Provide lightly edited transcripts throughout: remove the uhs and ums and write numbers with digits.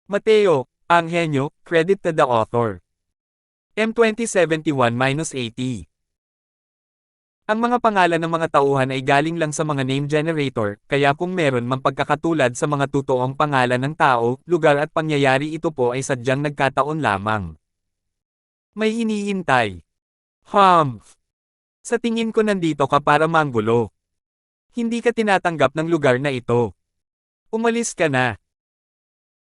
Mateo, ang henyo, credit to the author. M2071-80. Ang mga pangalan ng mga tauhan ay galing lang sa mga name generator, kaya kung meron mang pagkakatulad sa mga totoong pangalan ng tao, lugar at pangyayari, ito po ay sadyang nagkataon lamang. May hinihintay. Humph! Sa tingin ko nandito ka para manggulo. Hindi ka tinatanggap ng lugar na ito. Umalis ka na.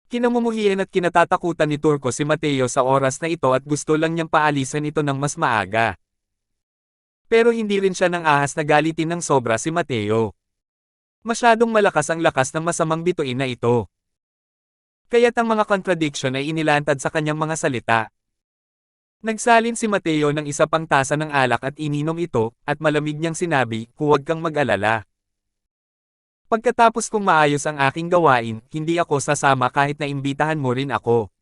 Kinamumuhian at kinatatakutan ni Turco si Mateo sa oras na ito at gusto lang niyang paalisan ito ng mas maaga. Pero hindi rin siya ng ahas na galitin ng sobra si Mateo. Masyadong malakas ang lakas ng masamang bituin na ito. Kaya't ang mga contradiction ay inilantad sa kanyang mga salita. Nagsalin si Mateo ng isa pang tasa ng alak at ininom ito, at malamig niyang sinabi, huwag kang mag-alala. Pagkatapos kong maayos ang aking gawain, hindi ako sasama kahit na imbitahan mo rin ako.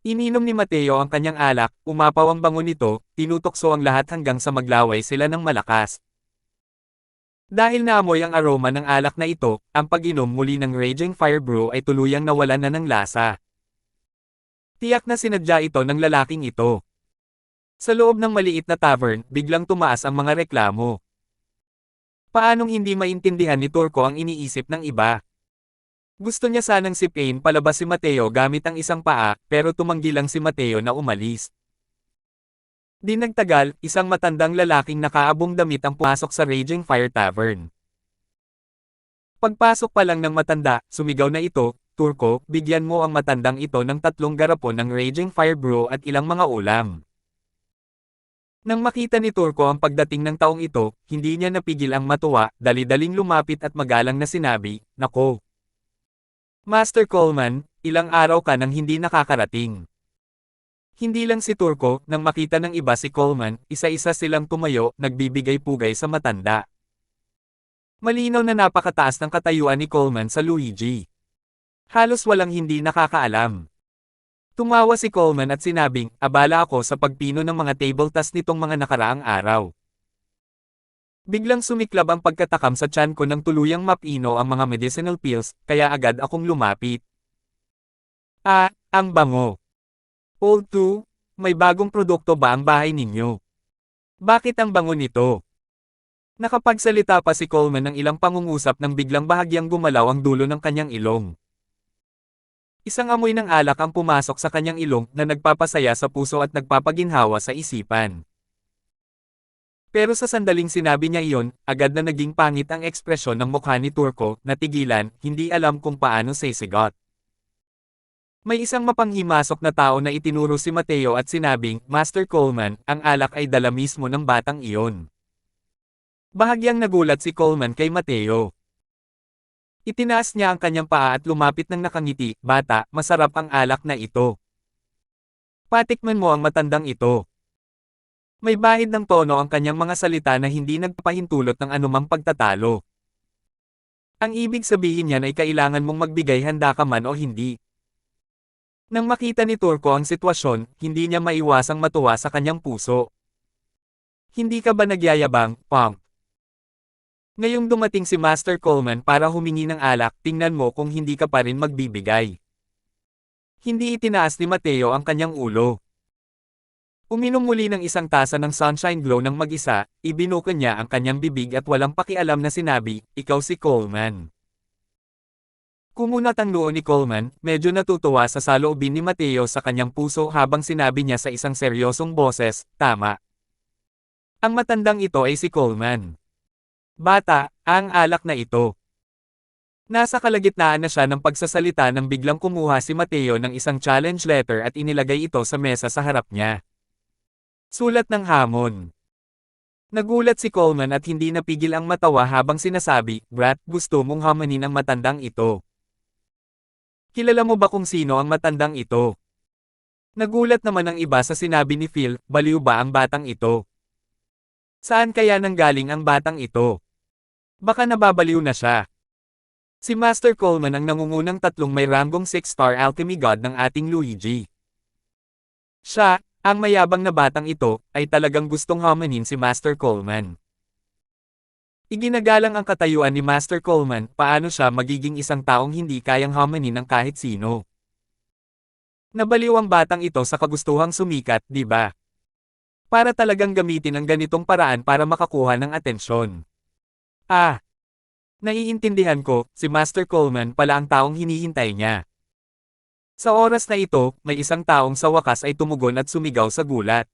Ininom ni Mateo ang kanyang alak, umapaw ang bango nito, tinutokso ang lahat hanggang sa maglaway sila ng malakas. Dahil naamoy ang aroma ng alak na ito, ang pag-inom muli ng Raging Fire Brew ay tuluyang nawalan na ng lasa. Tiyak na sinadya ito ng lalaking ito. Sa loob ng maliit na tavern, biglang tumaas ang mga reklamo. Paanong hindi maintindihan ni Turco ang iniisip ng iba? Gusto niya sanang sipain palabas si Mateo gamit ang isang paa, pero tumanggi lang si Mateo na umalis. Di nagtagal, isang matandang lalaking nakaabong damit ang pumasok sa Raging Fire Tavern. Pagpasok pa lang ng matanda, sumigaw na ito, Turco, bigyan mo ang matandang ito ng 3 garapon ng Raging Fire Brew at ilang mga ulam. Nang makita ni Turco ang pagdating ng taong ito, hindi niya napigil ang matuwa, dali-daling lumapit at magalang na sinabi, Nako! Master Coleman, ilang araw ka nang hindi nakakarating. Hindi lang si Turco, nang makita ng iba si Coleman, isa-isa silang tumayo, nagbibigay-pugay sa matanda. Malinaw na napakataas ng katayuan ni Coleman sa Luigi. Halos walang hindi nakakaalam. Tumawa si Coleman at sinabing, abala ako sa pagpino ng mga table tas nitong mga nakaraang araw. Biglang sumiklab ang pagkatakam sa tiyan ko nang tuluyang mapino ang mga medicinal pills, kaya agad akong lumapit. Ah, ang bango. Old 2, may bagong produkto ba ang bahay ninyo? Bakit ang bango nito? Nakapagsalita pa si Coleman ng ilang pangungusap nang biglang bahagyang gumalaw ang dulo ng kanyang ilong. Isang amoy ng alak ang pumasok sa kanyang ilong na nagpapasaya sa puso at nagpapaginhawa sa isipan. Pero sa sandaling sinabi niya iyon, agad na naging pangit ang ekspresyon ng mukha ni Turco, natigilan, hindi alam kung paano sisigot. May isang mapanghimasok na tao na itinuro si Mateo at sinabing, Master Coleman, ang alak ay dala mismo ng batang iyon. Bahagyang nagulat si Coleman kay Mateo. Itinaas niya ang kanyang paa at lumapit ng nakangiti, bata, masarap ang alak na ito. Patikman mo ang matandang ito. May bahid ng tono ang kanyang mga salita na hindi nagpapahintulot ng anumang pagtatalo. Ang ibig sabihin niyan ay kailangan mong magbigay handa ka man o hindi. Nang makita ni Turco ang sitwasyon, hindi niya maiwasang matuwa sa kanyang puso. Hindi ka ba nagyayabang, punk? Ngayong dumating si Master Coleman para humingi ng alak, tingnan mo kung hindi ka pa rin magbibigay. Hindi itinaas ni Mateo ang kanyang ulo. Uminom muli ng isang tasa ng Sunshine Glow ng mag-isa, ibinuka niya ang kanyang bibig at walang pakialam na sinabi, ikaw si Coleman. Kumunat ang noo ni Coleman, medyo natutuwa sa saloobin ni Mateo sa kanyang puso habang sinabi niya sa isang seryosong boses, tama. Ang matandang ito ay si Coleman. Bata, ang alak na ito. Nasa kalagitnaan na siya ng pagsasalita nang biglang kumuha si Mateo ng isang challenge letter at inilagay ito sa mesa sa harap niya. Sulat ng hamon. Nagulat si Coleman at hindi napigil ang matawa habang sinasabi, Brat, gusto mong hamanin ang matandang ito. Kilala mo ba kung sino ang matandang ito? Nagulat naman ang iba sa sinabi ni Phil, baliw ba ang batang ito? Saan kaya nanggaling ang batang ito? Baka nababaliw na siya. Si Master Coleman ang nangungunang tatlong may ranggong 6-star alchemy god ng ating Luigi. Siya, ang mayabang na batang ito, ay talagang gustong hamanin si Master Coleman. Iginagalang ang katayuan ni Master Coleman, paano siya magiging isang taong hindi kayang hamanin ng kahit sino. Nabaliw ang batang ito sa kagustuhang sumikat, di ba? Para talagang gamitin ang ganitong paraan para makakuha ng atensyon. Ah, naiintindihan ko, si Master Coleman pala ang taong hinihintay niya. Sa oras na ito, may isang taong sa wakas ay tumugon at sumigaw sa gulat.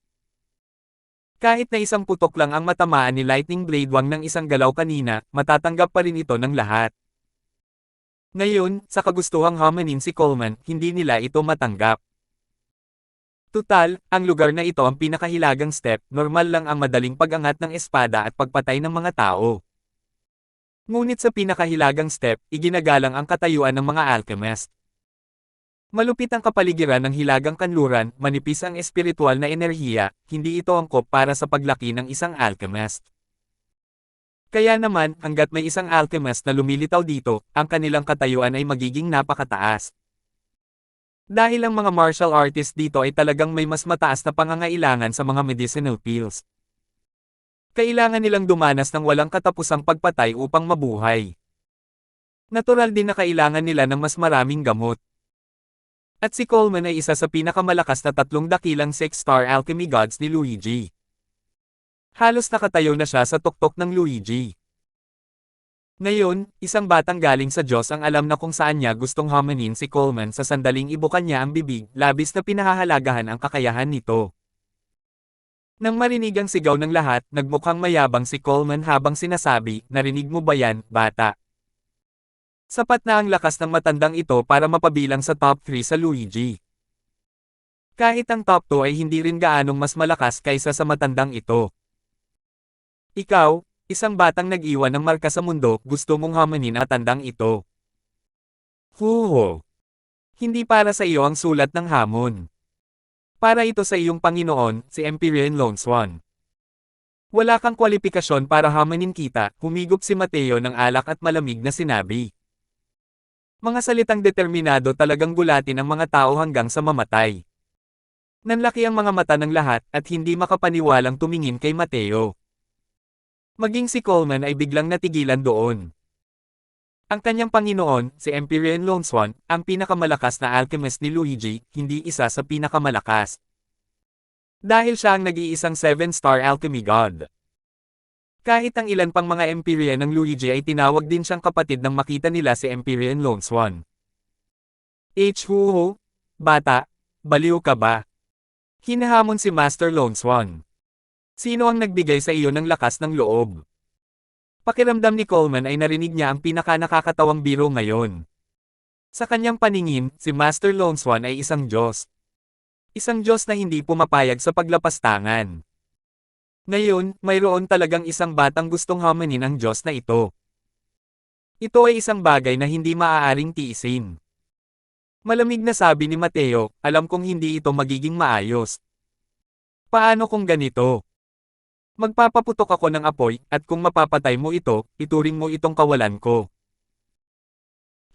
Kahit na isang putok lang ang matamaan ni Lightning Blade Wang ng isang galaw kanina, matatanggap pa rin ito ng lahat. Ngayon, sa kagustuhang hamanin si Coleman, hindi nila ito matanggap. Tutal, ang lugar na ito ang pinakahilagang step, normal lang ang madaling pag-angat ng espada at pagpatay ng mga tao. Ngunit sa pinakahilagang step, iginagalang ang katayuan ng mga alchemist. Malupit ang kapaligiran ng hilagang kanluran, manipis ang espiritual na enerhiya, hindi ito angkop para sa paglaki ng isang alchemist. Kaya naman, hanggat may isang alchemist na lumilitaw dito, ang kanilang katayuan ay magiging napakataas. Dahil ang mga martial artists dito ay talagang may mas mataas na pangangailangan sa mga medicinal pills. Kailangan nilang dumanas ng walang katapusang pagpatay upang mabuhay. Natural din na kailangan nila ng mas maraming gamot. At si Coleman ay isa sa pinakamalakas na 3 dakilang 6-star alchemy gods ni Luigi. Halos nakatayo na siya sa tuktok ng Luigi. Ngayon, isang batang galing sa Diyos ang alam na kung saan niya gustong hamanin si Coleman sa sandaling ibukan niya ang bibig, labis na pinahahalagahan ang kakayahan nito. Nang marinig ang sigaw ng lahat, nagmukhang mayabang si Coleman habang sinasabi, "Narinig mo ba yan, bata?" Sapat na ang lakas ng matandang ito para mapabilang sa top 3 sa Luigi. Kahit ang top 2 ay hindi rin gaanong mas malakas kaysa sa matandang ito. Ikaw, isang batang nag-iwan ng marka sa mundo, gusto mong hamanin ang matandang ito. Huho! Hindi para sa iyo ang sulat ng hamon. Para ito sa iyong Panginoon, si Empyrean Lone Swan. Wala kang kwalipikasyon para hamanin kita, humigop si Mateo ng alak at malamig na sinabi. Mga salitang determinado talagang gulatin ang mga tao hanggang sa mamatay. Nanlaki ang mga mata ng lahat at hindi makapaniwalang tumingin kay Mateo. Maging si Coleman ay biglang natigilan doon. Ang kanyang Panginoon, si Empyrean Lone Swan, ang pinakamalakas na alchemist ni Luigi, hindi isa sa pinakamalakas. Dahil siya ang nag-iisang 7-star alchemy god. Kahit ang ilan pang mga Empyrean ng Luigi ay tinawag din siyang kapatid nang makita nila si Empyrean Lone Swan. Huho, bata, baliw ka ba? Hinahamon si Master Lone Swan. Sino ang nagbigay sa iyo ng lakas ng loob? Pakiramdam ni Coleman ay narinig niya ang pinakanakakatawang biro ngayon. Sa kanyang paningin, si Master Lone Swan ay isang Diyos. Isang Diyos na hindi pumapayag sa paglapastangan. Ngayon, mayroon talagang isang batang gustong hamanin ang Diyos na ito. Ito ay isang bagay na hindi maaaring tiisin. Malamig na sabi ni Mateo, alam kong hindi ito magiging maayos. Paano kung ganito? Magpapaputok ako ng apoy, at kung mapapatay mo ito, ituring mo itong kawalan ko.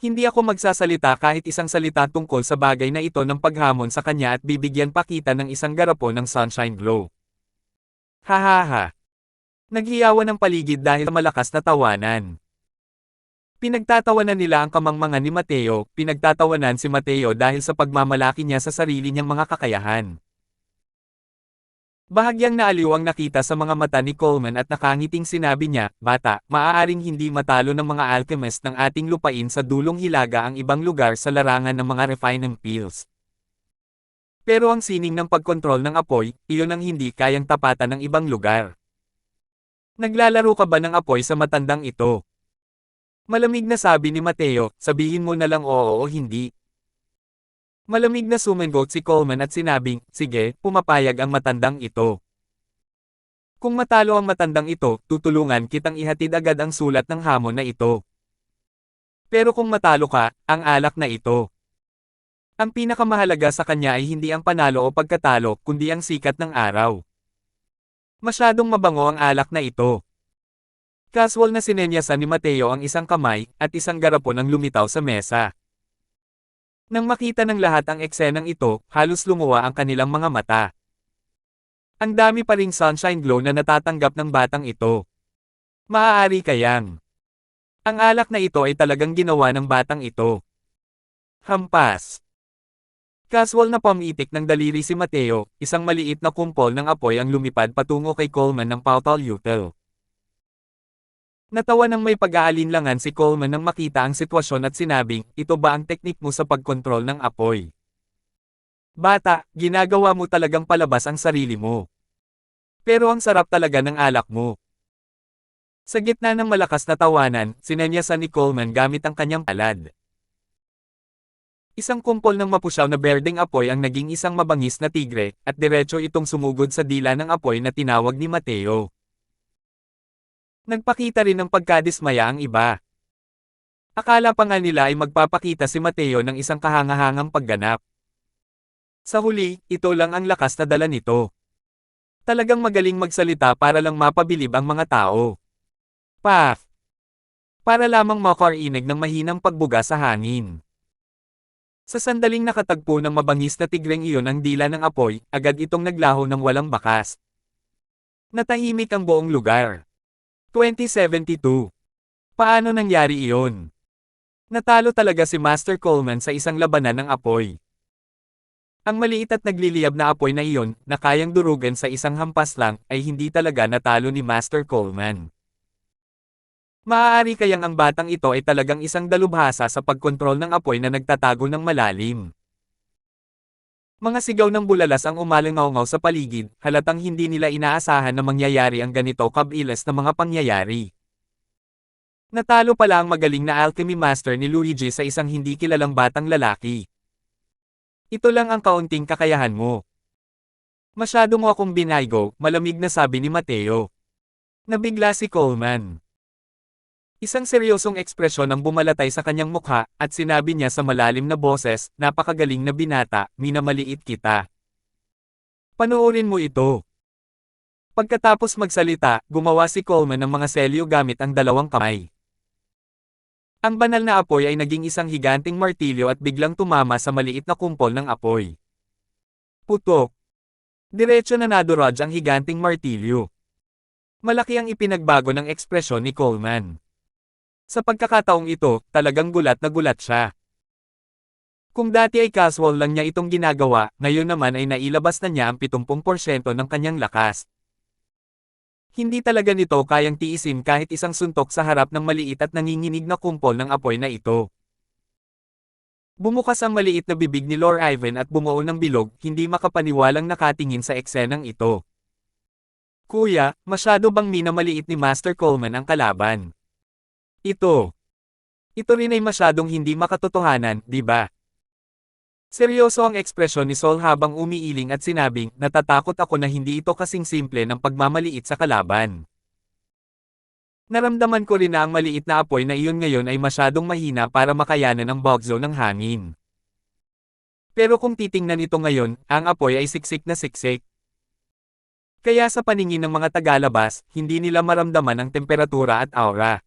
Hindi ako magsasalita kahit isang salita tungkol sa bagay na ito ng paghamon sa kanya at bibigyan pa kita ng isang garapon ng sunshine glow. Hahaha. Naghiyawan ng paligid dahil malakas na tawanan. Pinagtatawanan nila ang kamangmangan ni Mateo, pinagtatawanan si Mateo dahil sa pagmamalaki niya sa sarili niyang mga kakayahan. Bahagyang naaliw ang nakita sa mga mata ni Coleman at nakangiting sinabi niya, "Bata, maaaring hindi matalo ng mga alchemist ng ating lupain sa dulong hilaga ang ibang lugar sa larangan ng mga refinement pills. Pero ang sining ng pagkontrol ng apoy, iyon ang hindi kayang tapatan ng ibang lugar." Naglalaro ka ba ng apoy sa matandang ito? Malamig na sabi ni Mateo, sabihin mo na lang oo o hindi. Malamig na sumagot si Coleman at sinabing, sige, pumapayag ang matandang ito. Kung matalo ang matandang ito, tutulungan kitang ihatid agad ang sulat ng hamon na ito. Pero kung matalo ka, ang alak na ito. Ang pinakamahalaga sa kanya ay hindi ang panalo o pagkatalo, kundi ang sikat ng araw. Masyadong mabango ang alak na ito. Casual na sinenyasan ni Mateo ang isang kamay, at isang garapon ang lumitaw sa mesa. Nang makita ng lahat ang eksenang ito, halos lumuwa ang kanilang mga mata. Ang dami pa ring sunshine glow na natatanggap ng batang ito. Maaari kayang. Ang alak na ito ay talagang ginawa ng batang ito. Hampas. Casual na pamitik ng daliri si Mateo, isang maliit na kumpol ng apoy ang lumipad patungo kay Coleman ng Pautal Util. Natawa ng may pag-aalinlangan si Coleman nang makita ang sitwasyon at sinabing, ito ba ang teknik mo sa pagkontrol ng apoy? Bata, ginagawa mo talagang palabas ang sarili mo. Pero ang sarap talaga ng alak mo. Sa gitna ng malakas na tawanan, sinenyasan ni Coleman gamit ang kanyang palad. Isang kumpol ng mapusyaw na berdeng apoy ang naging isang mabangis na tigre, at diretso itong sumugod sa dila ng apoy na tinawag ni Mateo. Nagpakita rin ng pagkadismaya ang iba. Akala pa nga nila ay magpapakita si Mateo ng isang kahangahangang pagganap. Sa huli, ito lang ang lakas na dala nito. Talagang magaling magsalita para lang mapabilib ang mga tao. Paf! Para lamang makarinig ng mahinang pagbuga sa hangin. Sa sandaling nakatagpo ng mabangis na tigreng iyon ang dila ng apoy, agad itong naglaho ng walang bakas. Natahimik ang buong lugar. 2072. Paano nangyari iyon? Natalo talaga si Master Coleman sa isang labanan ng apoy. Ang maliit at nagliliyab na apoy na iyon, na kayang durugan sa isang hampas lang, ay hindi talaga natalo ni Master Coleman. Maaari kayang ang batang ito ay talagang isang dalubhasa sa pagkontrol ng apoy na nagtatago ng malalim. Mga sigaw ng bulalas ang umalangaw-ngaw sa paligid, halatang hindi nila inaasahan na mangyayari ang ganito kabilis na mga pangyayari. Natalo pala ang magaling na alchemy master ni Luigi sa isang hindi kilalang batang lalaki. Ito lang ang kaunting kakayahan mo. Masyado mo akong binaygo, malamig na sabi ni Mateo. Nabigla si Coleman. Isang seryosong ekspresyon ang bumalatay sa kanyang mukha, at sinabi niya sa malalim na boses, napakagaling na binata, minamaliit kita. Panoorin mo ito. Pagkatapos magsalita, gumawa si Coleman ng mga selyo gamit ang dalawang kamay. Ang banal na apoy ay naging isang higanting martilyo at biglang tumama sa maliit na kumpol ng apoy. Putok. Diretso na nadurog ang higanting martilyo. Malaki ang ipinagbago ng ekspresyon ni Coleman. Sa pagkakataong ito, talagang gulat na gulat siya. Kung dati ay casual lang niya itong ginagawa, ngayon naman ay nailabas na niya ang 70% ng kanyang lakas. Hindi talaga nito kayang tiisin kahit isang suntok sa harap ng maliit at nanginginig na kumpol ng apoy na ito. Bumukas ang maliit na bibig ni Lord Ivan at bumuo ng bilog, hindi makapaniwalang nakatingin sa eksenang ito. Kuya, masyado bang minamaliit ni Master Coleman ang kalaban? Ito rin ay masyadong hindi makatotohanan, di ba? Seryoso ang ekspresyon ni Sol habang umiiling at sinabing, natatakot ako na hindi ito kasing simple ng pagmamaliit sa kalaban. Naramdaman ko rin na ang maliit na apoy na iyon ngayon ay masyadong mahina para makayanan ang bugzo ng hangin. Pero kung titingnan ito ngayon, ang apoy ay siksik na siksik. Kaya sa paningin ng mga tagalabas, hindi nila maramdaman ang temperatura at aura.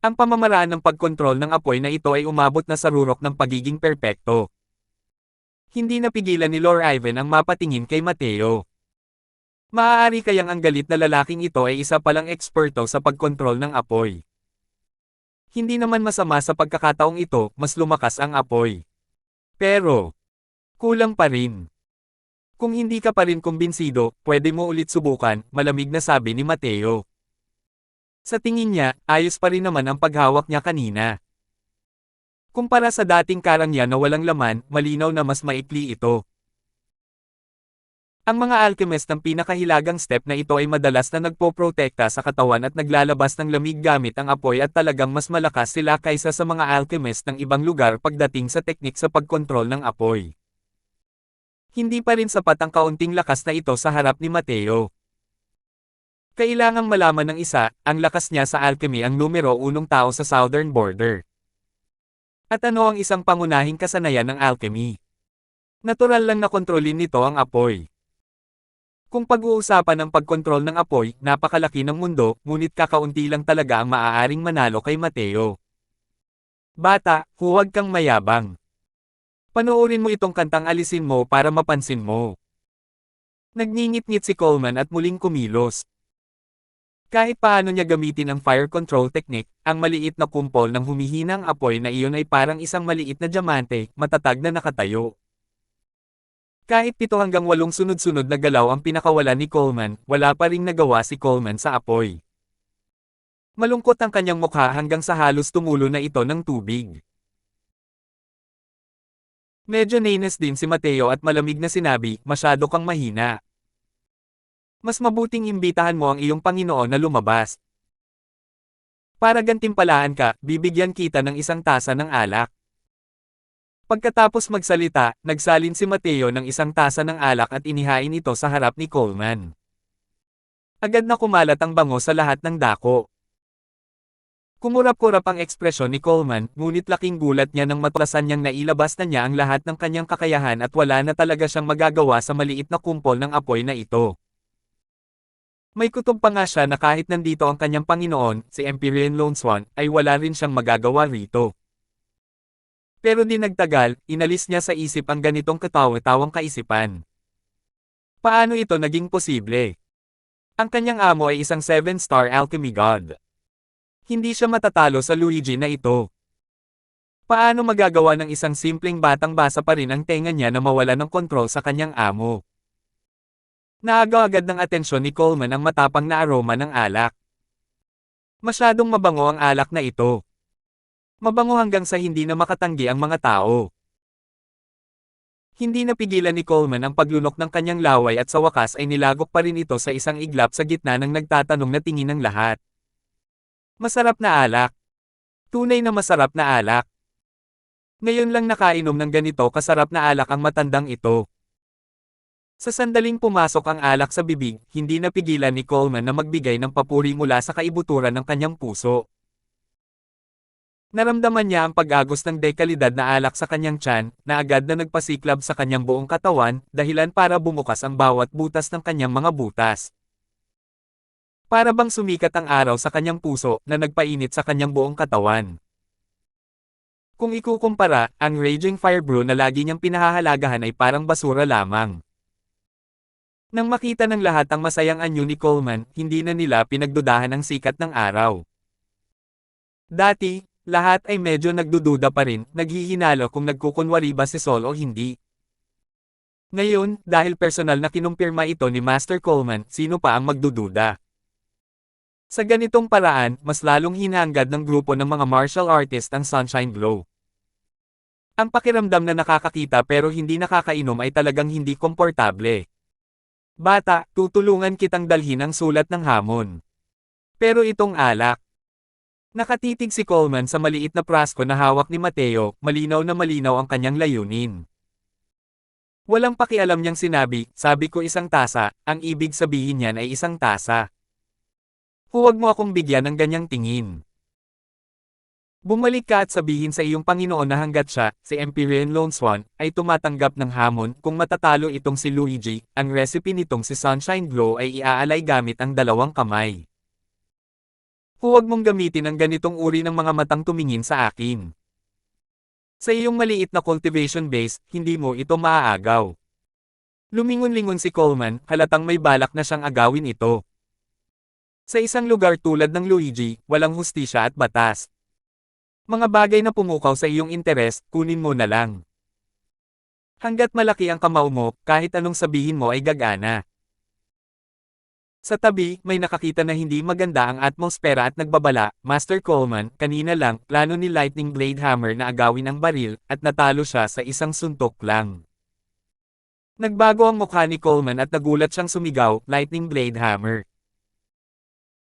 Ang pamamaraan ng pagkontrol ng apoy na ito ay umabot na sa rurok ng pagiging perpekto. Hindi napigilan ni Lord Ivan ang mapatingin kay Mateo. Maaari kayang ang galit na lalaking ito ay isa palang eksperto sa pagkontrol ng apoy. Hindi naman masama sa pagkakataong ito, mas lumakas ang apoy. Pero, kulang pa rin. Kung hindi ka pa rin kumbinsido, pwede mo ulit subukan, malamig na sabi ni Mateo. Sa tingin niya, ayos pa rin naman ang paghawak niya kanina. Kumpara sa dating karang niya na walang laman, malinaw na mas maikli ito. Ang mga alchemist ng pinakahilagang step na ito ay madalas na nagpoprotekta sa katawan at naglalabas ng lamig gamit ang apoy at talagang mas malakas sila kaysa sa mga alchemist ng ibang lugar pagdating sa teknik sa pagkontrol ng apoy. Hindi pa rin sapat ang kaunting lakas na ito sa harap ni Mateo. Kailangang malaman ng isa, ang lakas niya sa alchemy ang numero 1 tao sa southern border. At ano ang isang pangunahing kasanayan ng alchemy? Natural lang na kontrolin nito ang apoy. Kung pag-uusapan ang pagkontrol ng apoy, napakalaki ng mundo, ngunit kakaunti lang talaga ang maaaring manalo kay Mateo. Bata, huwag kang mayabang. Panoorin mo itong kantang alisin mo para mapansin mo. Nagngingit-ngit si Coleman at muling kumilos. Kahit paano niya gamitin ang fire control technique, ang maliit na kumpol ng humihinang apoy na iyon ay parang isang maliit na diamante, matatag na nakatayo. Kahit 7 hanggang 8 sunod-sunod na galaw ang pinakawalan ni Coleman, wala pa ring nagawa si Coleman sa apoy. Malungkot ang kanyang mukha hanggang sa halos tumulo na ito ng tubig. Medyo nainis din si Mateo at malamig na sinabi, masyado kang mahina. Mas mabuting imbitahan mo ang iyong Panginoon na lumabas. Para gantimpalaan ka, bibigyan kita ng isang tasa ng alak. Pagkatapos magsalita, nagsalin si Mateo ng isang tasa ng alak at inihain ito sa harap ni Coleman. Agad na kumalat ang bango sa lahat ng dako. Kumurap-kurap ang ekspresyon ni Coleman, ngunit laking gulat niya nang matulasan niyang nailabas na niya ang lahat ng kanyang kakayahan at wala na talaga siyang magagawa sa maliit na kumpol ng apoy na ito. May kutob pa nga siya na kahit nandito ang kanyang Panginoon, si Empyrean Lone Swan, ay wala rin siyang magagawa rito. Pero di nagtagal, inalis niya sa isip ang ganitong katawa-tawang kaisipan. Paano ito naging posible? Ang kanyang amo ay isang 7-star alchemy god. Hindi siya matatalo sa Luigi na ito. Paano magagawa ng isang simpleng batang basa pa rin ang tenga niya na mawala ng kontrol sa kanyang amo? Naagaw agad ng atensyon ni Coleman ang matapang na aroma ng alak. Masyadong mabango ang alak na ito. Mabango hanggang sa hindi na makatanggi ang mga tao. Hindi napigilan ni Coleman ang paglunok ng kanyang laway at sa wakas ay nilagok pa rin ito sa isang iglap sa gitna ng nagtatanong na tingin ng lahat. Masarap na alak. Tunay na masarap na alak. Ngayon lang nakainom ng ganito kasarap na alak ang matandang ito. Sa sandaling pumasok ang alak sa bibig, hindi napigilan ni Coleman na magbigay ng papuri mula sa kaibuturan ng kanyang puso. Naramdaman niya ang pag-agos ng dekalidad na alak sa kanyang tiyan, na agad na nagpasiklab sa kanyang buong katawan, dahilan para bumukas ang bawat butas ng kanyang mga butas. Para bang sumikat ang araw sa kanyang puso, na nagpainit sa kanyang buong katawan. Kung ikukumpara, ang Raging Fire Brew na lagi niyang pinahahalagahan ay parang basura lamang. Nang makita ng lahat ang masayang anyo ni Coleman, hindi na nila pinagdudahan ang sikat ng araw. Dati, lahat ay medyo nagdududa pa rin, naghihinalo kung nagkukunwari ba si Sol o hindi. Ngayon, dahil personal na kinumpirma ito ni Master Coleman, sino pa ang magdududa? Sa ganitong paraan, mas lalong hinahangad ng grupo ng mga martial artist ang Sunshine Glow. Ang pakiramdam na nakakakita pero hindi nakakainom ay talagang hindi komportable. Bata, tutulungan kitang dalhin ang sulat ng hamon. Pero itong alak. Nakatitig si Coleman sa maliit na prasko na hawak ni Mateo, malinaw na malinaw ang kanyang layunin. Walang pakialam niyang sinabi, sabi ko isang tasa, ang ibig sabihin niyan ay isang tasa. Huwag mo akong bigyan ng ganyang tingin. Bumalik ka at sabihin sa iyong Panginoon na hanggat siya, si Empyrean Lone Swan, ay tumatanggap ng hamon kung matatalo itong si Luigi, ang recipe nitong si Sunshine Glow ay iaalay gamit ang 2 kamay. Huwag mong gamitin ang ganitong uri ng mga matang tumingin sa akin. Sa iyong maliit na cultivation base, hindi mo ito maaagaw. Lumingon-lingon si Coleman, halatang may balak na siyang agawin ito. Sa isang lugar tulad ng Luigi, walang hustisya at batas. Mga bagay na pumukaw sa iyong interes, kunin mo na lang. Hanggat malaki ang kamao mo, kahit anong sabihin mo ay gagana. Sa tabi, may nakakita na hindi maganda ang atmosfera at nagbabala, Master Coleman, kanina lang, plano ni Lightning Blade Hammer na agawin ang baril, at natalo siya sa isang suntok lang. Nagbago ang mukha ni Coleman at nagulat siyang sumigaw, Lightning Blade Hammer.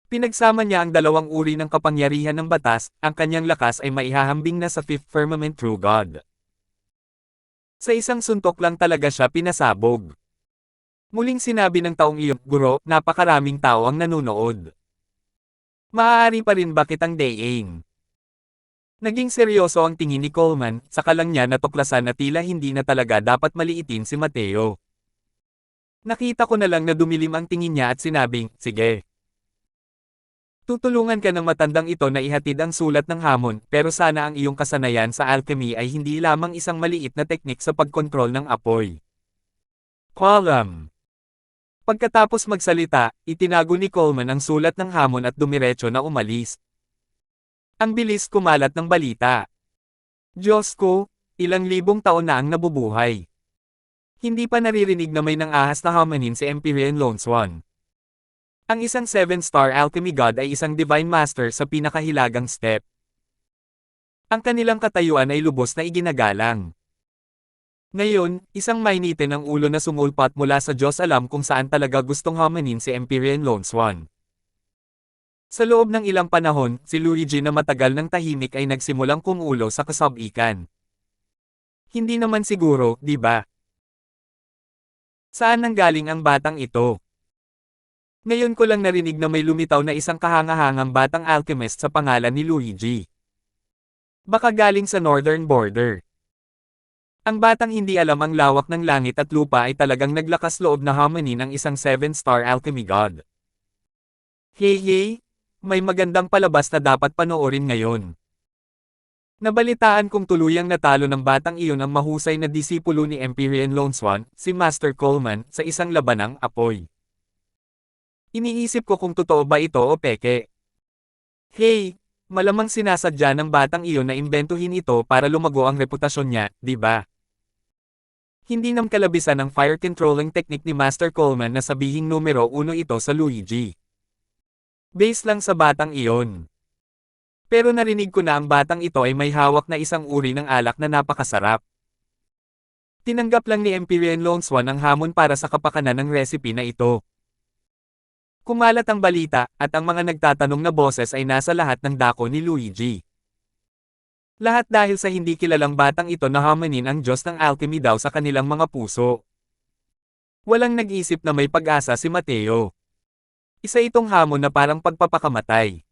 Pinagsama niya ang 2 uri ng kapangyarihan ng batas, ang kanyang lakas ay maihahambing na sa 5th Firmament True God. Sa isang suntok lang talaga siya pinasabog. Muling sinabi ng taong iyon, Guro, napakaraming tao ang nanunood. Maaari pa rin ba kitang dayain? Naging seryoso ang tingin ni Coleman, saka lang niya natuklasan na tila hindi na talaga dapat maliitin si Mateo. Nakita ko na lang na dumilim ang tingin niya at sinabing, sige. Tutulungan ka ng matandang ito na ihatid ang sulat ng hamon, pero sana ang iyong kasanayan sa alchemy ay hindi lamang isang maliit na teknik sa pagkontrol ng apoy. Column. Pagkatapos magsalita, itinago ni Coleman ang sulat ng hamon at dumiretso na umalis. Ang bilis kumalat ng balita. Diyos ko, ilang libong taon na ang nabubuhay. Hindi pa naririnig na may nang-ahas na hominine si Empyrean Lone Swan. Ang isang 7-star alchemy god ay isang divine master sa pinakahilagang step. Ang kanilang katayuan ay lubos na iginagalang. Ngayon, isang mainitin ang ulo na sumulpat mula sa Diyos alam kung saan talaga gustong hominine si Empyrean Lone Swan. Sa loob ng ilang panahon, si Luigi na matagal ng tahimik ay nagsimulang kumulo sa kasabikan. Hindi naman siguro, di ba? Saan nanggaling ang batang ito? Ngayon ko lang narinig na may lumitaw na isang kahangahangang batang alchemist sa pangalan ni Luigi. Baka galing sa northern border. Ang batang hindi alam ang lawak ng langit at lupa ay talagang naglakas loob na hominine ng isang 7-star alchemy god. Hey, may magandang palabas na dapat panoorin ngayon. Nabalitaan kong tuluyang natalo ng batang iyon ang mahusay na disipulo ni Empyrean Lone Swan, si Master Coleman, sa isang labanang apoy. Iniisip ko kung totoo ba ito o peke. Hey, malamang sinasadya ng batang iyon na imbentuhin ito para lumago ang reputasyon niya, di ba? Hindi nam kalabisan ang fire controlling technique ni Master Coleman na sabihing numero 1 ito sa Luigi. Base lang sa batang iyon. Pero narinig ko na ang batang ito ay may hawak na isang uri ng alak na napakasarap. Tinanggap lang ni Empyrean Lone Swan ang hamon para sa kapakanan ng recipe na ito. Kumalat ang balita, at ang mga nagtatanong na boses ay nasa lahat ng dako ni Luigi. Lahat dahil sa hindi kilalang batang ito na hominine ang Diyos ng alchemy daw sa kanilang mga puso. Walang nag-isip na may pag-asa si Mateo. Isa itong hamon na parang pagpapakamatay.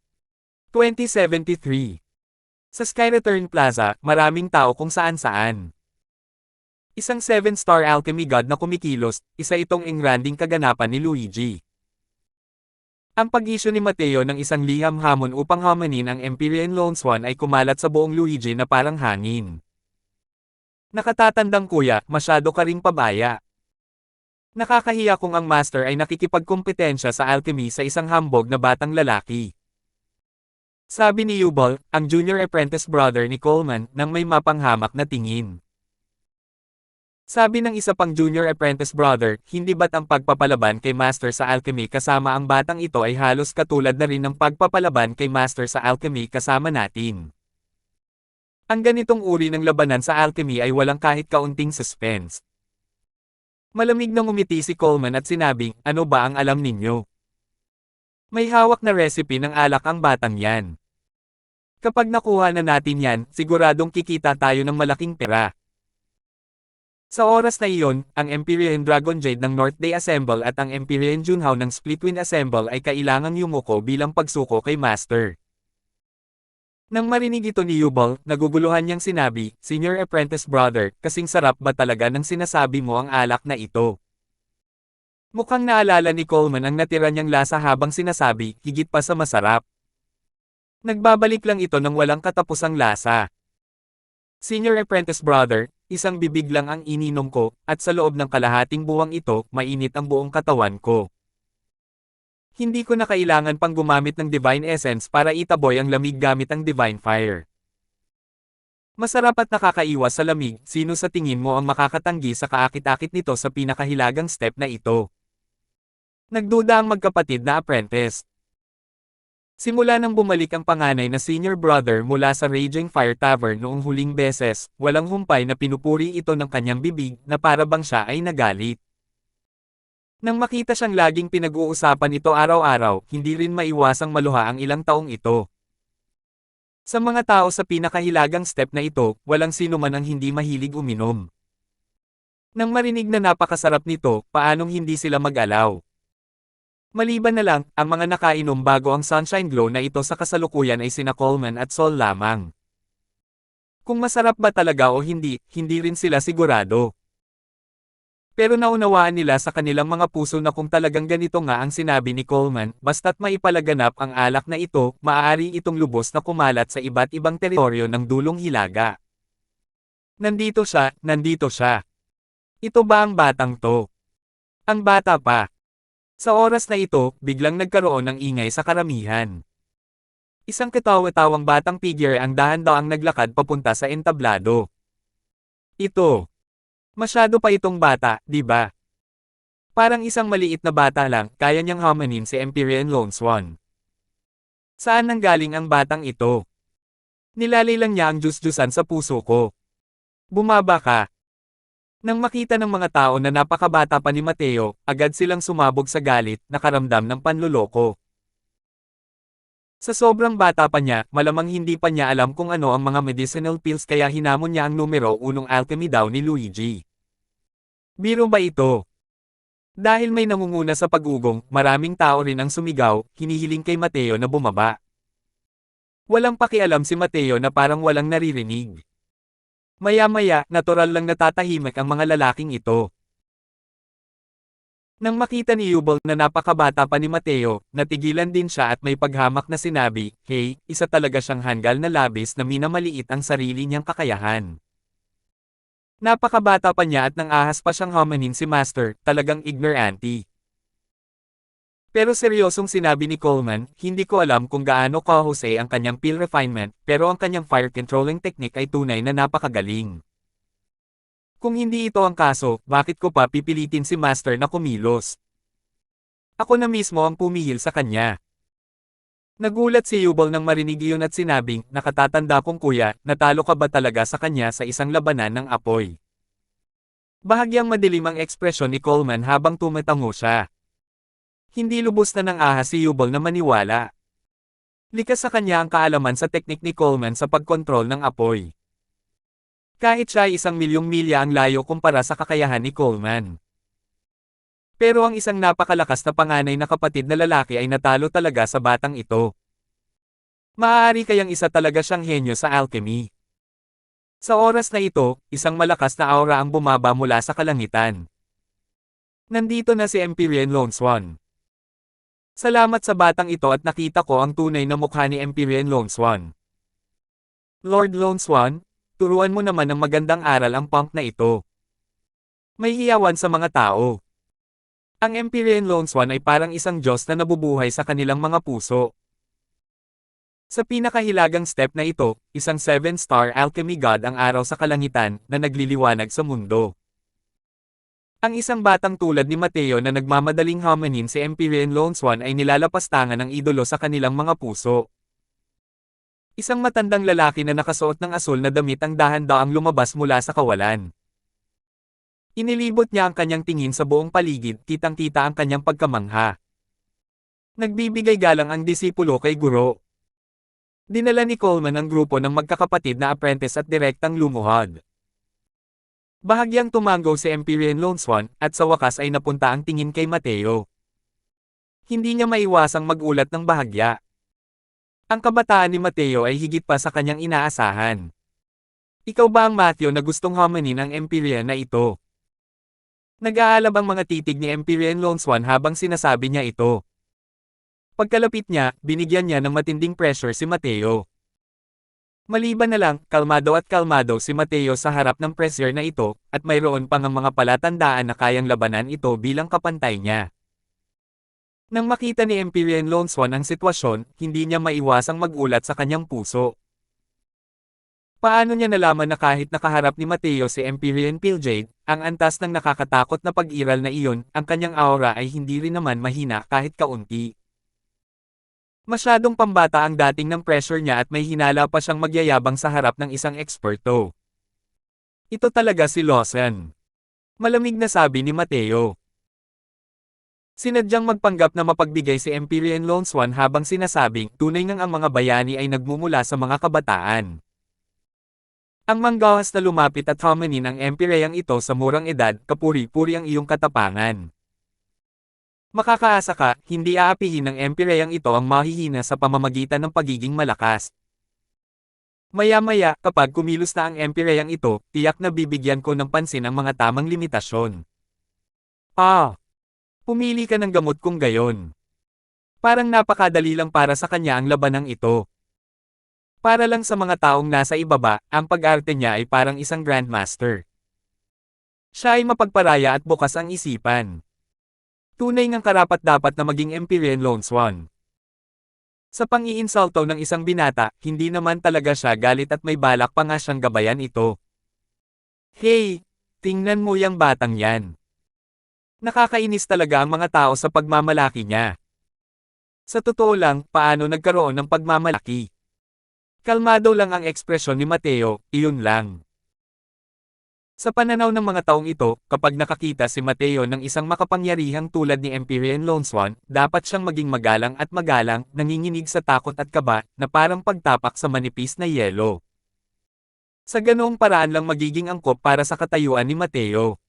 2073. Sa Sky Return Plaza, maraming tao kung saan-saan. Isang 7-star alchemy god na kumikilos, isa itong engranding kaganapan ni Luigi. Ang pag-isyu ni Mateo ng isang liham hamon upang hominine ang Empyrean Lone Swan ay kumalat sa buong Luigi na parang hangin. Nakatatandang kuya, masyado ka ring pabaya. Nakakahiya kung ang master ay nakikipagkompetensya sa alchemy sa isang hambog na batang lalaki. Sabi ni Yubal, ang junior apprentice brother ni Coleman, nang may mapanghamak na tingin. Sabi ng isa pang junior apprentice brother, hindi ba't ang pagpapalaban kay master sa alchemy kasama ang batang ito ay halos katulad na rin ng pagpapalaban kay master sa alchemy kasama natin. Ang ganitong uri ng labanan sa alchemy ay walang kahit kaunting suspense. Malamig na ngumiti si Coleman at sinabing, ano ba ang alam ninyo? May hawak na recipe ng alak ang batang yan. Kapag nakuha na natin yan, siguradong kikita tayo ng malaking pera. Sa oras na iyon, ang Empyrean Dragon Jade ng North Day Assemble at ang Empyrean Junhao ng Splitwind Assemble ay kailangang yumuko bilang pagsuko kay Master. Nang marinig ito ni Yubal, naguguluhan niyang sinabi, Senior Apprentice Brother, kasing sarap ba talaga ng sinasabi mo ang alak na ito? Mukhang naalala ni Coleman ang natira niyang lasa habang sinasabi, higit pa sa masarap. Nagbabalik lang ito ng walang katapusang lasa. Senior Apprentice Brother, isang bibig lang ang ininom ko, at sa loob ng kalahating buwang ito, mainit ang buong katawan ko. Hindi ko na kailangan pang gumamit ng Divine Essence para itaboy ang lamig gamit ang Divine Fire. Masarap at nakakaiwas sa lamig, sino sa tingin mo ang makakatanggi sa kaakit-akit nito sa pinakahilagang step na ito? Nagduda ang magkapatid na apprentice. Simula nang bumalik ang panganay na senior brother mula sa Raging Fire Tavern noong huling beses, walang humpay na pinupuri ito ng kanyang bibig na para bang siya ay nagalit. Nang makita siyang laging pinag-uusapan ito araw-araw, hindi rin maiwasang maluha ang ilang taong ito. Sa mga tao sa pinakahilagang step na ito, walang sino man ang hindi mahilig uminom. Nang marinig na napakasarap nito, paanong hindi sila mag-alaw? Maliban na lang, ang mga nakainom bago ang Sunshine Glow na ito sa kasalukuyan ay sina Coleman at Sol lamang. Kung masarap ba talaga o hindi, hindi rin sila sigurado. Pero naunawaan nila sa kanilang mga puso na kung talagang ganito nga ang sinabi ni Coleman, basta't maipalaganap ang alak na ito, maaari itong lubos na kumalat sa iba't ibang teritoryo ng dulong hilaga. Nandito siya, nandito siya. Ito ba ang batang to? Ang bata pa. Sa oras na ito, biglang nagkaroon ng ingay sa karamihan. Isang katawa-tawang batang figure ang dahan-daang naglakad papunta sa entablado. Ito. Masyado pa itong bata, di ba? Parang isang maliit na bata lang, kaya niyang hamanin si Empyrean Lone Swan. Saan nanggaling ang batang ito? Nilalay lang niya ang jus-jusan sa puso ko. Bumaba ka. Nang makita ng mga tao na napakabata pa ni Mateo, agad silang sumabog sa galit, nakaramdam ng panloloko. Sa sobrang bata pa niya, malamang hindi pa niya alam kung ano ang mga medicinal pills kaya hinamon niya ang numero 1 alchemy daw ni Luigi. Biro ba ito? Dahil may nangunguna sa pag-ugong, maraming tao rin ang sumigaw, hinihiling kay Mateo na bumaba. Walang pakialam si Mateo na parang walang naririnig. Maya-maya, natural lang natatahimik ang mga lalaking ito. Nang makita ni Yubel na napakabata pa ni Mateo, natigilan din siya at may paghamak na sinabi, "Hey, isa talaga siyang hanggal na labis na minamaliit ang sarili niyang kakayahan. Napakabata pa niya at nang ahas pa siyang hamanin si Master, talagang ignorante." Pero seryosong sinabi ni Coleman, "Hindi ko alam kung gaano kahusay ang kanyang pill refinement, pero ang kanyang fire controlling technique ay tunay na napakagaling. Kung hindi ito ang kaso, bakit ko pa pipilitin si Master na kumilos? Ako na mismo ang pumihil sa kanya." Nagulat si Yubel nang marinig iyon at sinabing, "Nakatatanda kong kuya, natalo ka ba talaga sa kanya sa isang labanan ng apoy?" Bahagyang madilim ang ekspresyon ni Coleman habang tumatango siya. Hindi lubos na ng ahas si Yubel na maniwala. Likas sa kanya ang kaalaman sa teknik ni Coleman sa pagkontrol ng apoy. Kahit siya ay 1,000,000 milya ang layo kumpara sa kakayahan ni Coleman. Pero ang isang napakalakas na panganay na kapatid na lalaki ay natalo talaga sa batang ito. Maaari kayang isa talaga siyang henyo sa alchemy. Sa oras na ito, isang malakas na aura ang bumaba mula sa kalangitan. Nandito na si Empyrean Lone Swan. Salamat sa batang ito at nakita ko ang tunay na mukha ni Empyrean Lone Swan. Lord Lone Swan, turuan mo naman ng magandang aral ang punk na ito. May hiyawan sa mga tao. Ang Empyrean Lone Swan ay parang isang Diyos na nabubuhay sa kanilang mga puso. Sa pinakahilagang step na ito, isang 7-star alchemy god ang araw sa kalangitan na nagliliwanag sa mundo. Ang isang batang tulad ni Mateo na nagmamadaling hamanin si Empyrean Lone Swan ay nilalapastangan ng idolo sa kanilang mga puso. Isang matandang lalaki na nakasuot ng asul na damit ang dahan-daang lumabas mula sa kawalan. Inilibot niya ang kanyang tingin sa buong paligid, kitang-kita ang kanyang pagkamangha. Nagbibigay galang ang disipulo kay guro. Dinala ni Coleman ang grupo ng magkakapatid na apprentice at direktang lumuhod. Bahagyang tumango si Empyrean Lone Swan, at sa wakas ay napunta ang tingin kay Mateo. Hindi niya maiwasang magulat ng bahagya. Ang kabataan ni Mateo ay higit pa sa kanyang inaasahan. Ikaw ba ang Matthew na gustong hamanin ang Empyrean na ito? Nag-aalab ang mga titig ni Empyrean Lone Swan habang sinasabi niya ito. Pagkalapit niya, binigyan niya ng matinding pressure si Mateo. Maliban na lang, kalmado si Mateo sa harap ng pressure na ito, at mayroon pang ang mga palatandaan na kayang labanan ito bilang kapantay niya. Nang makita ni Empyrean Lone Swan ang sitwasyon, hindi niya maiwasang magulat sa kanyang puso. Paano niya nalaman na kahit nakaharap ni Mateo si Empyrean Pilljade, ang antas ng nakakatakot na pag-iral na iyon, ang kanyang aura ay hindi rin naman mahina kahit kaunti. Masyadong pambata ang dating ng pressure niya at may hinala pa siyang magyayabang sa harap ng isang eksperto. Ito talaga si Lawson. Malamig na sabi ni Mateo. Sinadyang magpanggap na mapagbigay si Empyrean Lone Swan habang sinasabing tunay ngang ang mga bayani ay nagmumula sa mga kabataan. Ang manggawas na lumapit at hamanin ang Empyrean ito sa murang edad, kapuri-puri ang iyong katapangan. Makakaasa ka, hindi aapihin ng Empyrean ito ang mahihina sa pamamagitan ng pagiging malakas. Maya-maya, kapag kumilos na ang Empyrean ito, tiyak na bibigyan ko ng pansin ang mga tamang limitasyon. Pumili ka ng gamot kung gayon. Parang napakadali lang para sa kanya ang labanang ito. Para lang sa mga taong nasa ibaba, ang pag-arte niya ay parang isang grandmaster. Siya ay mapagparaya at bukas ang isipan. Tunay ngang karapat-dapat na maging Empyrean Lone Swan. Sa pang-iinsulto ng isang binata, hindi naman talaga siya galit at may balak pa nga siyang gabayan ito. Hey! Tingnan mo yang batang yan. Nakakainis talaga ang mga tao sa pagmamalaki niya. Sa totoo lang, paano nagkaroon ng pagmamalaki? Kalmado lang ang ekspresyon ni Mateo, iyon lang. Sa pananaw ng mga taong ito, kapag nakakita si Mateo ng isang makapangyarihang tulad ni Empyrean Lone Swan, dapat siyang maging magalang, nanginginig sa takot at kaba, na parang pagtapak sa manipis na yelo. Sa ganoong paraan lang magiging angkop para sa katayuan ni Mateo.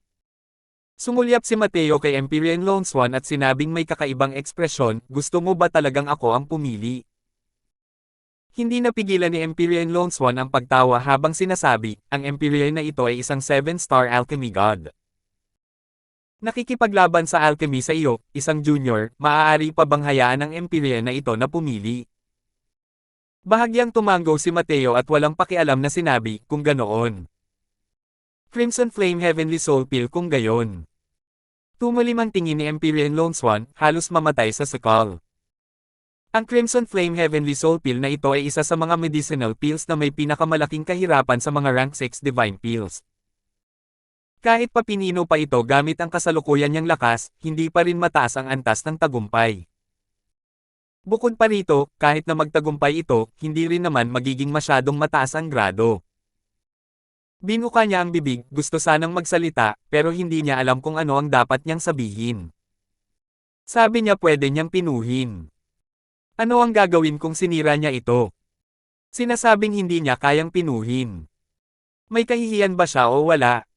Sumulyap si Mateo kay Empyrean Lone Swan at sinabing may kakaibang ekspresyon, gusto mo ba talagang ako ang pumili? Hindi napigilan ni Empyrean Lone Swan ang pagtawa habang sinasabi, ang Empyrean na ito ay isang 7-star alchemy god. Nakikipaglaban sa alchemy sa iyo, isang junior, maaari pa bang hayaan ang Empyrean na ito na pumili? Bahagyang tumango si Mateo at walang pakialam na sinabi, kung ganoon. Crimson Flame Heavenly Soul Pill kung gayon. Tumulim ang tingin ni Empyrean Lone Swan, halos mamatay sa sakal. Ang Crimson Flame Heavenly Soul Pill na ito ay isa sa mga medicinal pills na may pinakamalaking kahirapan sa mga rank 6 divine pills. Kahit pa pinino pa ito gamit ang kasalukuyan niyang lakas, hindi pa rin mataas ang antas ng tagumpay. Bukod pa rito, kahit na magtagumpay ito, hindi rin naman magiging masyadong mataas ang grado. Binuka niya ang bibig, gusto sanang magsalita, pero hindi niya alam kung ano ang dapat niyang sabihin. Sabi niya pwede niyang pinuhin. Ano ang gagawin kung sinira niya ito? Sinasabing hindi niya kayang pinuhin. May kahihiyan ba siya o wala?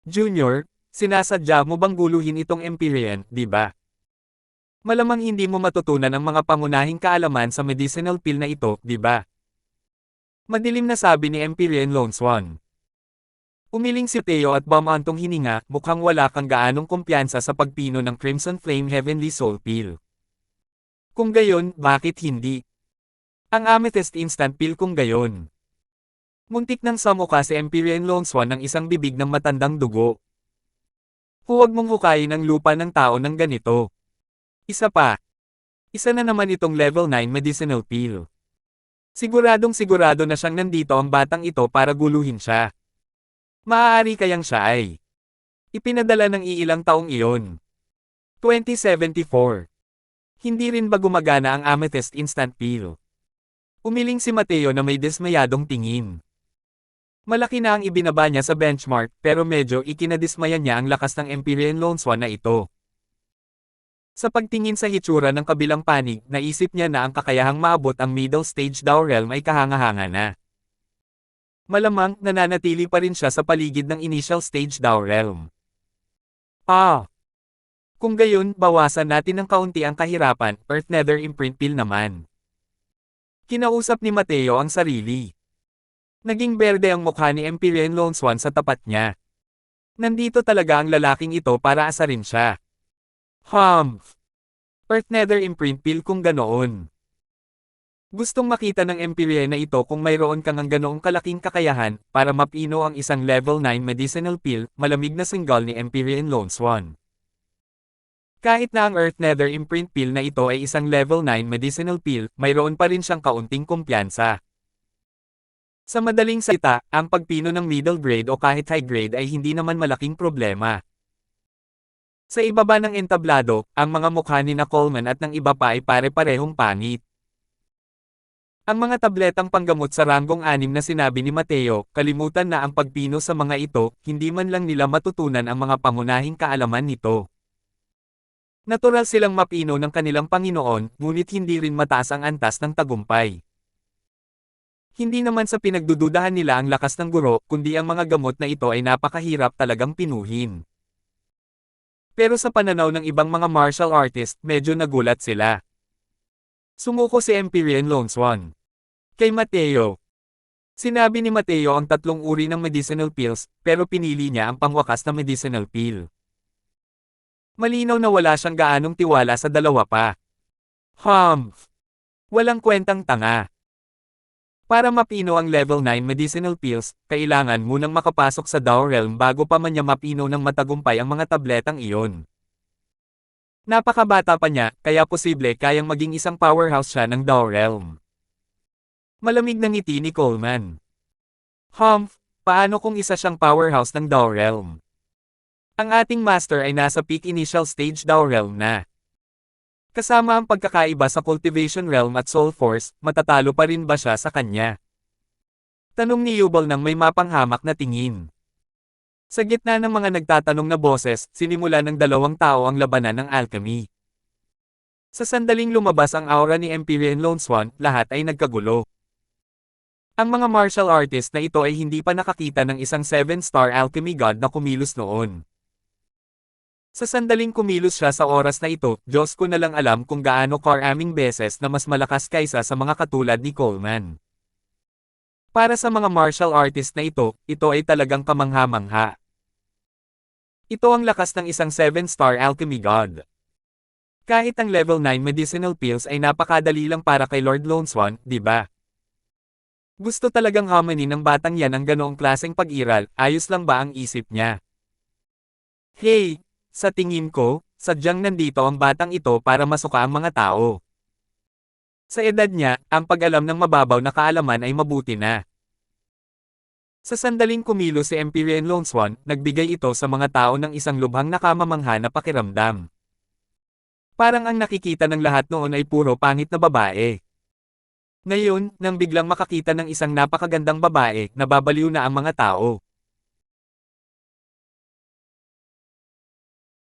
Junior, sinasadya mo bang guluhin itong Empyrean, di ba? Malamang hindi mo matutunan ang mga pangunahing kaalaman sa medicinal pill na ito, di ba? Madilim na sabi ni Empyrean Lone Swan. Umiling si Theo at bumantong hininga, mukhang wala kang gaanong kumpiyansa sa pagpino ng Crimson Flame Heavenly Soul Pill. Kung gayon, bakit hindi? Ang Amethyst Instant Pill kung gayon. Muntik nang samuka si Empyrean Lone Swan ng isang bibig ng matandang dugo. Huwag mong hukayin ang lupa ng tao ng ganito. Isa pa. Isa na naman itong level 9 medicinal pill. Siguradong sigurado na siyang nandito ang batang ito para guluhin siya. Maaari kayang siya ay ipinadala ng iilang taong iyon. 2074. Hindi rin ba gumagana ang Amethyst Instant Pill? Umiling si Mateo na may dismayadong tingin. Malaki na ang ibinaba niya sa benchmark pero medyo ikinadismayan niya ang lakas ng Empyrean Lone Swan na ito. Sa pagtingin sa hitsura ng kabilang panig, naisip niya na ang kakayahang maabot ang middle stage Dao Realm ay kahanga-hanga na. Malamang, nananatili pa rin siya sa paligid ng initial stage Dao Realm. Kung gayon, bawasan natin ng kaunti ang kahirapan, Earth Nether Imprint Pill naman. Kinausap ni Mateo ang sarili. Naging berde ang mukha ni Empyrean Lone Swan sa tapat niya. Nandito talaga ang lalaking ito para asarin siya. Earth Nether Imprint Pill kung ganoon. Gustong makita ng Empyrean na ito kung mayroon kang ang ganoong kalaking kakayahan para mapino ang isang level 9 medicinal pill, malamig na singgal ni Empyrean Lone Swan. Kahit na ang Earth Nether Imprint Pill na ito ay isang level 9 medicinal pill, mayroon pa rin siyang kaunting kumpiyansa. Sa madaling salita, ang pagpino ng middle grade o kahit high grade ay hindi naman malaking problema. Sa ibaba ng entablado, ang mga mukha ni na Coleman at ng iba pa ay pare-parehong pangit. Ang mga tabletang panggamot sa ranggong 6 na sinabi ni Mateo, kalimutan na ang pagpino sa mga ito, hindi man lang nila matutunan ang mga pangunahing kaalaman nito. Natural silang mapino ng kanilang Panginoon, ngunit hindi rin mataas ang antas ng tagumpay. Hindi naman sa pinagdududahan nila ang lakas ng guro, kundi ang mga gamot na ito ay napakahirap talagang pinuhin. Pero sa pananaw ng ibang mga martial artist, medyo nagulat sila. Sumuko si Empyrean Lone Swan kay Mateo. Sinabi ni Mateo ang 3 uri ng medicinal pills, pero pinili niya ang pangwakas na medicinal pill. Malinaw na wala siyang gaanong tiwala sa dalawa pa. Walang kwentang tanga. Para mapino ang level 9 medicinal pills, kailangan munang makapasok sa Dao Realm bago pa man niya mapino ng matagumpay ang mga tabletang iyon. Napakabata pa niya, kaya posible kayang maging isang powerhouse siya ng Dao Realm. Malamig na ngiti ni Coleman. Humph, paano kung isa siyang powerhouse ng Dao Realm? Ang ating master ay nasa peak initial stage Dao Realm na. Kasama ang pagkakaiba sa Cultivation Realm at Soul Force, matatalo pa rin ba siya sa kanya? Tanong ni Yubal nang may mapanghamak na tingin. Sa gitna ng mga nagtatanong na boses, sinimula ng dalawang tao ang labanan ng alchemy. Sa sandaling lumabas ang aura ni Empyrean Lone Swan, lahat ay nagkagulo. Ang mga martial artist na ito ay hindi pa nakakita ng isang 7-star alchemy god na kumilos noon. Sa sandaling kumilos siya sa oras na ito, Diyos ko na lang alam kung gaano karaming beses na mas malakas kaysa sa mga katulad ni Coleman. Para sa mga martial artist na ito ay talagang kamangha-mangha. Ito ang lakas ng isang 7-star alchemy god. Kahit ang level 9 medicinal pills ay napakadali lang para kay Lord Lone Swan, di ba? Gusto talagang hamanin ng batang yan ang ganoong klaseng pag-iral, ayos lang ba ang isip niya? Hey, sa tingin ko, sadyang nandito ang batang ito para masuka ang mga tao. Sa edad niya, ang pag-alam ng mababaw na kaalaman ay mabuti na. Sa sandaling kumilos si Empyrean Lone Swan, nagbigay ito sa mga tao ng isang lubhang nakamamangha na pakiramdam. Parang ang nakikita ng lahat noon ay puro pangit na babae. Ngayon, nang biglang makakita ng isang napakagandang babae, nababaliw na ang mga tao.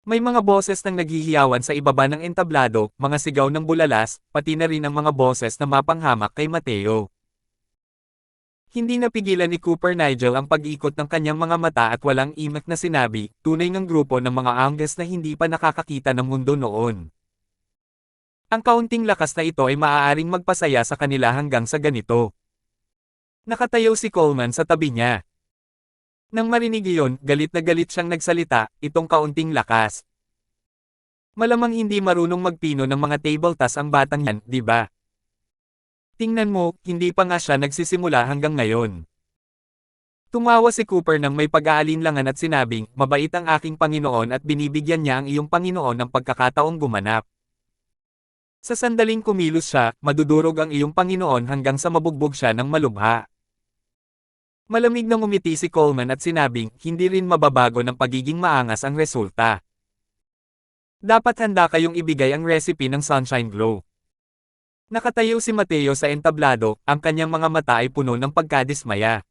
May mga boses nang naghihiyawan sa ibaba ng entablado, mga sigaw ng bulalas, pati na rin ang mga boses na mapanghamak kay Mateo. Hindi napigilan ni Cooper Nigel ang pag-ikot ng kanyang mga mata at walang imak na sinabi, tunay ng grupo ng mga Angus na hindi pa nakakakita ng mundo noon. Ang kaunting lakas na ito ay maaaring magpasaya sa kanila hanggang sa ganito. Nakatayo si Coleman sa tabi niya. Nang marinig iyon, galit na galit siyang nagsalita, itong kaunting lakas. Malamang hindi marunong magpino ng mga table tas ang batang yan, di ba? Tingnan mo, hindi pa nga siya nagsisimula hanggang ngayon. Tumawa si Cooper nang may pag-aalinlangan at sinabing, mabait ang aking Panginoon at binibigyan niya ang iyong Panginoon ng pagkakataong gumanap. Sa sandaling kumilos siya, madudurog ang iyong Panginoon hanggang sa mabugbog siya ng malubha. Malamig na ngumiti si Coleman at sinabing, hindi rin mababago ng pagiging maangas ang resulta. Dapat handa kayong ibigay ang recipe ng Sunshine Glow. Nakatayo si Mateo sa entablado, ang kanyang mga mata ay puno ng pagkadismaya.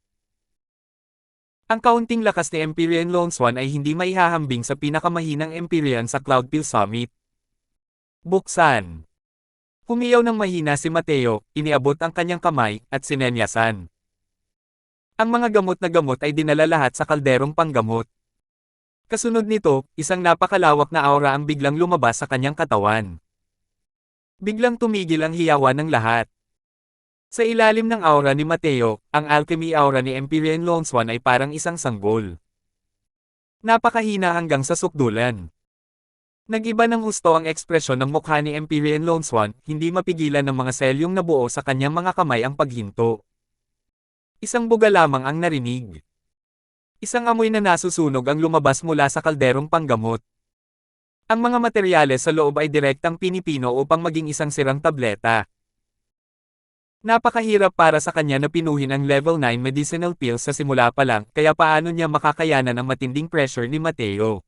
Ang kaunting lakas ni Empyrean Lone Swan ay hindi maihahambing sa pinakamahinang Empyrean sa Cloudpeel Summit. Buksan. Humiyaw ng mahina si Mateo, iniabot ang kanyang kamay, at sinenyasan. Ang mga gamot na gamot ay dinala lahat sa kalderong panggamot. Kasunod nito, isang napakalawak na aura ang biglang lumabas sa kanyang katawan. Biglang tumigil ang hiyawan ng lahat. Sa ilalim ng aura ni Mateo, ang alchemy aura ni Empyrean Lone Swan ay parang isang sanggol. Napakahina hanggang sa sukdulan. Nag-iba ng husto ang ekspresyon ng mukha ni Empyrean Lone Swan, hindi mapigilan ng mga selyong nabuo sa kanyang mga kamay ang paghinto. Isang buga lamang ang narinig. Isang amoy na nasusunog ang lumabas mula sa kalderong panggamot. Ang mga materyales sa loob ay direktang pinipino upang maging isang sirang tableta. Napakahirap para sa kanya na pinuhin ang level 9 medicinal pills sa simula pa lang, kaya paano niya makakayanan ang matinding pressure ni Mateo.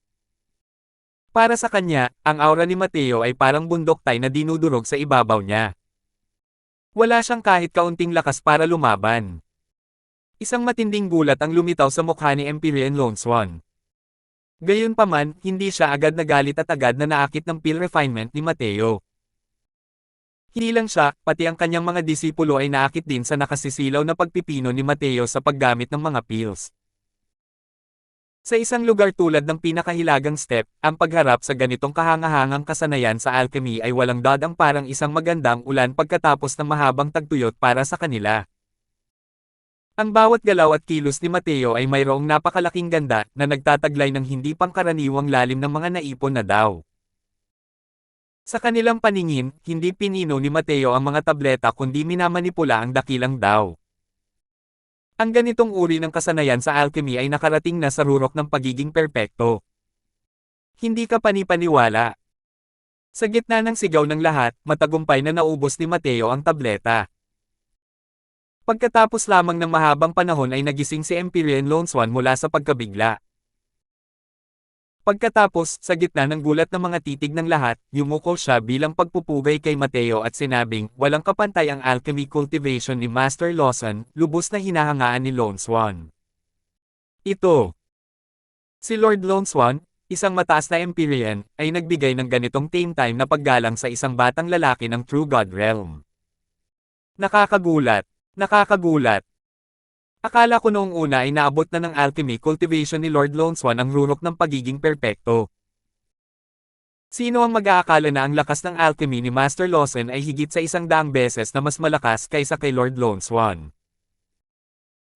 Para sa kanya, ang aura ni Mateo ay parang bundoktay na dinudurog sa ibabaw niya. Wala siyang kahit kaunting lakas para lumaban. Isang matinding gulat ang lumitaw sa mukha ni Empyrean Lone Swan. Gayunpaman, hindi siya agad nagalit at agad na naakit ng pill refinement ni Mateo. Hindi lang siya, pati ang kanyang mga disipulo ay naakit din sa nakasisilaw na pagpipino ni Mateo sa paggamit ng mga pills. Sa isang lugar tulad ng pinakahilagang step, ang pagharap sa ganitong kahangahangang kasanayan sa alchemy ay walang dadang parang isang magandang ulan pagkatapos ng mahabang tagtuyot para sa kanila. Ang bawat galaw at kilos ni Mateo ay mayroong napakalaking ganda na nagtataglay ng hindi pangkaraniwang lalim ng mga naipon na daw. Sa kanilang paningin, hindi pinino ni Mateo ang mga tableta kundi minamanipula ang dakilang daw. Ang ganitong uri ng kasanayan sa alchemy ay nakarating na sa rurok ng pagiging perpekto. Hindi ka panipaniwala. Sa gitna ng sigaw ng lahat, matagumpay na naubos ni Mateo ang tableta. Pagkatapos lamang ng mahabang panahon ay nagising si Empyrean Lone Swan mula sa pagkabigla. Pagkatapos, sa gitna ng gulat ng mga titig ng lahat, yumuko siya bilang pagpupugay kay Mateo at sinabing, walang kapantay ang alchemy cultivation ni Master Lawson, lubos na hinahangaan ni Lone Swan. Ito. Si Lord Lone Swan, isang mataas na Empyrean, ay nagbigay ng ganitong tame time na paggalang sa isang batang lalaki ng True God Realm. Nakakagulat. Nakakagulat. Akala ko noong una ay naabot na ng alchemy cultivation ni Lord Lone Swan ang rurok ng pagiging perpekto. Sino ang mag-aakala na ang lakas ng alchemy ni Master Lawson ay higit sa 100 beses na mas malakas kaysa kay Lord Lone Swan?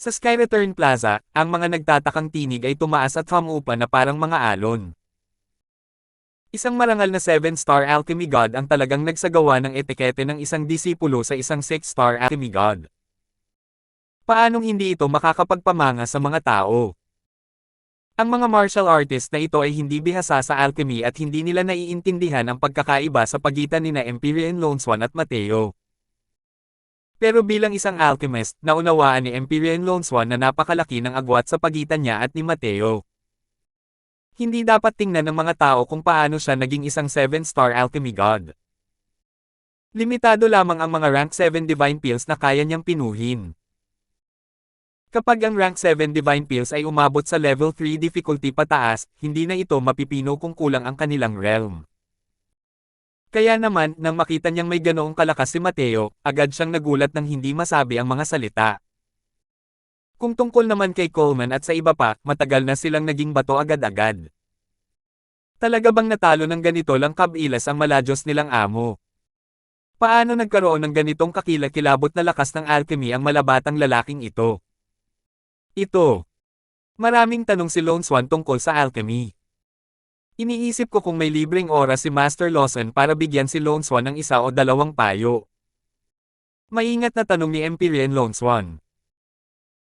Sa Sky Return Plaza, ang mga nagtatakang tinig ay tumaas at humupa na parang mga alon. Isang marangal na 7-star alchemy god ang talagang nagsagawa ng etikete ng isang disipulo sa isang 6-star alchemy god. Paanong hindi ito makakapagpamanga sa mga tao? Ang mga martial artists na ito ay hindi bihasa sa alchemy at hindi nila naiintindihan ang pagkakaiba sa pagitan ni Empyrean Lone Swan at Mateo. Pero bilang isang alchemist, naunawaan ni Empyrean Lone Swan na napakalaki ng agwat sa pagitan niya at ni Mateo. Hindi dapat tingnan ng mga tao kung paano siya naging isang 7-star alchemy god. Limitado lamang ang mga rank 7 divine pills na kaya niyang pinuhin. Kapag ang rank 7 divine pills ay umabot sa level 3 difficulty pataas, hindi na ito mapipino kung kulang ang kanilang realm. Kaya naman, nang makita niyang may ganoong kalakas si Mateo, agad siyang nagulat nang hindi masabi ang mga salita. Kung tungkol naman kay Coleman at sa iba pa, matagal na silang naging bato agad-agad. Talaga bang natalo ng ganito lang kabilas ang maladyos nilang amo? Paano nagkaroon ng ganitong kakilakilabot na lakas ng alchemy ang malabatang lalaking ito? Ito. Maraming tanong si Lone Swan tungkol sa alchemy. Iniisip ko kung may libreng oras si Master Lawson para bigyan si Lone Swan ng 1 o 2 payo. Maingat na tanong ni Empyrean Lone Swan.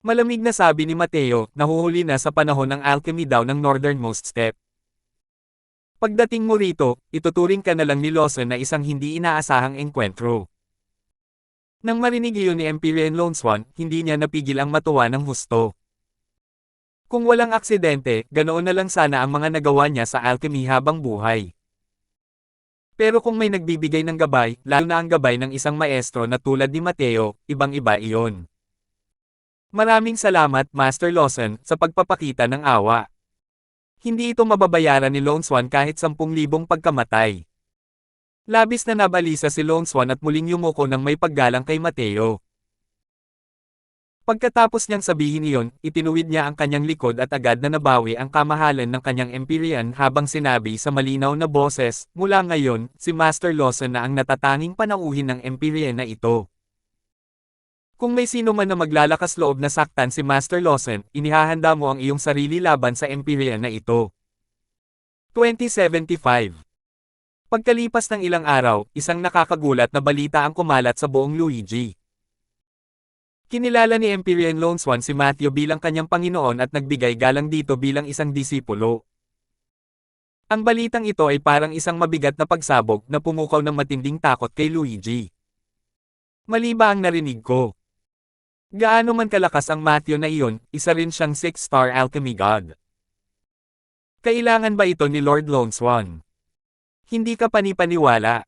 Malamig na sabi ni Mateo, nahuhuli na sa panahon ng alchemy daw ng northernmost step. Pagdating mo rito, ituturing ka na lang ni Lawson na isang hindi inaasahang engkwentro. Nang marinig iyon ni Empyrean Lone Swan, hindi niya napigil ang matuwa ng husto. Kung walang aksidente, ganoon na lang sana ang mga nagawa niya sa alchemy habang buhay. Pero kung may nagbibigay ng gabay, lalo na ang gabay ng isang maestro na tulad ni Mateo, ibang-iba iyon. Maraming salamat, Master Lawson, sa pagpapakita ng awa. Hindi ito mababayaran ni Lone Swan kahit 10,000 pagkamatay. Labis na nabalisa si Lone Swan at muling yumuko ng may paggalang kay Mateo. Pagkatapos niyang sabihin iyon, itinuwid niya ang kanyang likod at agad na nabawi ang kamahalan ng kanyang Empyrean habang sinabi sa malinaw na boses, mula ngayon, si Master Lawson na ang natatanging panauhin ng Empyrean na ito. Kung may sino man na maglalakas loob na saktan si Master Lawson, inihahanda mo ang iyong sarili laban sa Empyrean na ito. 2075. Pagkalipas ng ilang araw, isang nakakagulat na balita ang kumalat sa buong Luigi. Kinilala ni Empyrean Lone Swan si Mateo bilang kanyang Panginoon at nagbigay galang dito bilang isang disipulo. Ang balitang ito ay parang isang mabigat na pagsabog na pumukaw ng matinding takot kay Luigi. Mali ba ang narinig ko? Gaano man kalakas ang Mateo na iyon, isa rin siyang 6-star alchemy god. Kailangan ba ito ni Lord Lone Swan? Hindi ka panipaniwala.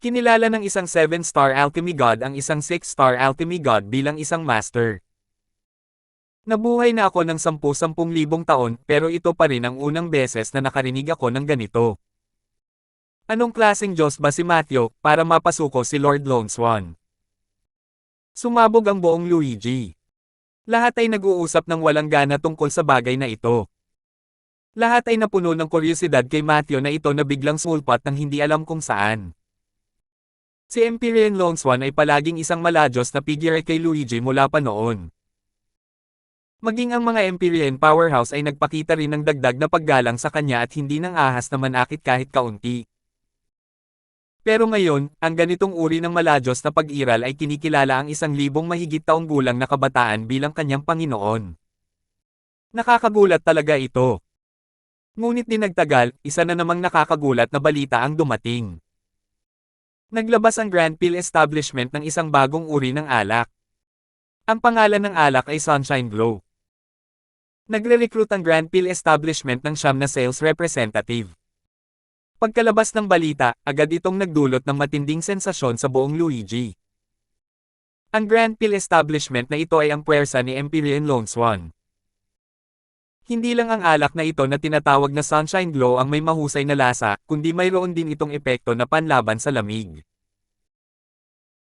Kinilala ng isang 7-star alchemy god ang isang 6-star alchemy god bilang isang master. Nabuhay na ako ng 10,000 taon pero ito pa rin ang unang beses na nakarinig ako ng ganito. Anong klaseng Diyos ba si Mateo para mapasuko si Lord Lone Swan? Sumabog ang buong Luigi. Lahat ay nag-uusap ng walang gana tungkol sa bagay na ito. Lahat ay napuno ng kuryosidad kay Mateo na ito na biglang sumulpat ng hindi alam kung saan. Si Empyrean Lone Swan ay palaging isang maladyos na figure kay Luigi mula pa noon. Maging ang mga Empyrean powerhouse ay nagpakita rin ng dagdag na paggalang sa kanya at hindi nang ahas na manakit kahit kaunti. Pero ngayon, ang ganitong uri ng maladyos na pag-iral ay kinikilala ang 1,000 mahigit taong gulang na kabataan bilang kanyang Panginoon. Nakakagulat talaga ito. Ngunit di nagtagal, isa na namang nakakagulat na balita ang dumating. Naglabas ang Grand Peel Establishment ng isang bagong uri ng alak. Ang pangalan ng alak ay Sunshine Glow. Nagre-recruit ang Grand Peel Establishment ng siyam na sales representative. Pagkalabas ng balita, agad itong nagdulot ng matinding sensasyon sa buong Luigi. Ang Grand Peel Establishment na ito ay ang puwersa ni Empyrean Lone Swan. Hindi lang ang alak na ito na tinatawag na Sunshine Glow ang may mahusay na lasa, kundi mayroon din itong epekto na panlaban sa lamig.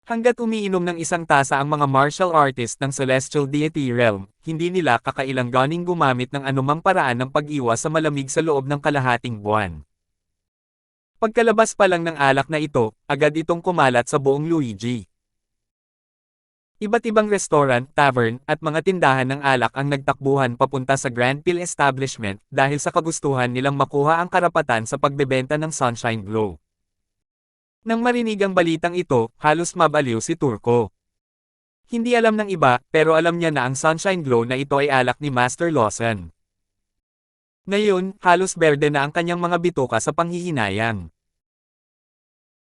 Hanggat umiinom ng isang tasa ang mga martial artist ng Celestial Deity Realm, hindi nila kakailanganing gumamit ng anumang paraan ng pag-iwas sa malamig sa loob ng kalahating buwan. Pagkalabas pa lang ng alak na ito, agad itong kumalat sa buong Luigi. Iba't ibang restaurant, tavern, at mga tindahan ng alak ang nagtakbuhan papunta sa Grand Peel Establishment dahil sa kagustuhan nilang makuha ang karapatan sa pagbebenta ng Sunshine Glow. Nang marinig ang balitang ito, halos mabaliw si Turco. Hindi alam ng iba, pero alam niya na ang Sunshine Glow na ito ay alak ni Master Lawson. Ngayon, halos berde na ang kanyang mga bituka sa panghihinayang.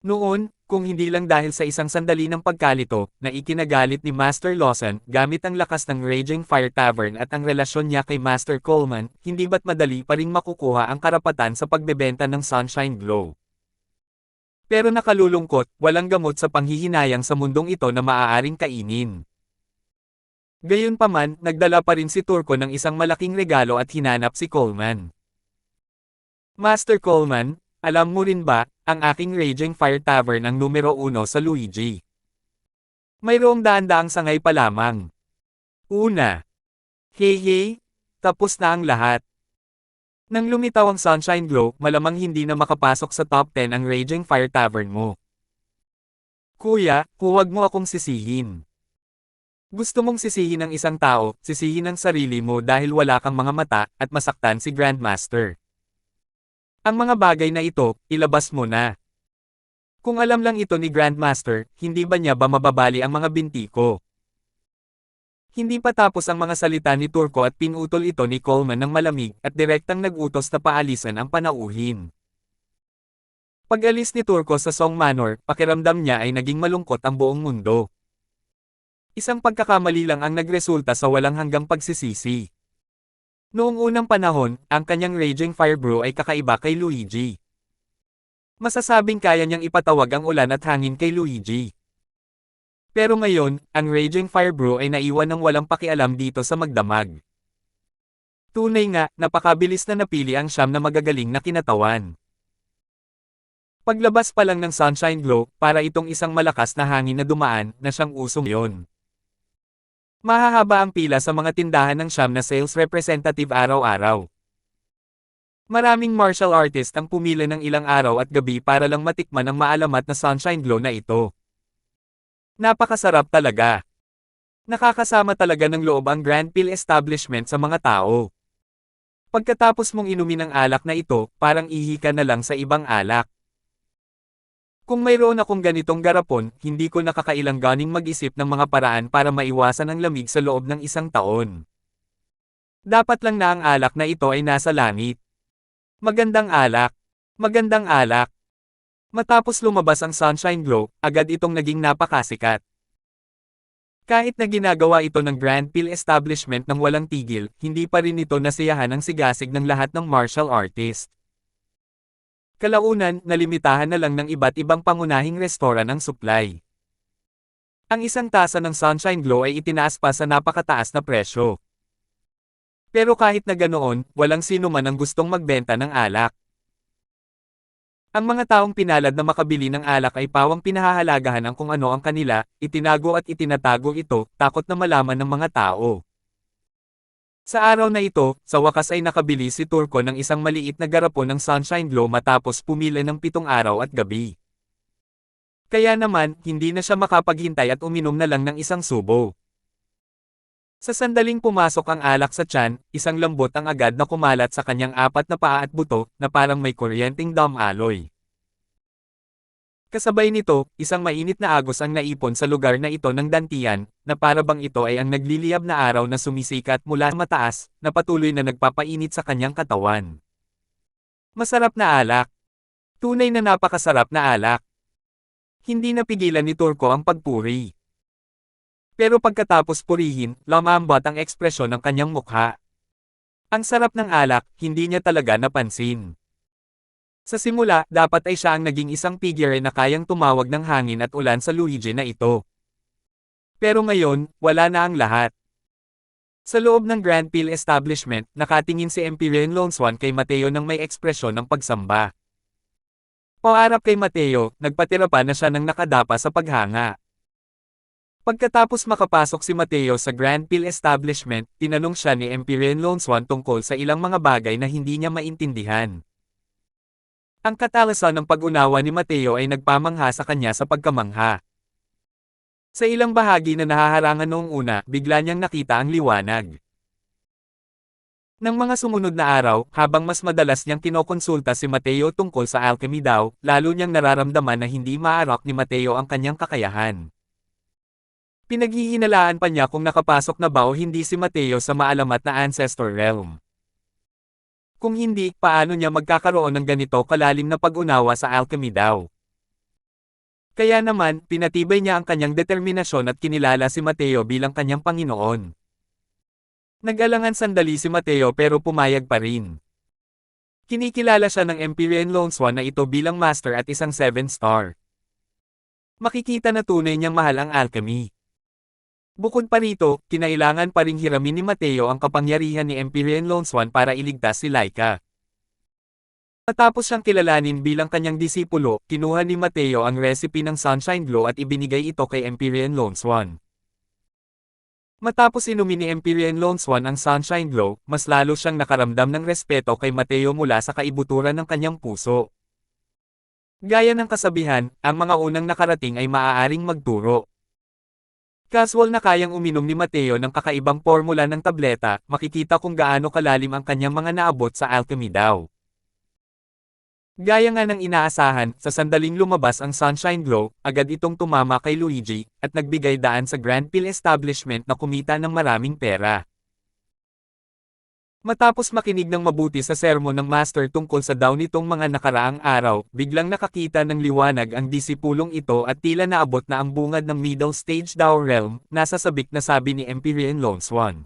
Noon, kung hindi lang dahil sa isang sandali ng pagkalito, na ikinagalit ni Master Lawson gamit ang lakas ng Raging Fire Tavern at ang relasyon niya kay Master Coleman, hindi ba't madali pa ring makukuha ang karapatan sa pagbebenta ng Sunshine Glow. Pero nakalulungkot, walang gamot sa panghihinayang sa mundong ito na maaaring kainin. Gayunpaman, nagdala pa rin si Turco ng isang malaking regalo at hinanap si Coleman. Master Coleman, alam mo rin ba, ang aking Raging Fire Tavern ang numero 1 sa Luigi. Mayroong daan-daang sangay pa lamang. Una. Hey, tapos na ang lahat. Nang lumitaw ang Sunshine Glow, malamang hindi na makapasok sa top 10 ang Raging Fire Tavern mo. Kuya, huwag mo akong sisihin. Gusto mong sisihin ang isang tao, sisihin ang sarili mo dahil wala kang mga mata, at masaktan si Grandmaster. Ang mga bagay na ito, ilabas mo na. Kung alam lang ito ni Grandmaster, hindi ba niya ba mababali ang mga binti ko? Hindi pa tapos ang mga salita ni Turco at pinutol ito ni Coleman ng malamig at direktang nag-utos na paalisan ang panauhin. Pag-alis ni Turco sa Song Manor, pakiramdam niya ay naging malungkot ang buong mundo. Isang pagkakamali lang ang nagresulta sa walang hanggang pagsisisi. Noong unang panahon, ang kanyang Raging Fire Brew ay kakaiba kay Luigi. Masasabing kaya niyang ipatawag ang ulan at hangin kay Luigi. Pero ngayon, ang Raging Fire Brew ay naiwan ng walang pakialam dito sa magdamag. Tunay nga, napakabilis na napili ang siyam na magagaling na kinatawan. Paglabas pa lang ng Sunshine Glow, para itong isang malakas na hangin na dumaan, na siyang usong yon. Mahahaba ang pila sa mga tindahan ng siyam na sales representative araw-araw. Maraming martial artist ang pumila ng ilang araw at gabi para lang matikman ang maalamat na Sunshine Glow na ito. Napakasarap talaga. Nakakasama talaga ng loob ang Grand Peel Establishment sa mga tao. Pagkatapos mong inumin ang alak na ito, parang ihi ka na lang sa ibang alak. Kung mayroon akong ganitong garapon, hindi ko nakakailanganing mag-isip ng mga paraan para maiwasan ang lamig sa loob ng isang taon. Dapat lang na ang alak na ito ay nasa langit. Magandang alak. Magandang alak. Matapos lumabas ang Sunshine Glow, agad itong naging napakasikat. Kahit na ginagawa ito ng Grand Peel Establishment ng walang tigil, hindi pa rin ito nasiyahan ang sigasig ng lahat ng martial artist. Kalaunan, nalimitahan na lang ng iba't ibang pangunahing restoran ang supply. Ang isang tasa ng Sunshine Glow ay itinaas pa sa napakataas na presyo. Pero kahit na ganoon, walang sino man ang gustong magbenta ng alak. Ang mga taong pinalad na makabili ng alak ay pawang pinahahalagahan ang kung ano ang kanila, itinago at itinatago ito, takot na malaman ng mga tao. Sa araw na ito, sa wakas ay nakabili si Turco ng isang maliit na garapon ng Sunshine Glow matapos pumila ng 7 araw at gabi. Kaya naman, hindi na siya makapaghintay at uminom na lang ng isang subo. Sa sandaling pumasok ang alak sa tiyan, isang lambot ang agad na kumalat sa kanyang 4 na paa at buto, na parang may kuryenteng damaloy. Kasabay nito, isang mainit na agos ang naipon sa lugar na ito ng dantian, na para bang ito ay ang nagliliyab na araw na sumisikat mula mataas, na patuloy na nagpapainit sa kanyang katawan. Masarap na alak. Tunay na napakasarap na alak. Hindi napigilan ni Turco ang pagpuri. Pero pagkatapos purihin, lumambot ang ekspresyon ng kanyang mukha. Ang sarap ng alak, hindi niya talaga napansin. Sa simula, dapat ay siya ang naging isang figure na kayang tumawag ng hangin at ulan sa Luigi na ito. Pero ngayon, wala na ang lahat. Sa loob ng Grand Peel establishment, nakatingin si Empyrean Longswan kay Mateo ng may ekspresyon ng pagsamba. Paharap kay Mateo, nagpatira pa na siya ng nakadapa sa paghanga. Pagkatapos makapasok si Mateo sa Grand Peel establishment, tinanong siya ni Empyrean Longswan tungkol sa ilang mga bagay na hindi niya maintindihan. Ang katalasan ng pag-unawa ni Mateo ay nagpamangha sa kanya sa pagkamangha. Sa ilang bahagi na nahaharangan noong una, bigla niyang nakita ang liwanag. Nang mga sumunod na araw, habang mas madalas niyang kinokonsulta si Mateo tungkol sa alchemy daw, lalo niyang nararamdaman na hindi maarok ni Mateo ang kanyang kakayahan. Pinaghihinalaan pa niya kung nakapasok na ba o hindi si Mateo sa maalamat na Ancestor Realm. Kung hindi, paano niya magkakaroon ng ganito kalalim na pag-unawa sa alchemy daw? Kaya naman, pinatibay niya ang kanyang determinasyon at kinilala si Mateo bilang kanyang Panginoon. Nag-alangan sandali si Mateo pero pumayag pa rin. Kinikilala siya ng Empyrean Longswan na ito bilang Master at isang 7-star. Makikita na tunay niyang mahal ang alchemy. Bukod pa rito, kinailangan pa ring hiramin ni Mateo ang kapangyarihan ni Empyrean Longswan para iligtas si Laika. Matapos siyang kilalanin bilang kanyang disipulo, kinuha ni Mateo ang recipe ng Sunshine Glow at ibinigay ito kay Empyrean Longswan. Matapos inumin ni Empyrean Longswan ang Sunshine Glow, mas lalo siyang nakaramdam ng respeto kay Mateo mula sa kaibuturan ng kanyang puso. Gaya ng kasabihan, ang mga unang nakarating ay maaaring magturo. Casual na kayang uminom ni Mateo ng kakaibang formula ng tableta, makikita kung gaano kalalim ang kanyang mga naabot sa alchemy daw. Gaya nga ng inaasahan, sa sandaling lumabas ang Sunshine Glow, agad itong tumama kay Luigi, at nagbigay daan sa Grand Peel establishment na kumita ng maraming pera. Matapos makinig ng mabuti sa sermon ng Master tungkol sa daw nitong mga nakaraang araw, biglang nakakita ng liwanag ang disipulong ito at tila naabot na ang bungad ng Middle Stage Dow Realm, nasa sabik na sabi ni Empyrean Longswan.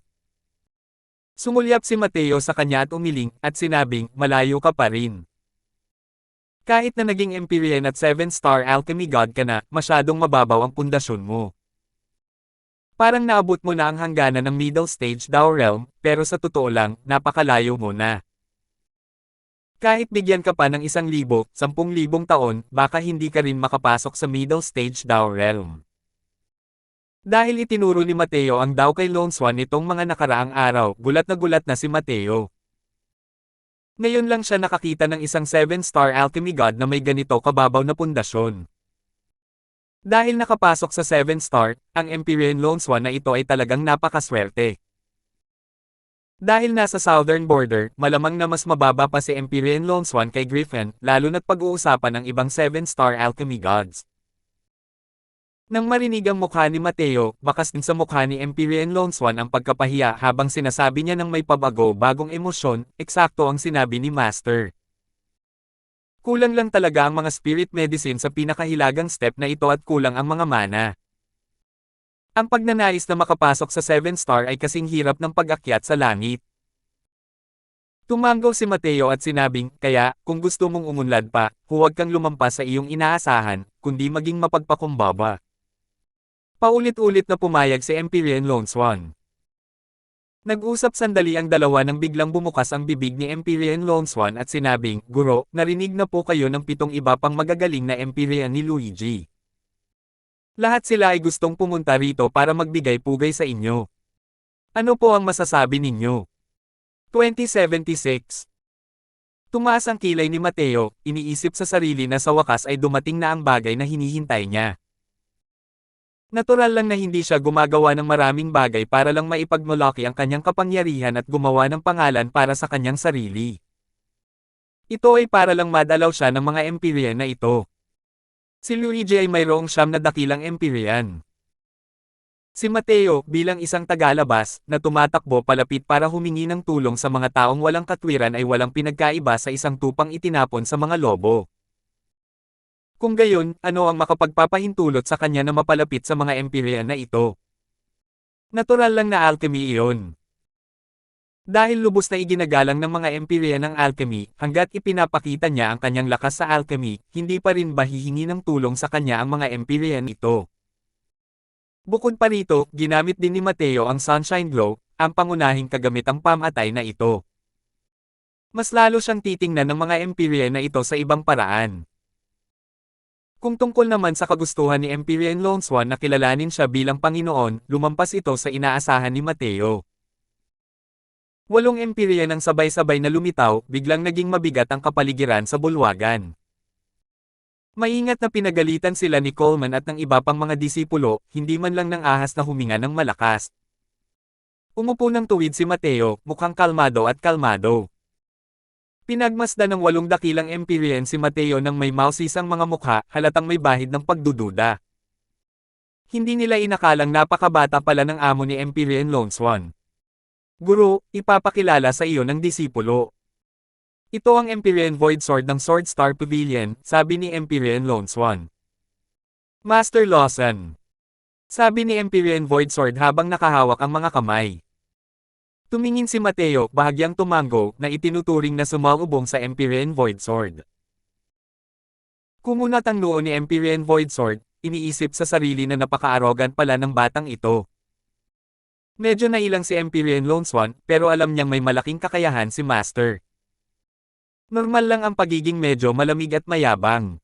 Sumulyap si Mateo sa kanya at umiling, at sinabing, malayo ka pa rin. Kahit na naging Empyrean at 7-star alchemy god ka na, masyadong mababaw ang pundasyon mo. Parang naabot mo na ang hangganan ng Middle Stage Dow Realm, pero sa totoo lang, napakalayo mo na. Kahit bigyan ka pa ng 1,000, 10,000 taon, baka hindi ka rin makapasok sa Middle Stage Dow Realm. Dahil itinuro ni Mateo ang daw kay Longswan nitong mga nakaraang araw, gulat na si Mateo. Ngayon lang siya nakakita ng isang 7-star alchemy god na may ganito kababaw na pundasyon. Dahil nakapasok sa 7-star, ang Empyrean Longswan na ito ay talagang napakaswerte. Dahil nasa southern border, malamang na mas mababa pa si Empyrean Longswan kay Griffin, lalo na't pag-uusapan ng ibang 7-star alchemy gods. Nang marinig ang mukha ni Mateo, bakas din sa mukha ni Empyrean Longswan ang pagkapahiya habang sinasabi niya ng may pabago-bagong emosyon, eksakto ang sinabi ni Master. Kulang lang talaga ang mga spirit medicine sa pinakahilagang step na ito at kulang ang mga mana. Ang pagnanais na makapasok sa 7-star ay kasing hirap ng pag-akyat sa langit. Tumanggaw si Mateo at sinabing, kaya, kung gusto mong umunlad pa, huwag kang lumampas sa iyong inaasahan, kundi maging mapagpakumbaba. Paulit-ulit na pumayag si Empyrean Longswan. Nag-usap sandali ang dalawa nang biglang bumukas ang bibig ni Empyrean Longswan at sinabing, Guro, narinig na po kayo ng 7 iba pang magagaling na Empyrean ni Luigi. Lahat sila ay gustong pumunta rito para magbigay pugay sa inyo. Ano po ang masasabi ninyo? 2076. Tumaas ang kilay ni Mateo, iniisip sa sarili na sa wakas ay dumating na ang bagay na hinihintay niya. Natural lang na hindi siya gumagawa ng maraming bagay para lang maipagmalaki ang kanyang kapangyarihan at gumawa ng pangalan para sa kanyang sarili. Ito ay para lang madalaw siya ng mga Empyrean na ito. Si Luigi ay mayroong 9 na dakilang Empyrean. Si Mateo, bilang isang tagalabas, na tumatakbo palapit para humingi ng tulong sa mga taong walang katwiran ay walang pinagkaiba sa isang tupang itinapon sa mga lobo. Kung gayon, ano ang makapagpapahintulot sa kanya na mapalapit sa mga Empyrean na ito? Natural lang na alchemy iyon. Dahil lubos na iginagalang ng mga Empyrean ang alchemy, hanggat ipinapakita niya ang kanyang lakas sa alchemy, hindi pa rin ba hihingi ng tulong sa kanya ang mga Empyrean ito? Bukod pa rito, ginamit din ni Mateo ang Sunshine Glow, ang pangunahing kagamitang pamatay na ito. Mas lalo siyang titingnan ng mga Empyrean na ito sa ibang paraan. Kung tungkol naman sa kagustuhan ni Empyrean Lone Swan na kilalanin siya bilang Panginoon, lumampas ito sa inaasahan ni Mateo. 8 Empyrean ang sabay-sabay na lumitaw, biglang naging mabigat ang kapaligiran sa bulwagan. Maingat na pinagalitan sila ni Coleman at ng iba pang mga disipulo, hindi man lang ng ahas na huminga ng malakas. Umupo ng tuwid si Mateo, mukhang kalmado at kalmado. Pinagmasdan ng 8 dakilang Empyrean si Mateo nang may mausisang mga mukha, halatang may bahid ng pagdududa. Hindi nila inakalang napakabata pala ng amo ni Empyrean Lone Swan. Guro, ipapakilala sa iyo ng disipulo. Ito ang Empyrean Void Sword ng Sword Star Pavilion, sabi ni Empyrean Lone Swan. Master Lawson. Sabi ni Empyrean Void Sword habang nakahawak ang mga kamay. Tumingin si Mateo, bahagyang tumango, na itinuturing na sumalubong sa Empyrean Void Sword. Kumunat ang noo ni Empyrean Void Sword, iniisip sa sarili na napaka-arrogant pala ng batang ito. Medyo nailang si Empyrean Lone Swan, pero alam niyang may malaking kakayahan si Master. Normal lang ang pagiging medyo malamig at mayabang.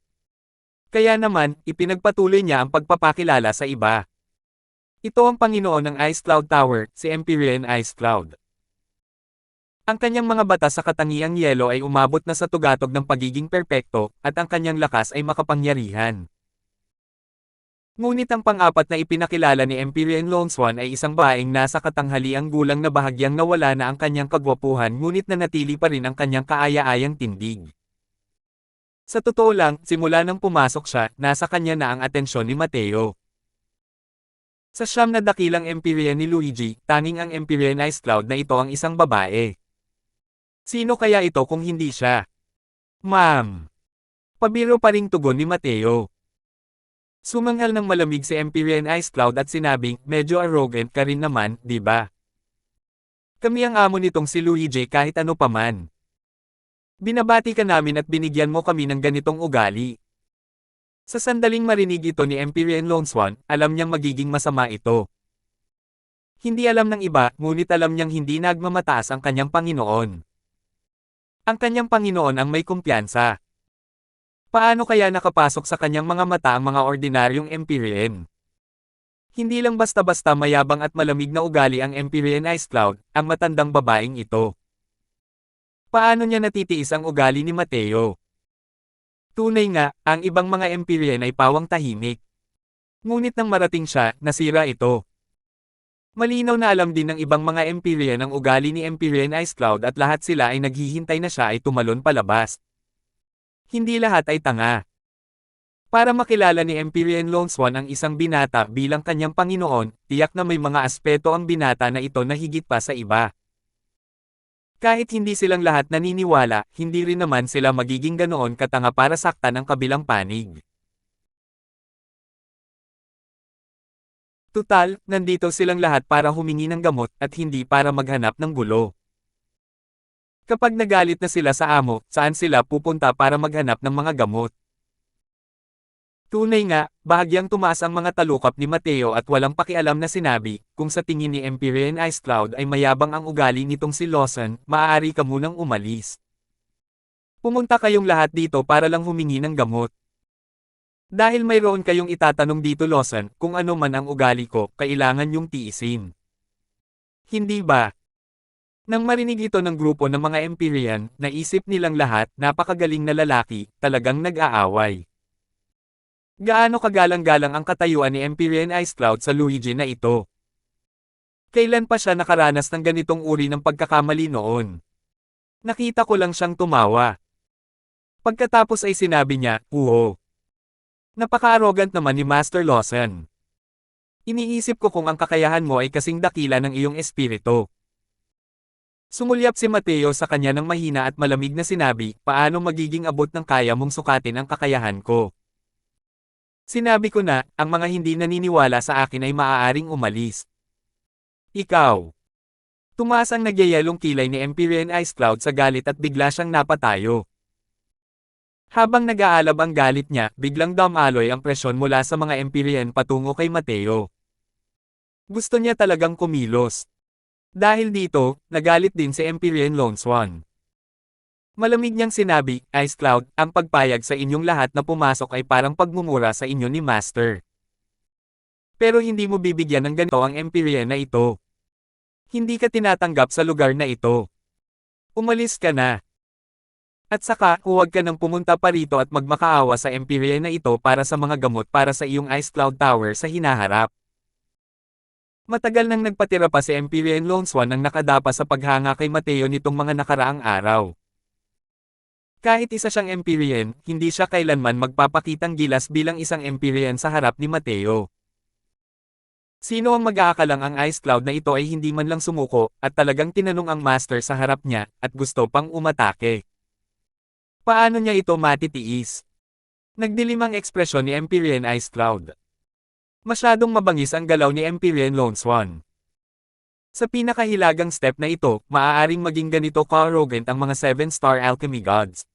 Kaya naman, ipinagpatuloy niya ang pagpapakilala sa iba. Ito ang Panginoon ng Ice Cloud Tower, si Empyrean Ice Cloud. Ang kanyang mga bata sa katangiang yelo ay umabot na sa tugatog ng pagiging perpekto, at ang kanyang lakas ay makapangyarihan. Ngunit ang pang-apat na ipinakilala ni Empyrean Lone Swan ay isang baeng nasa katanghaliang gulang na bahagyang nawala na ang kanyang kagwapuhan ngunit nanatili pa rin ang kanyang kaaya-ayang tindig. Sa totoo lang, simula nang pumasok siya, nasa kanya na ang atensyon ni Mateo. Sa 9 na dakilang Empyrean ni Luigi, tanging ang Empyrean Ice Cloud na ito ang isang babae. Sino kaya ito kung hindi siya? Ma'am. Pabiro pa ring tugon ni Mateo. Sumanghal ng malamig si Empyrean Ice Cloud at sinabing, medyo arrogant ka rin naman, di ba? Kami ang amo nitong si Luigi kahit ano paman. Binabati ka namin at binigyan mo kami ng ganitong ugali. Sa sandaling marinig ito ni Empyrean Lone Swan, alam niyang magiging masama ito. Hindi alam ng iba, ngunit alam niyang hindi nagmamataas ang kanyang Panginoon. Ang kanyang Panginoon ang may kumpiyansa. Paano kaya nakapasok sa kanyang mga mata ang mga ordinaryong Empyrean? Hindi lang basta-basta mayabang at malamig na ugali ang Empyrean Ice Cloud, ang matandang babaeng ito. Paano niya natitiis ang ugali ni Mateo? Tunay nga, ang ibang mga Empyrean ay pawang tahimik. Ngunit nang marating siya, nasira ito. Malinaw na alam din ng ibang mga Empyrean ang ugali ni Empyrean Ice Cloud at lahat sila ay naghihintay na siya ay tumalon palabas. Hindi lahat ay tanga. Para makilala ni Empyrean Lone Swan ang isang binata bilang kanyang Panginoon, tiyak na may mga aspeto ang binata na ito na higit pa sa iba. Kahit hindi silang lahat naniniwala, hindi rin naman sila magiging ganoon katanga para saktan ang kabilang panig. Tutal, nandito silang lahat para humingi ng gamot at hindi para maghanap ng gulo. Kapag nagalit na sila sa amo, saan sila pupunta para maghanap ng mga gamot? Tunay nga, bahagyang tumaas ang mga talukap ni Mateo at walang pakialam na sinabi, kung sa tingin ni Empyrean Ice Cloud ay mayabang ang ugali nitong si Lawson, maaari ka munang umalis. Pumunta kayong lahat dito para lang humingi ng gamot. Dahil mayroon kayong itatanong dito Lawson, kung ano man ang ugali ko, kailangan yung tiisin. Hindi ba? Nang marinig ito ng grupo ng mga Empyrean, naisip nilang lahat, napakagaling na lalaki, talagang nag-aaway. Gaano kagalang-galang ang katayuan ni Empyrean Ice Cloud sa Luigi na ito? Kailan pa siya nakaranas ng ganitong uri ng pagkakamali noon? Nakita ko lang siyang tumawa. Pagkatapos ay sinabi niya, "Uho. Napaka-arrogant naman ni Master Lawson." Iniisip ko kung ang kakayahan mo ay kasing dakila ng iyong espiritu. Sumulyap si Mateo sa kanya ng mahina at malamig na sinabi, paano magiging abot ng kaya mong sukatin ang kakayahan ko? Sinabi ko na, ang mga hindi naniniwala sa akin ay maaaring umalis. Ikaw. Tumaas ang nagyayelong kilay ni Empyrean Ice Cloud sa galit at bigla siyang napatayo. Habang nag-aalab ang galit niya, biglang dumaloy ang presyon mula sa mga Empyrean patungo kay Mateo. Gusto niya talagang kumilos. Dahil dito, nagalit din si Empyrean Lone Swan. Malamig niyang sinabi, Ice Cloud, ang pagpayag sa inyong lahat na pumasok ay parang pagmumura sa inyo ni Master. Pero hindi mo bibigyan ng ganito ang Empyrean na ito. Hindi ka tinatanggap sa lugar na ito. Umalis ka na. At saka, huwag ka nang pumunta pa rito at magmakaawa sa Empyrean na ito para sa mga gamot para sa iyong Ice Cloud Tower sa hinaharap. Matagal nang nagpatira pa si Empyrean Lone Swan nang nakadapa sa paghanga kay Mateo nitong mga nakaraang araw. Kahit isa siyang Empyrean, hindi siya kailanman magpapakitang gilas bilang isang Empyrean sa harap ni Mateo. Sino ang mag-aakalang ang Ice Cloud na ito ay hindi man lang sumuko, at talagang tinanong ang Master sa harap niya, at gusto pang umatake. Paano niya ito matitiis? Nagdilim ang ekspresyon ni Empyrean Ice Cloud. Masyadong mabangis ang galaw ni Empyrean Lone Swan. Sa pinakahilagang step na ito, maaaring maging ganito ka-arrogant ang mga 7-star alchemy gods.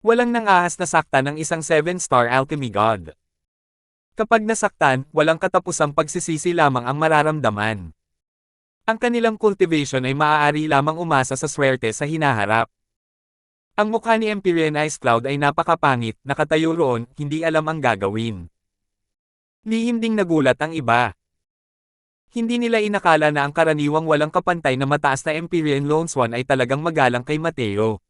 Walang nang-ahas na sakta ng isang 7-star alchemy god. Kapag nasaktan, walang katapusang pagsisisi lamang ang mararamdaman. Ang kanilang cultivation ay maaari lamang umasa sa swerte sa hinaharap. Ang mukha ni Empyrean Ice Cloud ay napakapangit, nakatayo roon, hindi alam ang gagawin. Lihim ding nagulat ang iba. Hindi nila inakala na ang karaniwang walang kapantay na mataas na Empyrean Lone Swan ay talagang magalang kay Mateo.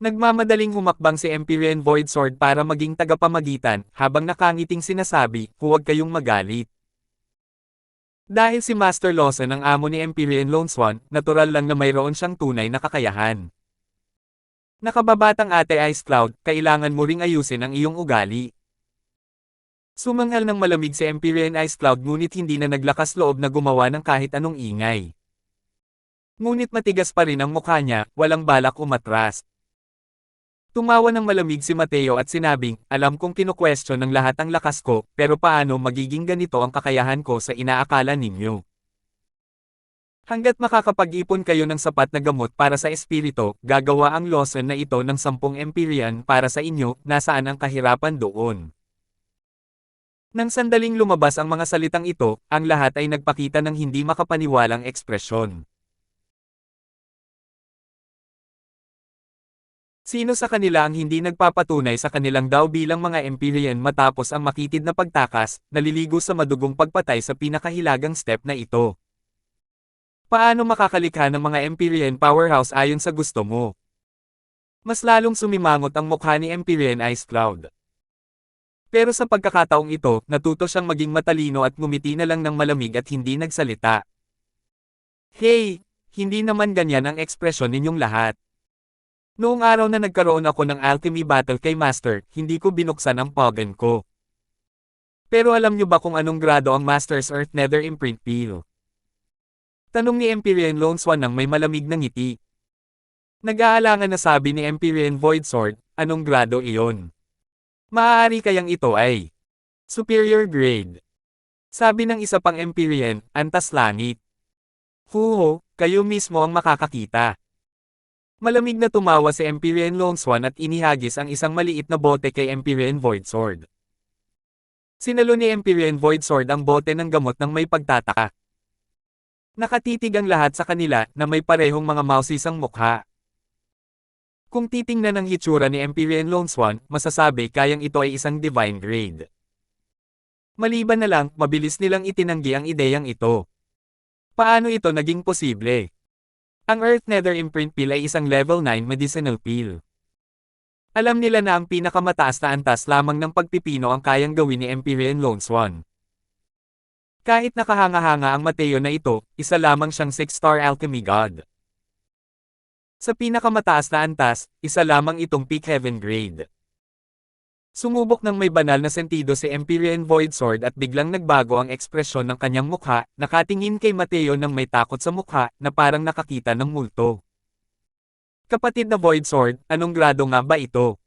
Nagmamadaling humakbang si Empyrean Void Sword para maging tagapamagitan, habang nakangiting sinasabi, huwag kayong magalit. Dahil si Master Lawson ang amo ni Empyrean Lone Swan, natural lang na mayroon siyang tunay na kakayahan. Nakababatang Ate Ice Cloud, kailangan mo ring ayusin ang iyong ugali. Sumangal ng malamig si Empyrean Ice Cloud ngunit hindi na naglakas loob na gumawa ng kahit anong ingay. Ngunit matigas pa rin ang mukha niya, walang balak umatras. Tumawa ng malamig si Mateo at sinabing, alam kong kinu-question ng lahat ang lakas ko, pero paano magiging ganito ang kakayahan ko sa inaakala ninyo? Hanggat makakapag-ipon kayo ng sapat na gamot para sa espiritu, gagawa ang Lawson na ito ng 10 Empyrean para sa inyo, nasaan ang kahirapan doon? Nang sandaling lumabas ang mga salitang ito, ang lahat ay nagpakita ng hindi makapaniwalang ekspresyon. Sino sa kanila ang hindi nagpapatunay sa kanilang daw bilang mga Empyrean matapos ang makitid na pagtakas, naliligo sa madugong pagpatay sa pinakahilagang step na ito? Paano makakalikha ng mga Empyrean powerhouse ayon sa gusto mo? Mas lalong sumimangot ang mukha ni Empyrean Ice Cloud. Pero sa pagkakataong ito, natuto siyang maging matalino at ngumiti na lang ng malamig at hindi nagsalita. Hey, hindi naman ganyan ang ekspresyon ninyong lahat. Noong araw na nagkaroon ako ng alchemy battle kay Master, hindi ko binuksan ang Pogen ko. Pero alam niyo ba kung anong grado ang Master's Earth Nether Imprint Peel? Tanong ni Empyrean Lone Swan nang may malamig na ngiti. Nag-aalangan na sabi ni Empyrean Void Sword, anong grado iyon? Maaari kayang ito ay superior grade. Sabi ng isa pang Empyrean, antas langit. Huho, kayo mismo ang makakakita. Malamig na tumawa si Empyrean Lone Swan at inihagis ang isang maliit na bote kay Empyrean Void Sword. Sinalo ni Empyrean Void Sword ang bote ng gamot nang may pagtataka. Nakatitig ang lahat sa kanila na may parehong mga mausisang mukha. Kung titingnan ang hitsura ni Empyrean Lone Swan, masasabi kayang ito ay isang divine grade. Maliban na lang, mabilis nilang itinanggi ang ideyang ito. Paano ito naging posible? Ang Earth Nether Imprint Peel ay isang level 9 medicinal peel. Alam nila na ang pinakamataas na antas lamang ng pagpipino ang kayang gawin ni Empyrean Lone Swan. Kahit nakahanga-hanga ang Mateo na ito, isa lamang siyang 6-star alchemy god. Sa pinakamataas na antas, isa lamang itong peak heaven grade. Sumubok ng may banal na sentido si Empyrean Void Sword at biglang nagbago ang ekspresyon ng kanyang mukha, nakatingin kay Mateo ng may takot sa mukha, na parang nakakita ng multo. Kapatid na Void Sword, anong grado nga ba ito?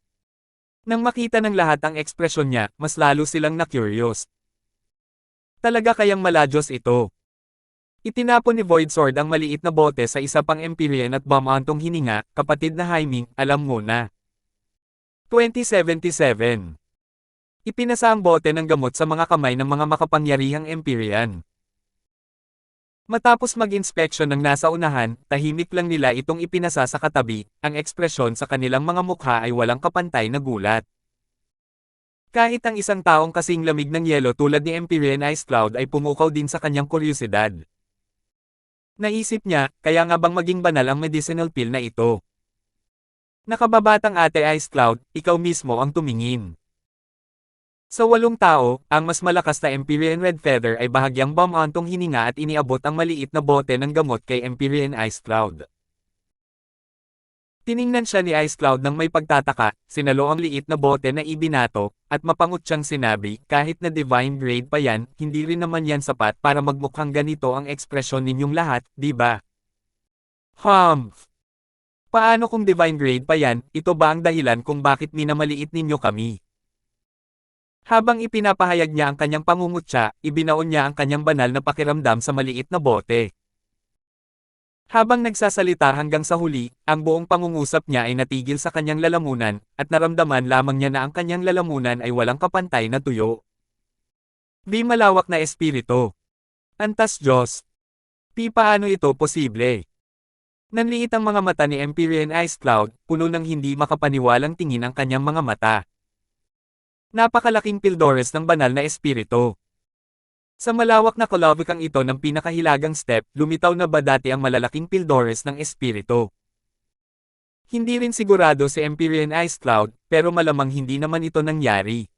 Nang makita ng lahat ang ekspresyon niya, mas lalo silang na-curious. Talaga kayang maladyos ito? Itinapon ni Void Sword ang maliit na bote sa isa pang Empyrean at bumantong hininga, kapatid na Jaime, alam mo na. 2077. Ipinasa ang bote ng gamot sa mga kamay ng mga makapangyarihang Empyrean. Matapos mag-inspeksyon ng nasa unahan, tahimik lang nila itong ipinasa sa katabi, ang ekspresyon sa kanilang mga mukha ay walang kapantay na gulat. Kahit ang isang taong kasing lamig ng yelo tulad ni Empyrean Ice Cloud ay pumukaw din sa kanyang kuryusidad. Naisip niya, kaya nga bang maging banal ang medicinal pill na ito? Nakababatang Ate Ice Cloud, ikaw mismo ang tumingin. Sa 8 tao, ang mas malakas na Empyrean Red Feather ay bahagyang bumantong hininga at iniabot ang maliit na bote ng gamot kay Empyrean Ice Cloud. Tiningnan siya ni Ice Cloud ng may pagtataka, sinalo ang liit na bote na ibinato, at mapangot siyang sinabi, kahit na divine grade pa yan, hindi rin naman yan sapat para magmukhang ganito ang ekspresyon ninyong lahat, di ba? Humph! Paano kung divine grade pa yan, ito ba ang dahilan kung bakit minamaliit ninyo kami? Habang ipinapahayag niya ang kanyang pangungutya, ibinaon niya ang kanyang banal na pakiramdam sa maliit na bote. Habang nagsasalita hanggang sa huli, ang buong pangungusap niya ay natigil sa kanyang lalamunan, at naramdaman lamang niya na ang kanyang lalamunan ay walang kapantay na tuyo. Di malawak na espiritu. Antas Diyos. Paano ito posible? Nanliit ang mga mata ni Empyrean Ice Cloud, puno ng hindi makapaniwalang tingin ang kanyang mga mata. Napakalaking pildores ng banal na espiritu. Sa malawak na kalavikang ito ng pinakahilagang step, lumitaw na ba dati ang malalaking pildores ng espiritu? Hindi rin sigurado si Empyrean Ice Cloud, pero malamang hindi naman ito nangyari.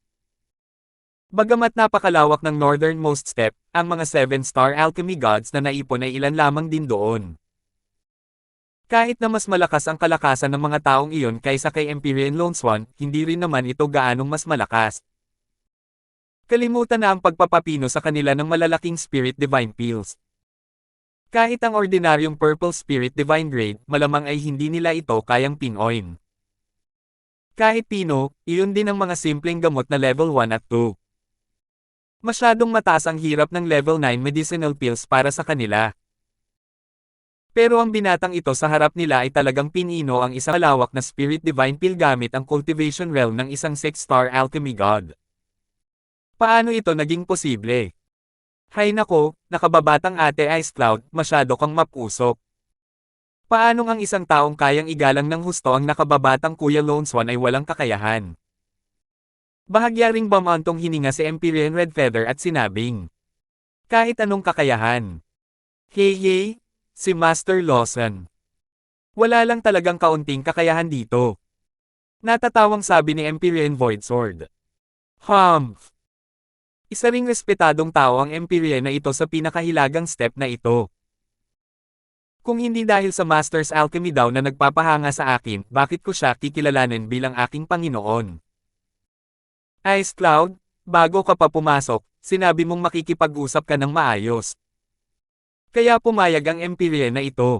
Bagamat napakalawak ng northernmost step, ang mga 7-star alchemy gods na naipon ay ilan lamang din doon. Kahit na mas malakas ang kalakasan ng mga taong iyon kaysa kay Empyrean Lone Swan, hindi rin naman ito gaanong mas malakas. Kalimutan na ang pagpapapino sa kanila ng malalaking Spirit Divine Pills. Kahit ang ordinaryong Purple Spirit Divine Grade, malamang ay hindi nila ito kayang pinoin. Kahit pino, iyon din ang mga simpleng gamot na level 1 at 2. Masyadong mataas ang hirap ng level 9 medicinal pills para sa kanila. Pero ang binatang ito sa harap nila ay talagang pinino ang isang malawak na Spirit Divine Pill gamit ang cultivation realm ng isang 6-star alchemy god. Paano ito naging posible? Hay nako, nakababatang Ate Ice Cloud, masyado kang mapusok. Paano ang isang taong kayang igalang ng husto ang nakababatang Kuya Lone Swan ay walang kakayahan? Bahagyaring bumantong hininga si Empyrean Red Feather at sinabing, kahit anong kakayahan. Hey, si Master Lawson. Wala lang talagang kaunting kakayahan dito. Natatawang sabi ni Empyrean Void Sword. Humph! Isa ring respetadong tao ang Empyrean na ito sa pinakahilagang step na ito. Kung hindi dahil sa Master's Alchemy daw na nagpapahanga sa akin, bakit ko siya kikilalanin bilang aking Panginoon? Ice Cloud, bago ka pa pumasok, sinabi mong makikipag-usap ka ng maayos. Kaya pumayag ang Empyrean na ito.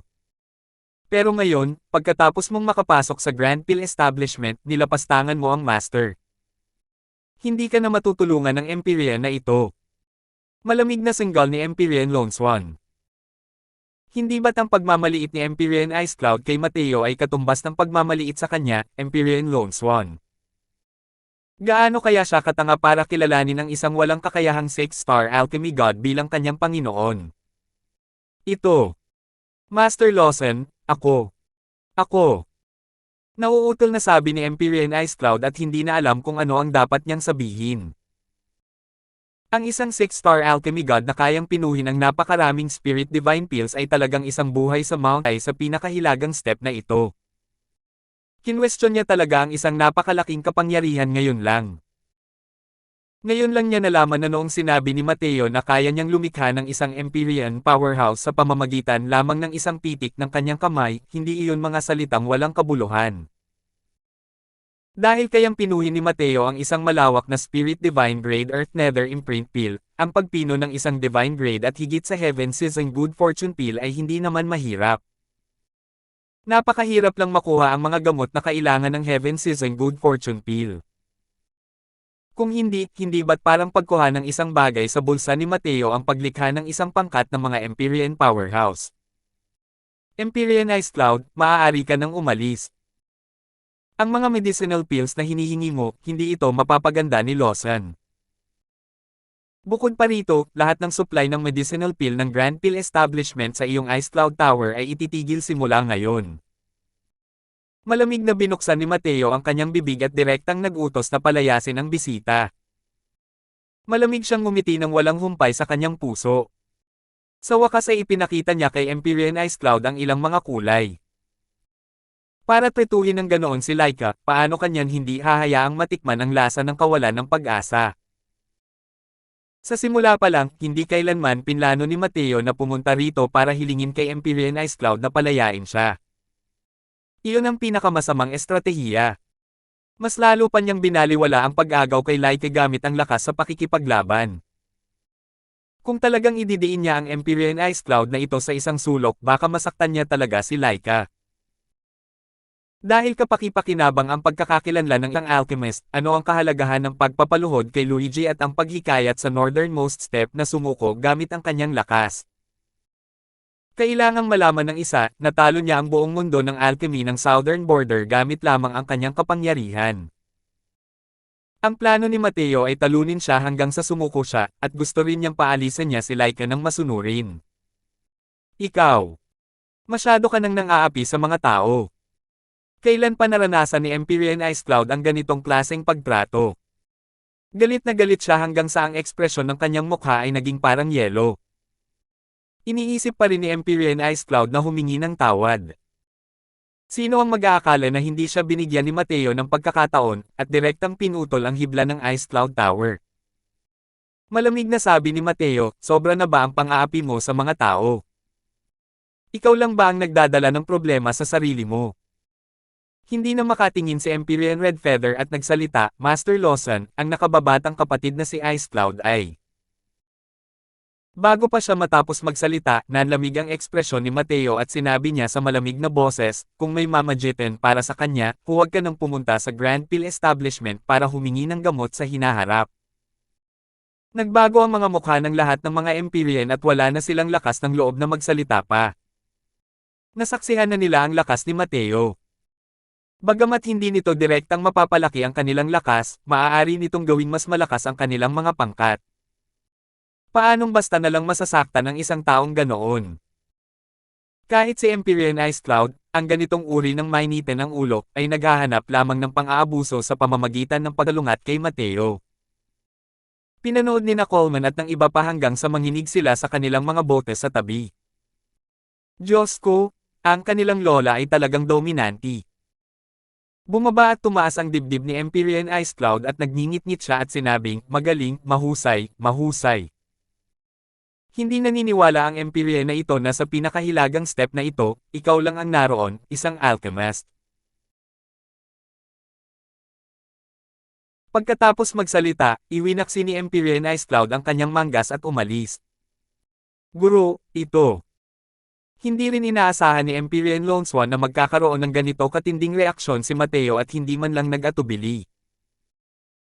Pero ngayon, pagkatapos mong makapasok sa Grand Pill Establishment, nilapastangan mo ang Master. Hindi ka na matutulungan ng Empyrean na ito. Malamig na singgal ni Empyrean Lone Swan. Hindi ba't ang pagmamaliit ni Empyrean Ice Cloud kay Mateo ay katumbas ng pagmamaliit sa kanya, Empyrean Lone Swan? Gaano kaya siya katanga para kilalanin ang isang walang kakayahang 6-star alchemy god bilang kanyang Panginoon? Ito. Master Lawson, ako. Nauutol na sabi ni Empyrean Ice Cloud at hindi na alam kung ano ang dapat niyang sabihin. Ang isang 6-star alchemy god na kayang pinuhin ang napakaraming Spirit Divine Pills ay talagang isang buhay sa Mount Ai sa pinakahilagang step na ito. Kinwestiyon niya talaga ang isang napakalaking kapangyarihan ngayon lang. Ngayon lang niya nalaman na noong sinabi ni Mateo na kaya niyang lumikha ng isang Empyrean powerhouse sa pamamagitan lamang ng isang pitik ng kanyang kamay, hindi iyon mga salitang walang kabuluhan. Dahil kayang pinuhin ni Mateo ang isang malawak na Spirit Divine Grade Earth Nether Imprint Peel, ang pagpino ng isang Divine Grade at higit sa Heaven Season Good Fortune Peel ay hindi naman mahirap. Napakahirap lang makuha ang mga gamot na kailangan ng Heaven Season Good Fortune Peel. Kung hindi ba't parang pagkuha ng isang bagay sa bulsa ni Mateo ang paglikha ng isang pangkat ng mga Empyrean Powerhouse. Empyrean Ice Cloud, maaari ka nang umalis. Ang mga medicinal pills na hinihingi mo, hindi ito mapapaganda ni Lawson. Bukod pa rito, lahat ng supply ng medicinal pill ng Grand Pill Establishment sa iyong Ice Cloud Tower ay ititigil simula ngayon. Malamig na binuksan ni Mateo ang kanyang bibig at direktang nag-utos na palayasin ang bisita. Malamig siyang ngumiti ng walang humpay sa kanyang puso. Sa wakas ay ipinakita niya kay Empyrean Ice Cloud ang ilang mga kulay. Para tretuhin ng ganoon si Laika, paano kanyan hindi hahayaang matikman ang lasa ng kawalan ng pag-asa. Sa simula pa lang, hindi kailanman pinlano ni Mateo na pumunta rito para hilingin kay Empyrean Ice Cloud na palayain siya. Iyon ang pinakamasamang estratehiya. Mas lalo pa niyang binaliwala ang pag-agaw kay Laika gamit ang lakas sa pakikipaglaban. Kung talagang ididiin niya ang Empyrean Ice Cloud na ito sa isang sulok, baka masaktan niya talaga si Laika. Dahil kapaki-pakinabang ang pagkakakilanlan ng isang alchemist, ano ang kahalagahan ng pagpapaluhod kay Luigi at ang paghikayat sa northernmost step na sumuko gamit ang kanyang lakas. Kailangang malaman ng isa, natalo niya ang buong mundo ng alchemy ng southern border gamit lamang ang kanyang kapangyarihan. Ang plano ni Mateo ay talunin siya hanggang sa sumuko siya, at gusto rin niyang paalisan niya si Laika ng masunurin. Ikaw. Masyado ka nang nang-aapi sa mga tao. Kailan pa naranasan ni Empyrean Ice Cloud ang ganitong klaseng pagtrato? Galit na galit siya hanggang sa ang ekspresyon ng kanyang mukha ay naging parang yelo. Iniisip pa rin ni Empyrean Ice Cloud na humingi ng tawad. Sino ang mag-aakala na hindi siya binigyan ni Mateo ng pagkakataon, at direktang pinutol ang hibla ng Ice Cloud Tower? Malamig na sabi ni Mateo, sobra na ba ang pang-aapi mo sa mga tao? Ikaw lang ba ang nagdadala ng problema sa sarili mo? Hindi na makatingin si Empyrean Red Feather at nagsalita, Master Lawson, ang nakababatang kapatid na si Ice Cloud ay. Bago pa siya matapos magsalita, nanlamig ang ekspresyon ni Mateo at sinabi niya sa malamig na boses, kung may mamagitin para sa kanya, huwag ka nang pumunta sa Grand Pill Establishment para humingi ng gamot sa hinaharap. Nagbago ang mga mukha ng lahat ng mga Empyrean at wala na silang lakas ng loob na magsalita pa. Nasaksihan na nila ang lakas ni Mateo. Bagamat hindi nito direktang mapapalaki ang kanilang lakas, maaari nitong gawing mas malakas ang kanilang mga pangkat. Paanong basta na lang masasaktan ng isang taong ganoon? Kahit si Empyrean Ice Cloud, ang ganitong uri ng mainitin ang ulo, ay naghahanap lamang ng pang-aabuso sa pamamagitan ng pagsalungat kay Mateo. Pinanood ni Coleman at ng iba pa hanggang sa manginig sila sa kanilang mga bote sa tabi. Diyos ko, ang kanilang lola ay talagang dominanti. Bumaba at tumaas ang dibdib ni Empyrean Ice Cloud at nagngingit-ngit siya at sinabing, magaling, mahusay, mahusay. Hindi naniniwala ang Empyrean na ito na sa pinakahilagang step na ito, ikaw lang ang naroon, isang alchemist. Pagkatapos magsalita, iwinaksi ni Empyrean Ice Cloud ang kanyang manggas at umalis. Guro, ito. Hindi rin inaasahan ni Empyrean Lone Swan na magkakaroon ng ganito katinding reaksyon si Mateo at hindi man lang nag-atubili.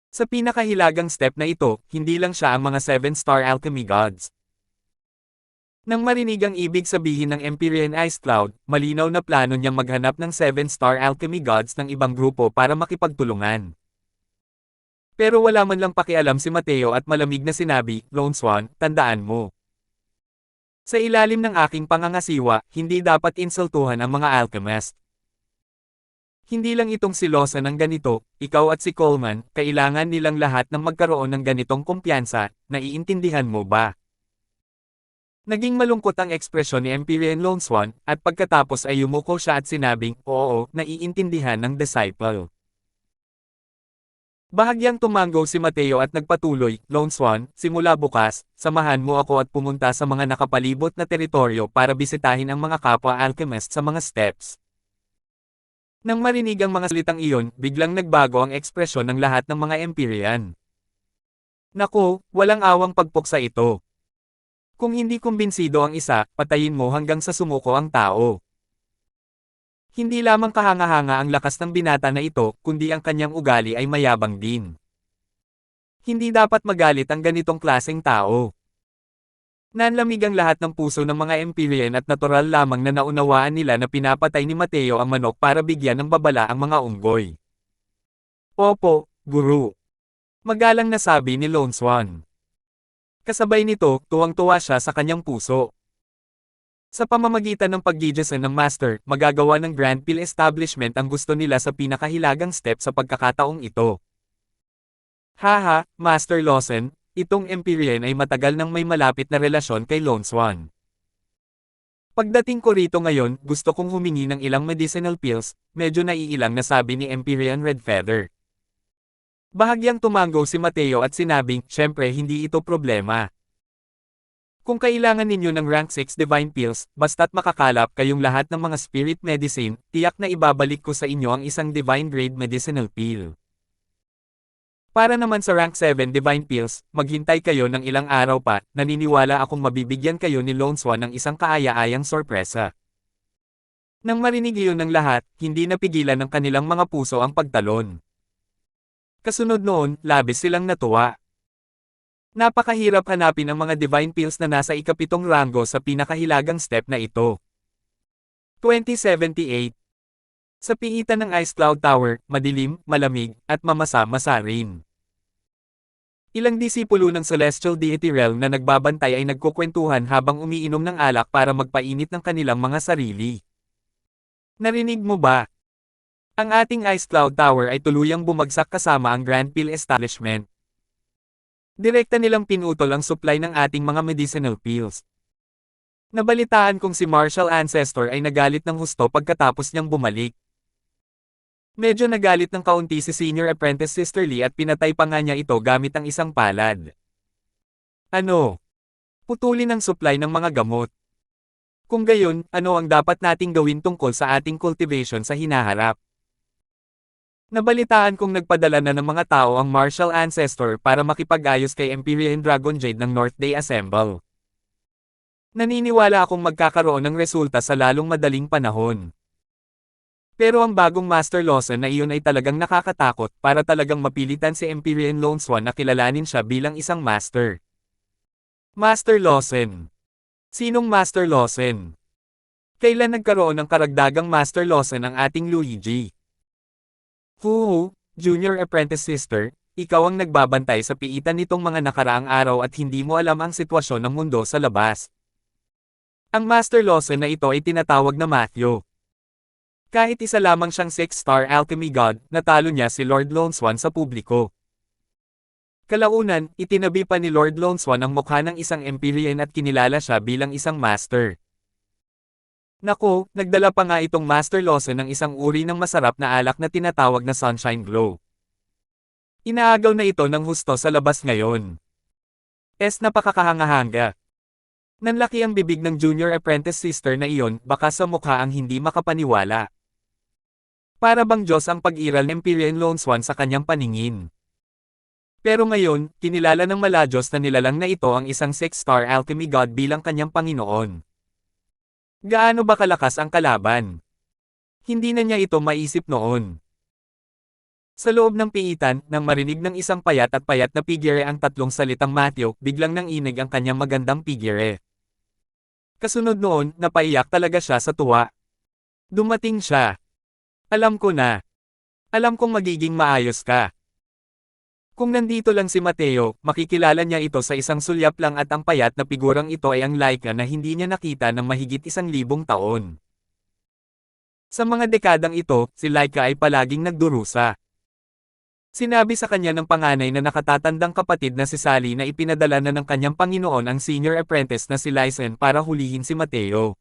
Sa pinakahilagang step na ito, hindi lang siya ang mga 7-star alchemy gods. Nang marinig ang ibig sabihin ng Empyrean Ice Cloud, malinaw na plano niyang maghanap ng 7-star alchemy gods ng ibang grupo para makipagtulungan. Pero wala man lang pakialam si Mateo at malamig na sinabi, Lone Swan, tandaan mo. Sa ilalim ng aking pangangasiwa, hindi dapat insultuhan ang mga alchemist. Hindi lang itong si Lawson ng ganito, ikaw at si Coleman, kailangan nilang lahat ng magkaroon ng ganitong kumpiyansa, naiintindihan mo ba? Naging malungkot ang ekspresyon ni Empyrean Lone Swan, at pagkatapos ay yumuko siya at sinabing, oo, naiintindihan ng disciple. Bahagyang tumango si Mateo at nagpatuloy, Lone Swan, simula bukas, samahan mo ako at pumunta sa mga nakapalibot na teritoryo para bisitahin ang mga kapwa alchemist sa mga steps. Nang marinig ang mga salitang iyon, biglang nagbago ang ekspresyon ng lahat ng mga Empyrean. Naku, walang awang pagpuksa ito. Kung hindi kumbinsido ang isa, patayin mo hanggang sa sumuko ang tao. Hindi lamang kahanga-hanga ang lakas ng binata na ito, kundi ang kanyang ugali ay mayabang din. Hindi dapat magalit ang ganitong klaseng tao. Nanlamig ang lahat ng puso ng mga Empyrean at natural lamang na naunawaan nila na pinapatay ni Mateo ang manok para bigyan ng babala ang mga unggoy. Opo, Guru. Magalang na sabi ni Lone Swan. Kasabay nito, tuwang-tuwa siya sa kanyang puso. Sa pamamagitan ng paggigisan ng Master, magagawa ng Grand Peel Establishment ang gusto nila sa pinakahilagang step sa pagkakataong ito. Haha, Master Lawson, itong Empyrean ay matagal nang may malapit na relasyon kay Lone Swan. Pagdating ko rito ngayon, gusto kong humingi ng ilang medicinal pills, medyo naiilang na sabi ni Empyrean Red Feather. Bahagyang tumango si Mateo at sinabing, syempre hindi ito problema. Kung kailangan ninyo ng rank 6 divine pills, basta't makakalap kayong lahat ng mga spirit medicine, tiyak na ibabalik ko sa inyo ang isang divine grade medicinal pill. Para naman sa rank 7 divine pills, maghintay kayo ng ilang araw pa, naniniwala akong mabibigyan kayo ni Lone Swan ng isang kaaya-ayang sorpresa. Nang marinig iyon ng lahat, hindi napigilan ng kanilang mga puso ang pagtalon. Kasunod noon, labis silang natuwa. Napakahirap hanapin ang mga divine pills na nasa ikapitong ranggo sa pinakahilagang step na ito. 2078. Sa piitan ng Ice Cloud Tower, madilim, malamig, at mamasa-masa rin. Ilang disipulo ng Celestial Deity Realm na nagbabantay ay nagkukwentuhan habang umiinom ng alak para magpainit ng kanilang mga sarili. Narinig mo ba? Ang ating Ice Cloud Tower ay tuluyang bumagsak kasama ang Grand Peel Establishment. Direkta nilang pinutol ang supply ng ating mga medicinal pills. Nabalitaan kong si Martial Ancestor ay nagalit ng husto pagkatapos niyang bumalik. Medyo nagalit ng kaunti si Senior Apprentice Sister Lee at pinatay pa nga niya ito gamit ang isang palad. Ano? Putulin ang supply ng mga gamot. Kung gayon, ano ang dapat nating gawin tungkol sa ating cultivation sa hinaharap? Nabalitaan kong nagpadala na ng mga tao ang Martial Ancestor para makipag-ayos kay Empyrean Dragon Jade ng North Day Assemble. Naniniwala akong magkakaroon ng resulta sa lalong madaling panahon. Pero ang bagong Master Lawson na iyon ay talagang nakakatakot para talagang mapilitan si Empyrean Lone Swan na kilalanin siya bilang isang Master. Master Lawson. Sinong Master Lawson? Kailan nagkaroon ng karagdagang Master Lawson ang ating Luigi? Junior Apprentice Sister, ikaw ang nagbabantay sa piitan nitong mga nakaraang araw at hindi mo alam ang sitwasyon ng mundo sa labas. Ang Master Lawson na ito ay tinatawag na Matthew. Kahit isa lamang siyang 6-star alchemy god, natalo niya si Lord Lone Swan sa publiko. Kalaunan, itinabi pa ni Lord Lone Swan ang mukha ng isang Empyrean at kinilala siya bilang isang Master. Nako, nagdala pa nga itong Master Lawson ng isang uri ng masarap na alak na tinatawag na Sunshine Glow. Inaagaw na ito ng husto sa labas ngayon. Napakakahanga-hanga. Nanlaki ang bibig ng Junior Apprentice Sister na iyon, baka sa mukha ang hindi makapaniwala. Para bang Diyos ang pag-iral ng Empyrean Lone Swan sa kanyang paningin. Pero ngayon, kinilala ng Maladyos na nilalang na ito ang isang 6-star alchemy god bilang kanyang Panginoon. Gaano ba kalakas ang kalaban? Hindi na niya ito maisip noon. Sa loob ng piitan, nang marinig ng isang payat na pigire ang tatlong salitang Matthew, biglang nanginig ang kanyang magandang pigire. Kasunod noon, napaiyak talaga siya sa tuwa. Dumating siya. Alam ko na. Alam kong magiging maayos ka. Kung nandito lang si Mateo, makikilala niya ito sa isang sulyap lang at ang payat na figurang ito ay ang Laika na hindi niya nakita ng mahigit 1,000 taon. Sa mga dekadang ito, si Laika ay palaging nagdurusa. Sinabi sa kanya ng panganay na nakatatandang kapatid na si Sally na ipinadala na ng kanyang Panginoon ang senior apprentice na si Lysen para hulihin si Mateo.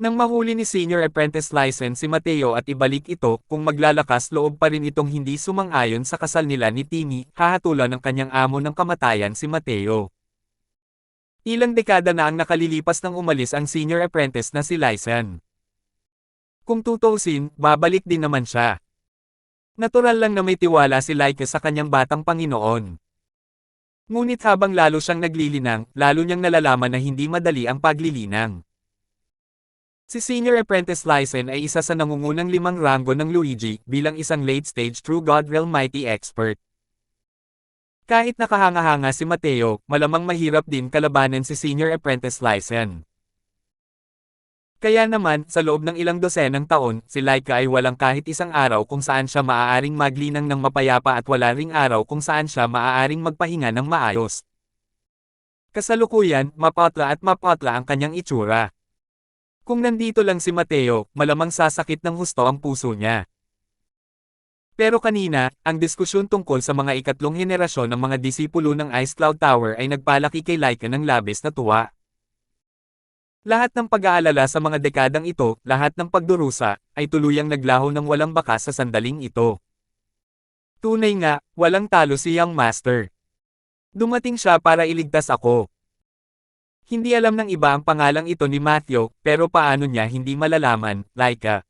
Nang mahuli ni Senior Apprentice Lysen si Mateo at ibalik ito, kung maglalakas loob pa rin itong hindi sumang-ayon sa kasal nila ni Timmy, hahatulan ng kanyang amo ng kamatayan si Mateo. Ilang dekada na ang nakalilipas nang umalis ang Senior Apprentice na si Lysen. Kung tutuusin, babalik din naman siya. Natural lang na may tiwala si Laika sa kanyang batang Panginoon. Ngunit habang lalo siyang naglilinang, lalo niyang nalalaman na hindi madali ang paglilinang. Si Senior Apprentice Lysen ay isa sa nangungunang 5 ranggo ng Luigi bilang isang late-stage True God Realm Mighty expert. Kahit nakahanga-hanga si Mateo, malamang mahirap din kalabanan si Senior Apprentice Lysen. Kaya naman, sa loob ng ilang dosenang taon, si Laika ay walang kahit isang araw kung saan siya maaaring maglinang ng mapayapa at wala ring araw kung saan siya maaaring magpahinga ng maayos. Kasalukuyan, mapatla at mapatla ang kanyang itsura. Kung nandito lang si Mateo, malamang sasakit ng husto ang puso niya. Pero kanina, ang diskusyon tungkol sa mga ikatlong henerasyon ng mga disipulo ng Ice Cloud Tower ay nagpalaki kay Laika ng labis na tuwa. Lahat ng pag-aalala sa mga dekadang ito, lahat ng pagdurusa, ay tuluyang naglaho ng walang bakas sa sandaling ito. Tunay nga, walang talo si Young Master. Dumating siya para iligtas ako. Hindi alam ng iba ang pangalang ito ni Matthew, pero paano niya hindi malalaman, Laika.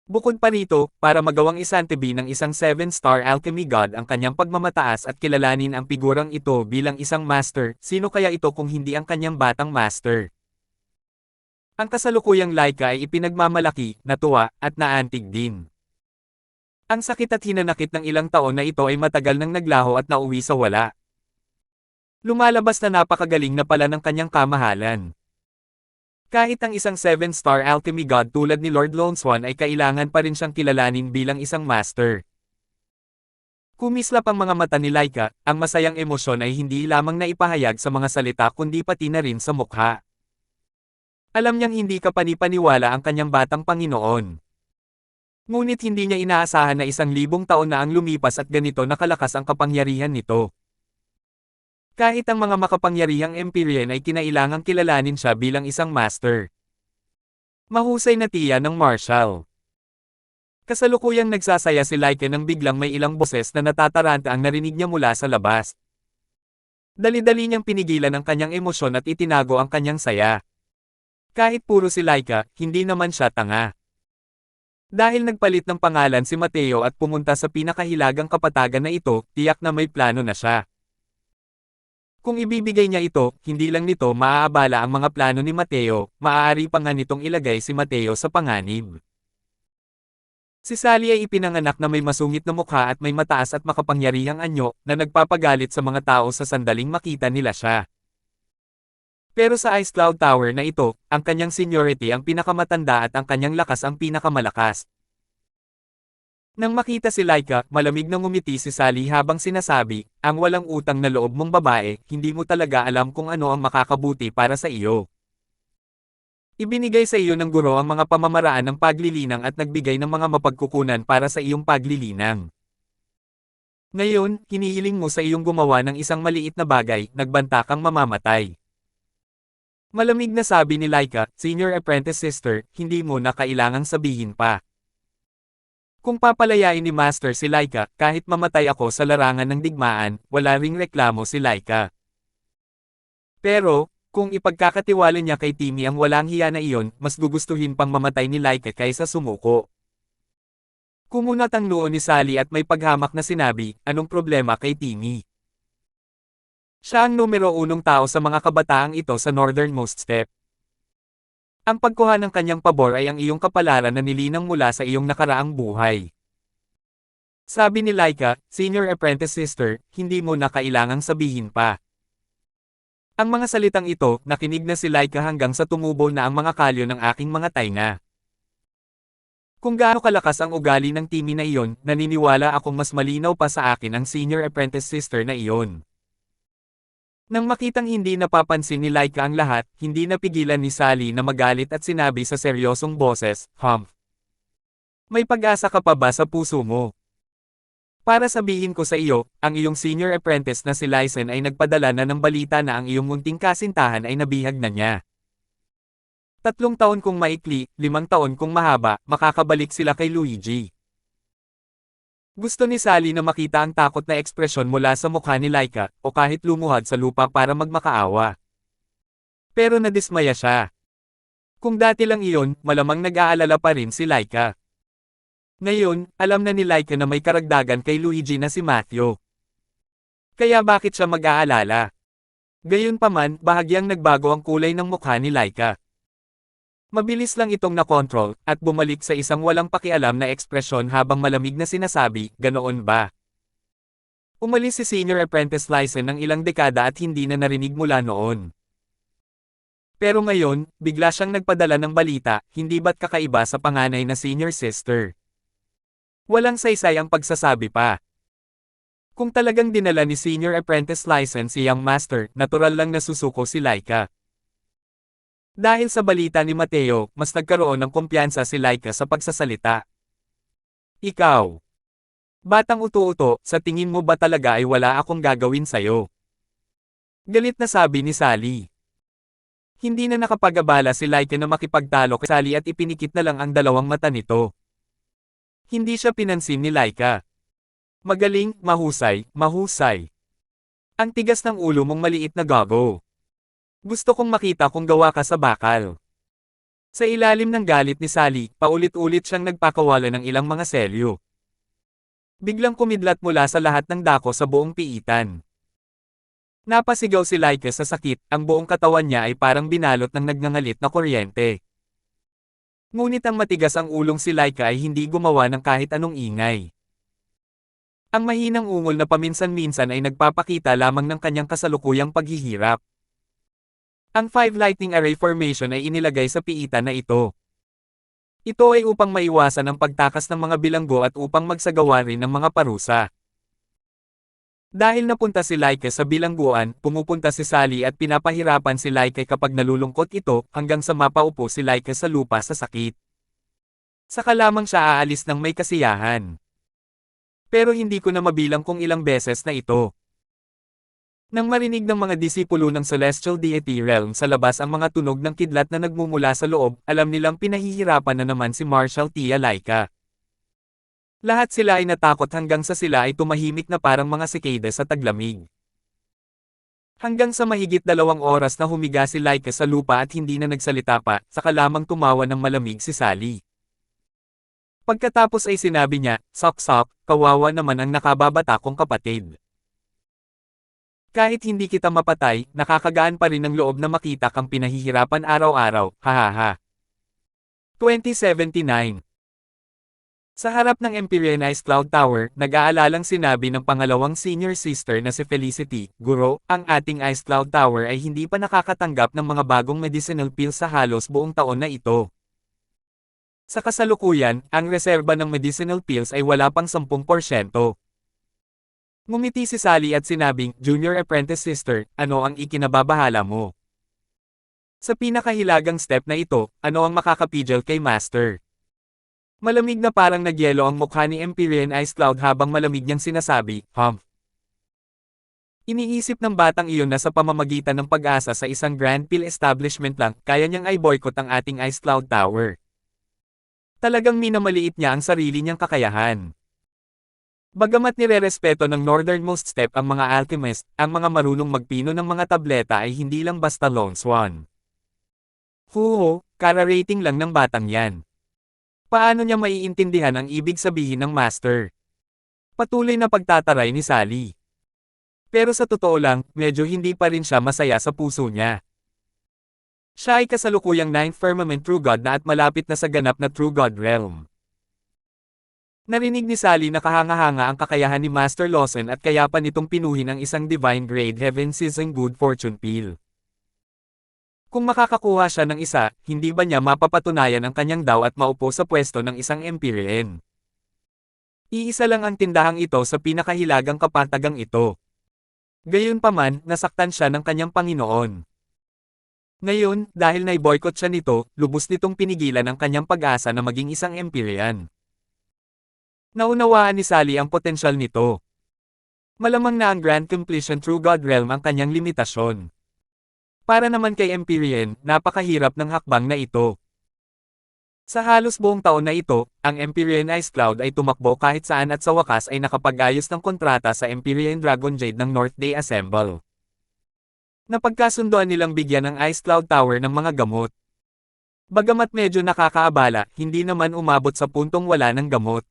Bukod pa rito, para magawang isantabi ng isang 7-star alchemy god ang kanyang pagmamataas at kilalanin ang figurang ito bilang isang master, sino kaya ito kung hindi ang kanyang batang master? Ang kasalukuyang Laika ay ipinagmamalaki, natuwa, at naantig din. Ang sakit at hinanakit ng ilang taon na ito ay matagal nang naglaho at nauwi sa wala. Lumalabas na napakagaling na pala ng kanyang kamahalan. Kahit ang isang 7-star alchemy god tulad ni Lord Longswan ay kailangan pa rin siyang kilalanin bilang isang master. Kumislap ang mga mata ni Laika, ang masayang emosyon ay hindi lamang naipahayag sa mga salita kundi pati na rin sa mukha. Alam niyang hindi kapanipaniwala ang kanyang batang Panginoon. Ngunit hindi niya inaasahan na 1,000 taon na ang lumipas at ganito nakalakas ang kapangyarihan nito. Kahit ang mga makapangyarihang Empyrean ay kinailangang kilalanin siya bilang isang master. Mahusay na tiya ng Marshall. Kasalukuyang nagsasaya si Laika nang biglang may ilang boses na natataranta ang narinig niya mula sa labas. Dali-dali niyang pinigilan ang kanyang emosyon at itinago ang kanyang saya. Kahit puro si Laika, hindi naman siya tanga. Dahil nagpalit ng pangalan si Mateo at pumunta sa pinakahilagang kapatagan na ito, tiyak na may plano na siya. Kung ibibigay niya ito, hindi lang nito maaabala ang mga plano ni Mateo, maaari pa nga nitong ilagay si Mateo sa panganib. Si Sally ay ipinanganak na may masungit na mukha at may mataas at makapangyarihang anyo, na nagpapagalit sa mga tao sa sandaling makita nila siya. Pero sa Ice Cloud Tower na ito, ang kanyang seniority ang pinakamatanda at ang kanyang lakas ang pinakamalakas. Nang makita si Laika, malamig na ngumiti si Sally habang sinasabi, ang walang utang na loob mong babae, hindi mo talaga alam kung ano ang makakabuti para sa iyo. Ibinigay sa iyo ng guro ang mga pamamaraan ng paglilinang at nagbigay ng mga mapagkukunan para sa iyong paglilinang. Ngayon, hinihiling mo sa iyong gumawa ng isang maliit na bagay, nagbanta kang mamamatay. Malamig na sabi ni Laika, Senior Apprentice Sister, hindi mo na kailangang sabihin pa. Kung papalayain ni Master si Laika, kahit mamatay ako sa larangan ng digmaan, wala ring reklamo si Laika. Pero, kung ipagkakatiwala niya kay Timmy ang walang hiya na iyon, mas gugustuhin pang mamatay ni Laika kaysa sumuko. Kumunat ang noo ni Sally at may paghamak na sinabi, anong problema kay Timmy? Siya ang numero 1 tao sa mga kabataang ito sa northernmost step. Ang pagkuha ng kanyang pabor ay ang iyong kapalaran na nilinang mula sa iyong nakaraang buhay. Sabi ni Laika, Senior Apprentice Sister, hindi mo na kailangang sabihin pa. Ang mga salitang ito, nakinig na si Laika hanggang sa tumubo na ang mga kalyo ng aking mga tainga. Kung gaano kalakas ang ugali ng Timmy na iyon, naniniwala akong mas malinaw pa sa akin ang Senior Apprentice Sister na iyon. Nang makitang hindi napapansin ni Laika ang lahat, hindi napigilan ni Sally na magalit at sinabi sa seryosong boses, Humph. May pag-asa ka pa ba sa puso mo? Para sabihin ko sa iyo, ang iyong senior apprentice na si Lysen ay nagpadala na ng balita na ang iyong munting kasintahan ay nabihag na niya. 3 taon kung maikli, 5 taon kung mahaba, makakabalik sila kay Luigi. Gusto ni Sally na makita ang takot na ekspresyon mula sa mukha ni Laika, o kahit lumuhad sa lupa para magmakaawa. Pero nadismaya siya. Kung dati lang iyon, malamang nag-aalala pa rin si Laika. Ngayon, alam na ni Laika na may karagdagan kay Luigi na si Matthew. Kaya bakit siya mag-aalala? Gayunpaman, bahagyang nagbago ang kulay ng mukha ni Laika. Mabilis lang itong nakontrol, at bumalik sa isang walang pakialam na ekspresyon habang malamig na sinasabi, ganoon ba? Umalis si Senior Apprentice Lyson ng ilang dekada at hindi na narinig mula noon. Pero ngayon, bigla siyang nagpadala ng balita, hindi ba't kakaiba sa panganay na senior sister? Walang saysay ang pagsasabi pa. Kung talagang dinala ni Senior Apprentice Lyson si Young Master, natural lang nasusuko si Laika. Dahil sa balita ni Mateo, mas nagkaroon ng kumpiyansa si Laika sa pagsasalita. Ikaw. Batang uto-uto, sa tingin mo ba talaga ay wala akong gagawin sa'yo? Galit na sabi ni Sally. Hindi na nakapag-abala si Laika na makipagtalo kay Sally at ipinikit na lang ang dalawang mata nito. Hindi siya pinansin ni Laika. Magaling, mahusay, mahusay. Ang tigas ng ulo mong maliit na gago. Gusto kong makita kung gawa ka sa bakal. Sa ilalim ng galit ni Sally, paulit-ulit siyang nagpakawala ng ilang mga selyo. Biglang kumidlat mula sa lahat ng dako sa buong piitan. Napasigaw si Laika sa sakit, ang buong katawan niya ay parang binalot ng nagngangalit na kuryente. Ngunit ang matigas ang ulong si Laika ay hindi gumawa ng kahit anong ingay. Ang mahinang ungol na paminsan-minsan ay nagpapakita lamang ng kanyang kasalukuyang paghihirap. Ang 5 lightning array formation ay inilagay sa piitan na ito. Ito ay upang maiwasan ang pagtakas ng mga bilanggo at upang magsagawa rin ng mga parusa. Dahil napunta si Laika sa bilangguan, pumupunta si Sally at pinapahirapan si Laika kapag nalulungkot ito, hanggang sa mapaupo si Laika sa lupa sa sakit. Saka lamang siya aalis ng may kasiyahan. Pero hindi ko na mabilang kung ilang beses na ito. Nang marinig ng mga disipulo ng Celestial Deity Realm sa labas ang mga tunog ng kidlat na nagmumula sa loob, alam nilang pinahihirapan na naman si Marshal Tia Laika. Lahat sila ay natakot hanggang sa sila ay tumahimik na parang mga sikada sa taglamig. Hanggang sa mahigit 2 oras na humiga si Laika sa lupa at hindi na nagsalita pa, saka lamang tumawa ng malamig si Sally. Pagkatapos ay sinabi niya, "Sok-sok, kawawa naman ang nakababata kong kapatid. Kahit hindi kita mapatay, nakakagaan pa rin ng loob na makita kang pinahihirapan araw-araw, hahaha." 2079. Sa harap ng Empyrean Ice Cloud Tower, nag-aalalang sinabi ng pangalawang senior sister na si Felicity, "Guro, ang ating Ice Cloud Tower ay hindi pa nakakatanggap ng mga bagong medicinal pills sa halos buong taon na ito. Sa kasalukuyan, ang reserba ng medicinal pills ay wala pang 10%. Ngumiti si Sally at sinabing, "Junior Apprentice Sister, ano ang ikinababahala mo? Sa pinakahilagang step na ito, ano ang makakapigil kay Master?" Malamig na parang nagyelo ang mukha ni Empyrean Ice Cloud habang malamig niyang sinasabi, Iniisip ng batang iyon na sa pamamagitan ng pag-asa sa isang Grand Pill establishment lang, kaya niyang i-boycott ang ating Ice Cloud Tower. Talagang minamaliit niya ang sarili niyang kakayahan. Bagamat nirerespeto ng Northernmost Step ang mga alchemist, ang mga marunong magpino ng mga tableta ay hindi lang basta lone swan. Huho, kara-rating lang ng batang yan. Paano niya maiintindihan ang ibig sabihin ng Master? Patuloy na pagtataray ni Sally. Pero sa totoo lang, medyo hindi pa rin siya masaya sa puso niya. Siya ay kasalukuyang 9th Firmament True God na at malapit na sa ganap na True God Realm. Narinig ni Sally na kahanga-hanga ang kakayahan ni Master Lawson at kaya pa nitong pinuhin ang isang Divine Grade Heaven Season Good Fortune Pill. Kung makakakuha siya ng isa, hindi ba niya mapapatunayan ang kanyang daw at maupo sa pwesto ng isang Empyrean? Iisa lang ang tindahang ito sa pinakahilagang kapatagang ito. Gayunpaman, nasaktan siya ng kanyang Panginoon. Ngayon, dahil nai-boycott siya nito, lubos nitong pinigilan ang kanyang pag-asa na maging isang Empyrean. Naunawaan ni Sally ang potensyal nito. Malamang na ang Grand Completion True God Realm ang kanyang limitasyon. Para naman kay Empyrean, napakahirap ng hakbang na ito. Sa halos buong taon na ito, ang Empyrean Ice Cloud ay tumakbo kahit saan at sa wakas ay nakapag-ayos ng kontrata sa Empyrean Dragon Jade ng North Day Assemble. Napagkasundoan nilang bigyan ng Ice Cloud Tower ng mga gamot. Bagamat medyo nakakaabala, hindi naman umabot sa puntong wala ng gamot.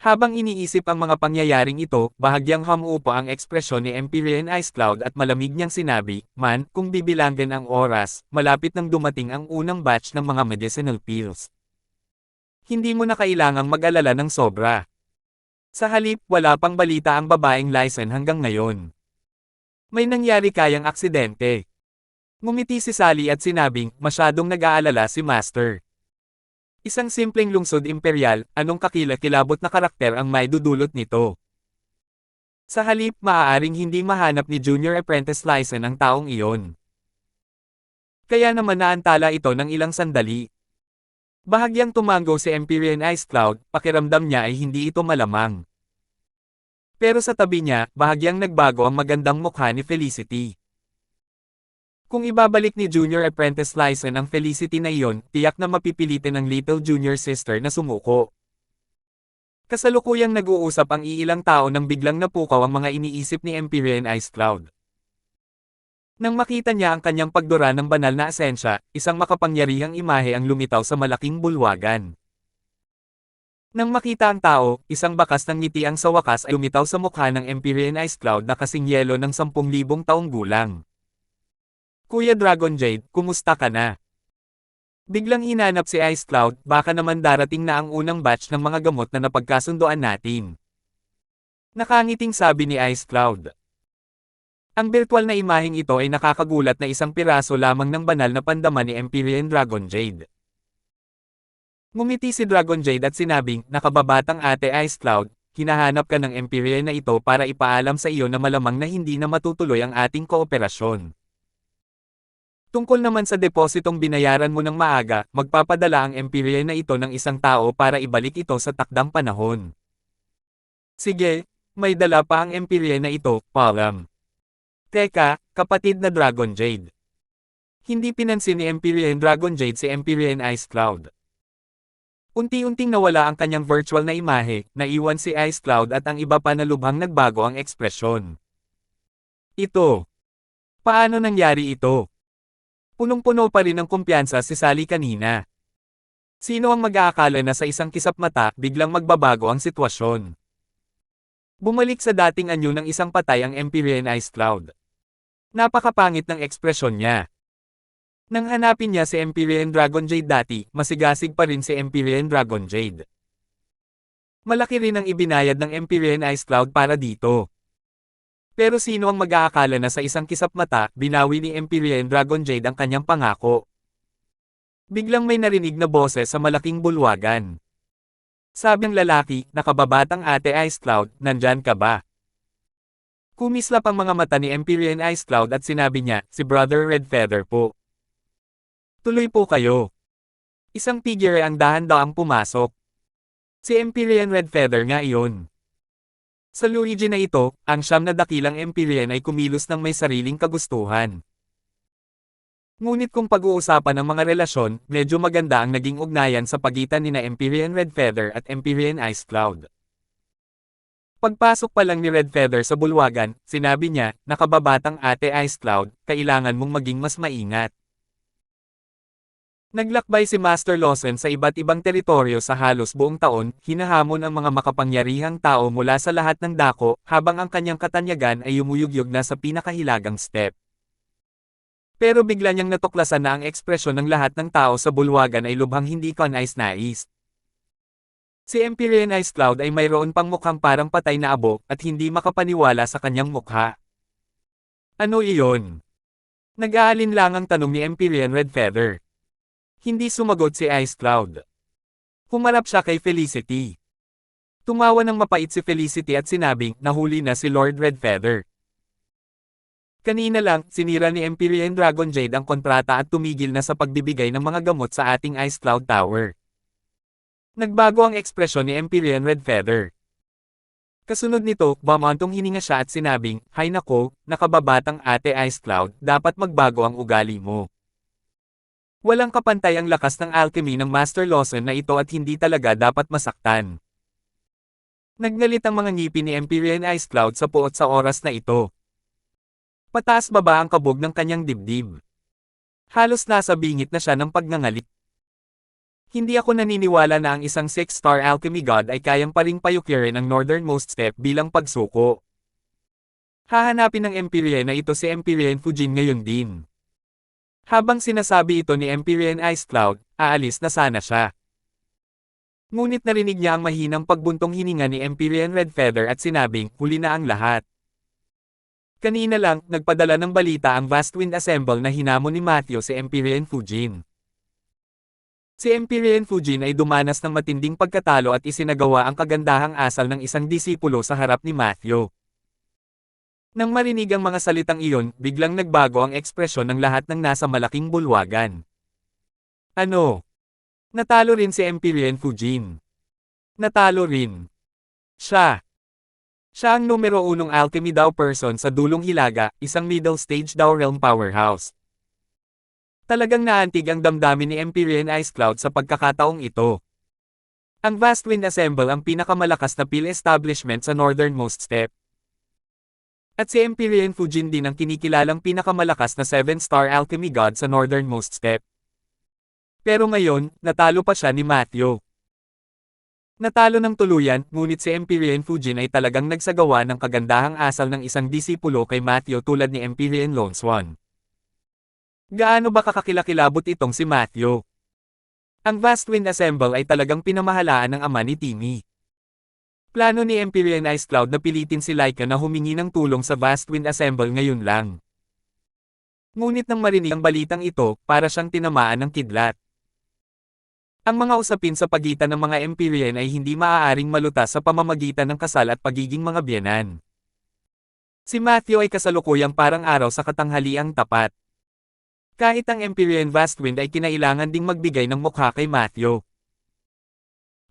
Habang iniisip ang mga pangyayaring ito, bahagyang humuupo ang ekspresyon ni Empyrean Ice Cloud at malamig niyang sinabi, "Man, kung bibilangin ang oras, malapit nang dumating ang unang batch ng mga medicinal pills. Hindi mo na kailangang mag-alala ng sobra." Sa halip, wala pang balita ang babaeng Lysen hanggang ngayon. May nangyari kayang aksidente. Ngumiti si Sally at sinabing, "Masyadong nag-aalala si Master." Isang simpleng lungsod imperial, anong kakilakilabot na karakter ang may dudulot nito? Sa halip, maaaring hindi mahanap ni Junior Apprentice Lysen ang taong iyon. Kaya naman naantala ito ng ilang sandali. Bahagyang tumango si Empyrean Ice Cloud, pakiramdam niya ay hindi ito malamang. Pero sa tabi niya, bahagyang nagbago ang magandang mukha ni Felicity. Kung ibabalik ni Junior Apprentice Lysen ang Felicity na iyon, tiyak na mapipilitin ng Little Junior Sister na sumuko. Kasalukuyang nag-uusap ang iilang tao nang biglang napukaw ang mga iniisip ni Empyrean Ice Cloud. Nang makita niya ang kanyang pagdura ng banal na asensya, isang makapangyarihang imahe ang lumitaw sa malaking bulwagan. Nang makita ang tao, isang bakas ng ngiti ang sa wakas ay lumitaw sa mukha ng Empyrean Ice Cloud na kasing yelo ng 10,000 taong gulang. "Kuya Dragon Jade, kumusta ka na?" Biglang hinanap si Ice Cloud, "Baka naman darating na ang unang batch ng mga gamot na napagkasundoan natin." Nakangiting sabi ni Ice Cloud. Ang virtual na imaheng ito ay nakakagulat na isang piraso lamang ng banal na pandama ni Empyrean Dragon Jade. Ngumiti si Dragon Jade at sinabing, "Nakababatang ate Ice Cloud, hinahanap ka ng Empyrean na ito para ipaalam sa iyo na malamang na hindi na matutuloy ang ating kooperasyon. Tungkol naman sa depositong binayaran mo ng maaga, magpapadala ang Empyrean na ito ng isang tao para ibalik ito sa takdang panahon." "Sige, may dala pa ang Empyrean na ito, Palam." "Teka, kapatid na Dragon Jade." Hindi pinansin ni Empyrean Dragon Jade si Empyrean Ice Cloud. Unti-unting nawala ang kanyang virtual na imahe, naiwan si Ice Cloud at ang iba pa na lubhang nagbago ang ekspresyon. "Ito. Paano nangyari ito?" Punong-puno pa rin ng kumpiyansa si Sally kanina. Sino ang mag-aakala na sa isang kisap mata, biglang magbabago ang sitwasyon? Bumalik sa dating anyo ng isang patay ang Empyrean Ice Cloud. Napakapangit ng ekspresyon niya. Nang hanapin niya si Empyrean Dragon Jade dati, masigasig pa rin si Empyrean Dragon Jade. Malaki rin ang ibinayad ng Empyrean Ice Cloud para dito. Pero sino ang mag-aakala na sa isang kisap mata, binawi ni Empyrean Dragon Jade ang kanyang pangako? Biglang may narinig na boses sa malaking bulwagan. Sabi ng lalaki, "Nakababatang ate Ice Cloud, nandyan ka ba?" Kumislap ang mga mata ni Empyrean Ice Cloud at sinabi niya, "Si Brother Red Feather po." "Tuloy po kayo." Isang tigre ang dahan-daang pumasok. Si Empyrean Red Feather nga iyon. Sa Luigi na ito, ang siyam na dakilang Empyrean ay kumilos ng may sariling kagustuhan. Ngunit kung pag-uusapan ang mga relasyon, medyo maganda ang naging ugnayan sa pagitan nina Empyrean Red Feather at Empyrean Ice Cloud. Pagpasok pa lang ni Red Feather sa bulwagan, sinabi niya, "Nakababatang ate Ice Cloud, kailangan mong maging mas maingat." Naglakbay si Master Lawson sa iba't ibang teritoryo sa halos buong taon, hinahamon ang mga makapangyarihang tao mula sa lahat ng dako, habang ang kanyang katanyagan ay yumuyugyug na sa pinakahilagang step. Pero bigla niyang natuklasan na ang ekspresyon ng lahat ng tao sa bulwagan ay lubhang hindi kanais-nais. Si Empyrean Ice Cloud ay mayroon pang mukhang parang patay na abo, at hindi makapaniwala sa kanyang mukha. "Ano iyon?" Nag-aalinlangang tanong ni Empyrean Red Feather. Hindi sumagot si Ice Cloud. Humarap siya kay Felicity. Tumawa ng mapait si Felicity at sinabing, "Nahuli na si Lord Red Feather." Kanina lang, sinira ni Empyrean Dragon Jade ang kontrata at tumigil na sa pagbibigay ng mga gamot sa ating Ice Cloud Tower. Nagbago ang ekspresyon ni Empyrean Red Feather. Kasunod nito, bumantong hininga siya at sinabing, "Hay nako, nakababatang ate Ice Cloud, dapat magbago ang ugali mo. Walang kapantay ang lakas ng alchemy ng Master Lawson na ito at hindi talaga dapat masaktan." Nagnalit ang mga ngipin ni Empyrean Ice Cloud sa puot sa oras na ito. Pataas baba ang kabog ng kanyang dibdib. Halos nasa bingit na siya ng pagngangalit. Hindi ako naniniwala na ang isang 6-star alchemy god ay kayang pa ring payukirin ang northernmost step bilang pagsuko. Hahanapin ng Empyrean na ito si Empyrean Fujin ngayon din. Habang sinasabi ito ni Empyrean Ice Cloud, aalis na sana siya. Ngunit narinig niya ang mahinang pagbuntong hininga ni Empyrean Red Feather at sinabing, huli na ang lahat. Kanina lang, nagpadala ng balita ang Vast Wind Assemble na hinamon ni Matthew si Empyrean Fujin. Si Empyrean Fujin ay dumanas ng matinding pagkatalo at isinagawa ang kagandahang asal ng isang disipulo sa harap ni Matthew. Nang marinig ang mga salitang iyon, biglang nagbago ang ekspresyon ng lahat ng nasa malaking bulwagan. Ano? Natalo rin si Empyrean Fujin. Natalo rin. Siya. Siya ang numero 1 alchemy daw person sa Dulong Hilaga, isang middle stage daw realm powerhouse. Talagang naantig ang damdamin ni Empyrean Ice Cloud sa pagkakataong ito. Ang Vast Wind Assemble ang pinakamalakas na PIL establishment sa northernmost step. At si Empyrean Fujin din ang kinikilalang pinakamalakas na 7-star alchemy god sa northernmost step. Pero ngayon, natalo pa siya ni Matthew. Natalo ng tuluyan, ngunit si Empyrean Fujin ay talagang nagsagawa ng kagandahang asal ng isang disipulo kay Matthew tulad ni Empyrean Lone Swan. Gaano ba kakakilakilabot itong si Matthew? Ang Vast Wind Assemble ay talagang pinamahalaan ng ama ni Timmy. Plano ni Empyrean Ice Cloud na pilitin si Laika na humingi ng tulong sa Vast Wind Assemble ngayon lang. Ngunit nang marinig ang balitang ito, para siyang tinamaan ng kidlat. Ang mga usapin sa pagitan ng mga Empyrean ay hindi maaaring malutas sa pamamagitan ng kasal at pagiging mga biyenan. Si Matthew ay kasalukuyang parang araw sa katanghaliang tapat. Kahit ang Empyrean Vast Wind ay kinailangan ding magbigay ng mukha kay Matthew.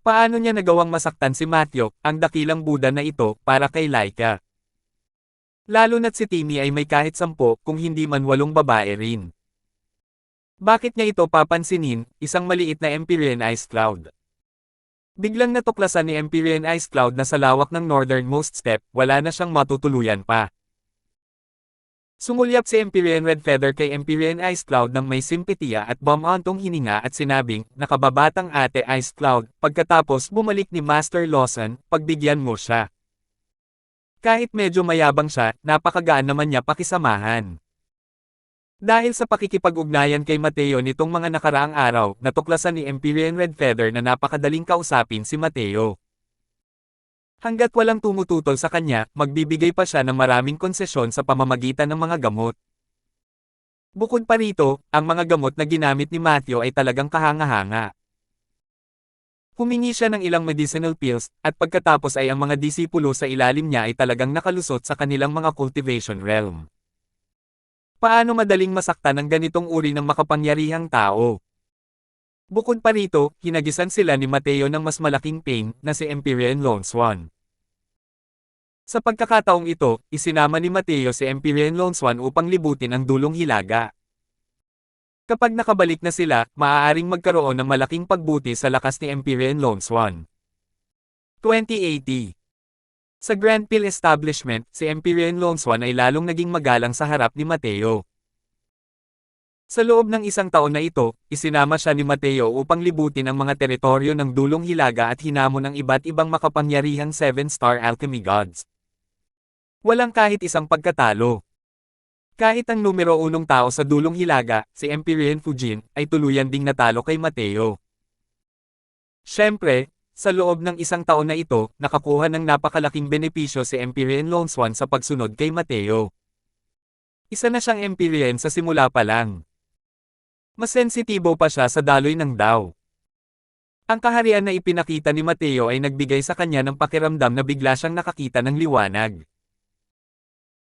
Paano niya nagawang masaktan si Matthew, ang dakilang Buddha na ito, para kay Laika? Lalo na't si Timmy ay may kahit 10 kung hindi man 8 babae rin. Bakit niya ito papansinin, isang maliit na Empyrean Ice Cloud? Biglang natuklasan ni Empyrean Ice Cloud na sa lawak ng northernmost step, wala na siyang matutuluyan pa. Sumulyap si Empyrean Red Feather kay Empyrean Ice Cloud ng may simpatiya at bumantong hininga at sinabing, nakababatang ate Ice Cloud, pagkatapos bumalik ni Master Lawson, pagbigyan mo siya. Kahit medyo mayabang siya, napakagaan naman niya pakisamahan. Dahil sa pakikipag-ugnayan kay Mateo nitong mga nakaraang araw, natuklasan ni Empyrean Red Feather na napakadaling kausapin si Mateo. Hanggat walang tumututol sa kanya, magbibigay pa siya ng maraming konsesyon sa pamamagitan ng mga gamot. Bukod pa rito, ang mga gamot na ginamit ni Matthew ay talagang kahanga-hanga. Humingi siya ng ilang medicinal pills, at pagkatapos ay ang mga disipulo sa ilalim niya ay talagang nakalusot sa kanilang mga cultivation realm. Paano madaling masaktan ang ganitong uri ng makapangyarihang tao? Bukod pa rito, hinagisan sila ni Mateo ng mas malaking pain, na si Empyrean Lone Swan. Sa pagkakataong ito, isinama ni Mateo si Empyrean Lone Swan upang libutin ang Dulong Hilaga. Kapag nakabalik na sila, maaaring magkaroon ng malaking pagbuti sa lakas ni Empyrean Lone Swan. 2080. Sa Grand Pill Establishment, si Empyrean Lone Swan ay lalong naging magalang sa harap ni Mateo. Sa loob ng isang taon na ito, isinama siya ni Mateo upang libutin ang mga teritoryo ng Dulong Hilaga at hinamon ang iba't ibang makapangyarihang 7-star alchemy gods. Walang kahit isang pagkatalo. Kahit ang numero 1 tao sa Dulong Hilaga, si Empyrean Fujin, ay tuluyan ding natalo kay Mateo. Siyempre, sa loob ng isang taon na ito, nakakuha ng napakalaking benepisyo si Empyrean Lone Swan sa pagsunod kay Mateo. Isa na siyang Empyrean sa simula pa lang. Mas sensitibo pa siya sa daloy ng Dao. Ang kaharian na ipinakita ni Mateo ay nagbigay sa kanya ng pakiramdam na bigla siyang nakakita ng liwanag.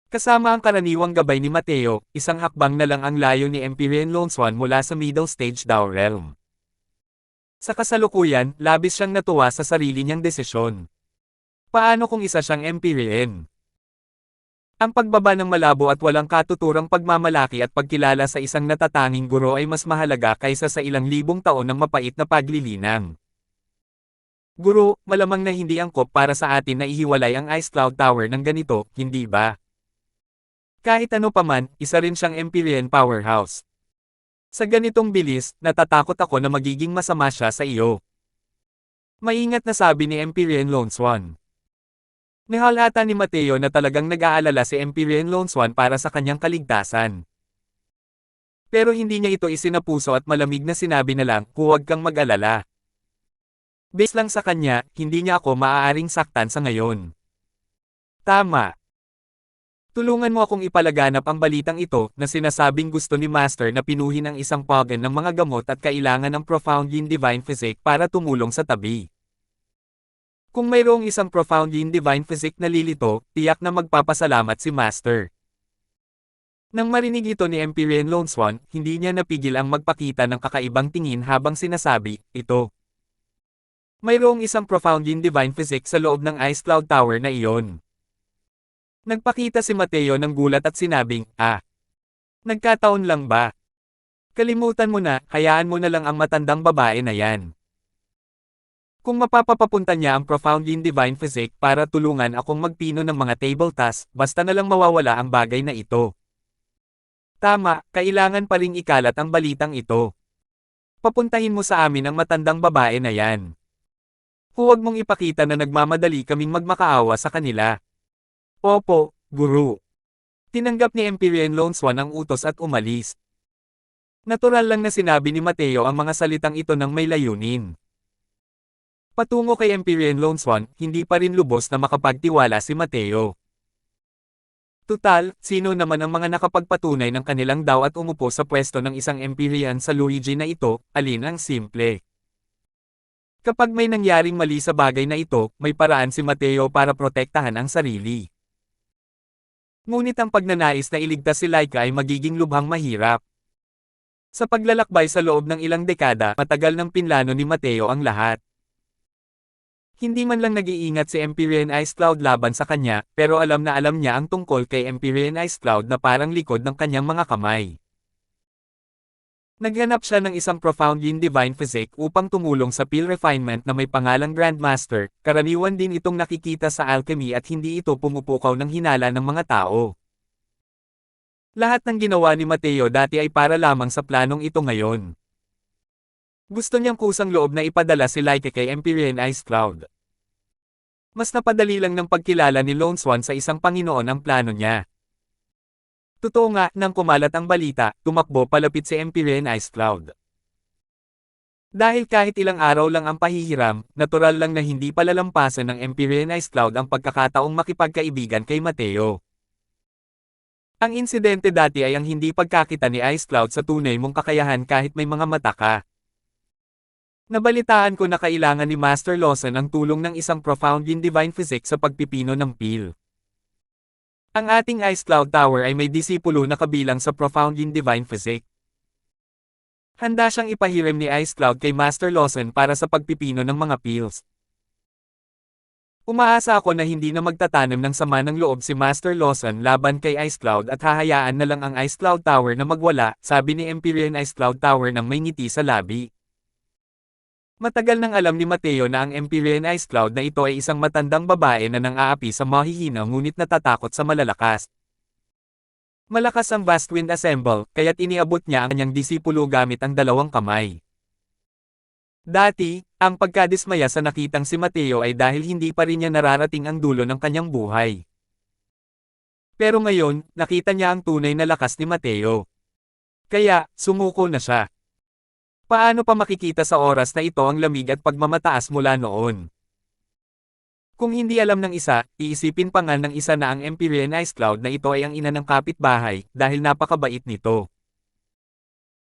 Kasama ang karaniwang gabay ni Mateo, isang hakbang na lang ang layo ni Empyrean Lone Swan mula sa middle stage Dao realm. Sa kasalukuyan, labis siyang natuwa sa sarili niyang desisyon. Paano kung isa siyang Empyrean? Ang pagbaba ng malabo at walang katuturang pagmamalaki at pagkilala sa isang natatanging guro ay mas mahalaga kaysa sa ilang libong taon ng mapait na paglilinang. Guro, malamang na hindi angkop para sa atin na ihiwalay ang Ice Cloud Tower ng ganito, hindi ba? Kahit ano paman, isa rin siyang Empyrean powerhouse. Sa ganitong bilis, natatakot ako na magiging masama siya sa iyo. Maingat na sabi ni Empyrean Lone Swan. Nihalata ni Mateo na talagang nag-aalala si Empyrean Lone Swan para sa kanyang kaligtasan. Pero hindi niya ito isinapuso at malamig na sinabi na lang, huwag kang mag-alala. Base lang sa kanya, hindi niya ako maaaring saktan sa ngayon. Tama. Tulungan mo akong ipalaganap ang balitang ito na sinasabing gusto ni Master na pinuhin ang isang pagan ng mga gamot at kailangan ng profound yin divine physique para tumulong sa tabi. Kung mayroong isang profound yin divine physique na lilito, tiyak na magpapasalamat si Master. Nang marinig ito ni Empyrean Lone Swan, hindi niya napigil ang magpakita ng kakaibang tingin habang sinasabi, ito. Mayroong isang profound yin divine physique sa loob ng Ice Cloud Tower na iyon. Nagpakita si Mateo ng gulat at sinabing, nagkataon lang ba? Kalimutan mo na, hayaan mo na lang ang matandang babae na yan. Kung mapapapunta niya ang profound yin divine physique para tulungan akong magpino ng mga table tasks, basta na lang mawawala ang bagay na ito. Tama, kailangan pa ring ikalat ang balitang ito. Papuntahin mo sa amin ang matandang babae na yan. Huwag mong ipakita na nagmamadali kaming magmakaawa sa kanila. Opo, Guru. Tinanggap ni Empyrean Lone Swan ang utos at umalis. Natural lang na sinabi ni Mateo ang mga salitang ito ng may layunin. Patungo kay Empyrean Lone Swan, hindi pa rin lubos na makapagtiwala si Mateo. Tutal, sino naman ang mga nakapagpatunay ng kanilang daw at umupo sa pwesto ng isang Empyrean sa Luigi na ito, alin ang simple. Kapag may nangyaring mali sa bagay na ito, may paraan si Mateo para protektahan ang sarili. Ngunit ang pagnanais na iligtas si Laika ay magiging lubhang mahirap. Sa paglalakbay sa loob ng ilang dekada, matagal ng pinlano ni Mateo ang lahat. Hindi man lang nag-iingat si Empyrean Ice Cloud laban sa kanya, pero alam niya ang tungkol kay Empyrean Ice Cloud na parang likod ng kanyang mga kamay. Naghanap siya ng isang profound yin divine physique upang tumulong sa pill refinement na may pangalang Grandmaster, karaniwan din itong nakikita sa alchemy at hindi ito pumupukaw ng hinala ng mga tao. Lahat ng ginawa ni Mateo dati ay para lamang sa planong ito ngayon. Gusto niyang kusang loob na ipadala si Laika kay Empyrean Ice Cloud. Mas napadali lang ng pagkilala ni Lone Swan sa isang Panginoon ang plano niya. Totoo nga, nang kumalat ang balita, tumakbo palapit si Empyrean Ice Cloud. Dahil kahit ilang araw lang ang pahihiram, natural lang na hindi palalampasan ng Empyrean Ice Cloud ang pagkakataong makipagkaibigan kay Mateo. Ang insidente dati ay ang hindi pagkakita ni Ice Cloud sa tunay mong kakayahan kahit may mga mata ka. Nabalitaan ko na kailangan ni Master Lawson ang tulong ng isang profound yin divine physique sa pagpipino ng pill. Ang ating Ice Cloud Tower ay may disipulo na kabilang sa profound yin divine physique. Handa siyang ipahiram ni Ice Cloud kay Master Lawson para sa pagpipino ng mga pills. Umaasa ako na hindi na magtatanim ng sama ng loob si Master Lawson laban kay Ice Cloud at hahayaan na lang ang Ice Cloud Tower na magwala, sabi ni Empyrean Ice Cloud Tower nang may ngiti sa labi. Matagal nang alam ni Mateo na ang Empyrean Ice Cloud na ito ay isang matandang babae na nang-aapi sa mahihina ngunit natatakot sa malalakas. Malakas ang Vast Wind Assemble, kaya't iniabot niya ang kanyang disipulo gamit ang dalawang kamay. Dati, ang pagkadismaya sa nakitang si Mateo ay dahil hindi pa rin niya nararating ang dulo ng kanyang buhay. Pero ngayon, nakita niya ang tunay na lakas ni Mateo. Kaya, sumuko na siya. Paano pa makikita sa oras na ito ang lamig at pagmamataas mula noon? Kung hindi alam ng isa, iisipin pa nga ng isa na ang Empyrean Ice Cloud na ito ay ang ina ng kapitbahay, dahil napakabait nito.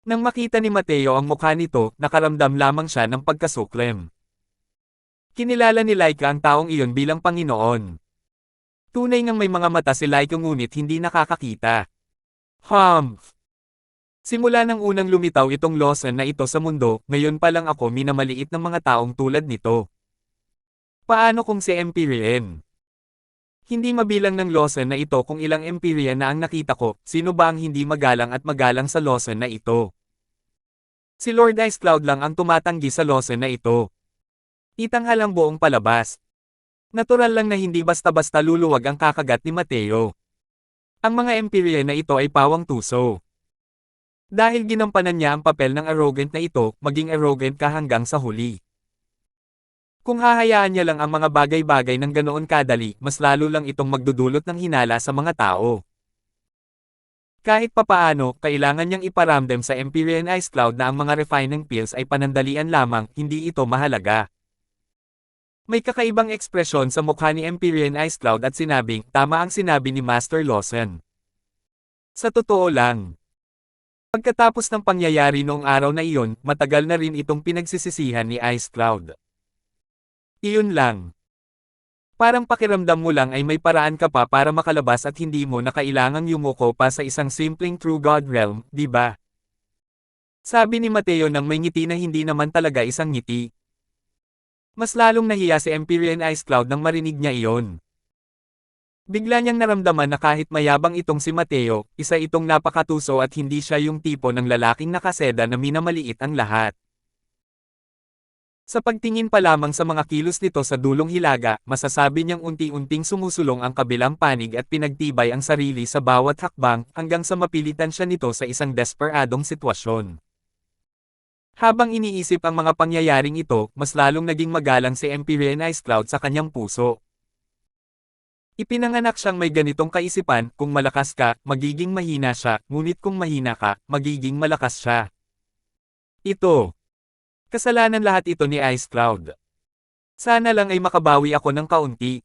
Nang makita ni Mateo ang mukha nito, nakaramdam lamang siya ng pagkasuklem. Kinilala ni Laika ang taong iyon bilang Panginoon. Tunay ngang may mga mata si Laika ngunit hindi nakakakita. Humph! Simula nang unang lumitaw itong Lawson na ito sa mundo, ngayon pa lang ako minamaliit ng mga taong tulad nito. Paano kung si Empyrean? Hindi mabilang ng Lawson na ito kung ilang Empyrean na ang nakita ko, sino ba ang hindi magalang at magalang sa Lawson na ito? Si Lord Ice Cloud lang ang tumatanggi sa Lawson na ito. Itanghal ang buong palabas. Natural lang na hindi basta-basta luluwag ang kakagat ni Mateo. Ang mga Empyrean na ito ay pawang tuso. Dahil ginampanan niya ang papel ng arrogant na ito, maging arrogant ka hanggang sa huli. Kung hahayaan niya lang ang mga bagay-bagay ng ganoon kadali, mas lalo lang itong magdudulot ng hinala sa mga tao. Kahit papaano, kailangan niyang iparamdam sa Empyrean Ice Cloud na ang mga refining pills ay panandalian lamang, hindi ito mahalaga. May kakaibang ekspresyon sa mukha ni Empyrean Ice Cloud at sinabing, tama ang sinabi ni Master Lawson. Sa totoo lang. Pagkatapos ng pangyayari noong araw na iyon, matagal na rin itong pinagsisisihan ni Ice Cloud. Iyon lang. Parang pakiramdam mo lang ay may paraan ka pa para makalabas at hindi mo na kailangang yumuko pa sa isang simpleng True God realm, di ba? Sabi ni Mateo nang may ngiti na hindi naman talaga isang ngiti. Mas lalong nahiya si Empyrean Ice Cloud nang marinig niya iyon. Bigla niyang naramdaman na kahit mayabang itong si Mateo, isa itong napakatuso at hindi siya yung tipo ng lalaking nakaseda na minamaliit ang lahat. Sa pagtingin pa lamang sa mga kilos nito sa dulong hilaga, masasabi niyang unti-unting sumusulong ang kabilang panig at pinagtibay ang sarili sa bawat hakbang hanggang sa mapilitan siya nito sa isang desperadong sitwasyon. Habang iniisip ang mga pangyayaring ito, mas lalong naging magalang si Empyrean Ice Cloud sa kanyang puso. Ipinanganak siyang may ganitong kaisipan, kung malakas ka, magiging mahina siya, ngunit kung mahina ka, magiging malakas siya. Ito. Kasalanan lahat ito ni Ice Cloud. Sana lang ay makabawi ako ng kaunti.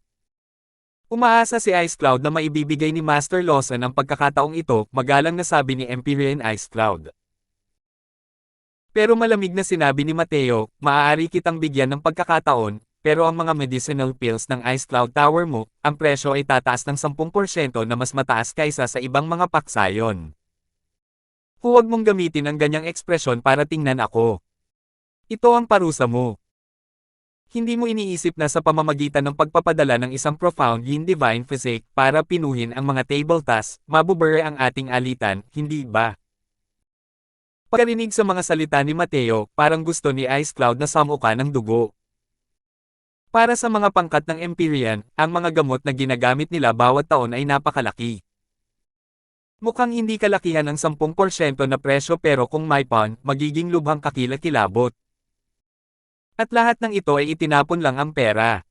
Umaasa si Ice Cloud na maibibigay ni Master Lawson ang pagkakataong ito, magalang na sabi ni Empyrean Ice Cloud. Pero malamig na sinabi ni Mateo, maaari kitang bigyan ng pagkakataon, pero ang mga medicinal pills ng Ice Cloud Tower mo, ang presyo ay tataas ng 10% na mas mataas kaysa sa ibang mga paksayon. Huwag mong gamitin ang ganyang ekspresyon para tingnan ako. Ito ang parusa mo. Hindi mo iniisip na sa pamamagitan ng pagpapadala ng isang profound yin divine physique para pinuhin ang mga table tasks, mabubure ang ating alitan, hindi ba? Pagkarinig sa mga salita ni Mateo, parang gusto ni Ice Cloud na samuka ng dugo. Para sa mga pangkat ng Empyrean, ang mga gamot na ginagamit nila bawat taon ay napakalaki. Mukhang hindi kalakihan ang 10% na presyo pero kung may pan, magiging lubhang kakilakilabot. At lahat ng ito ay itinapon lang ang pera.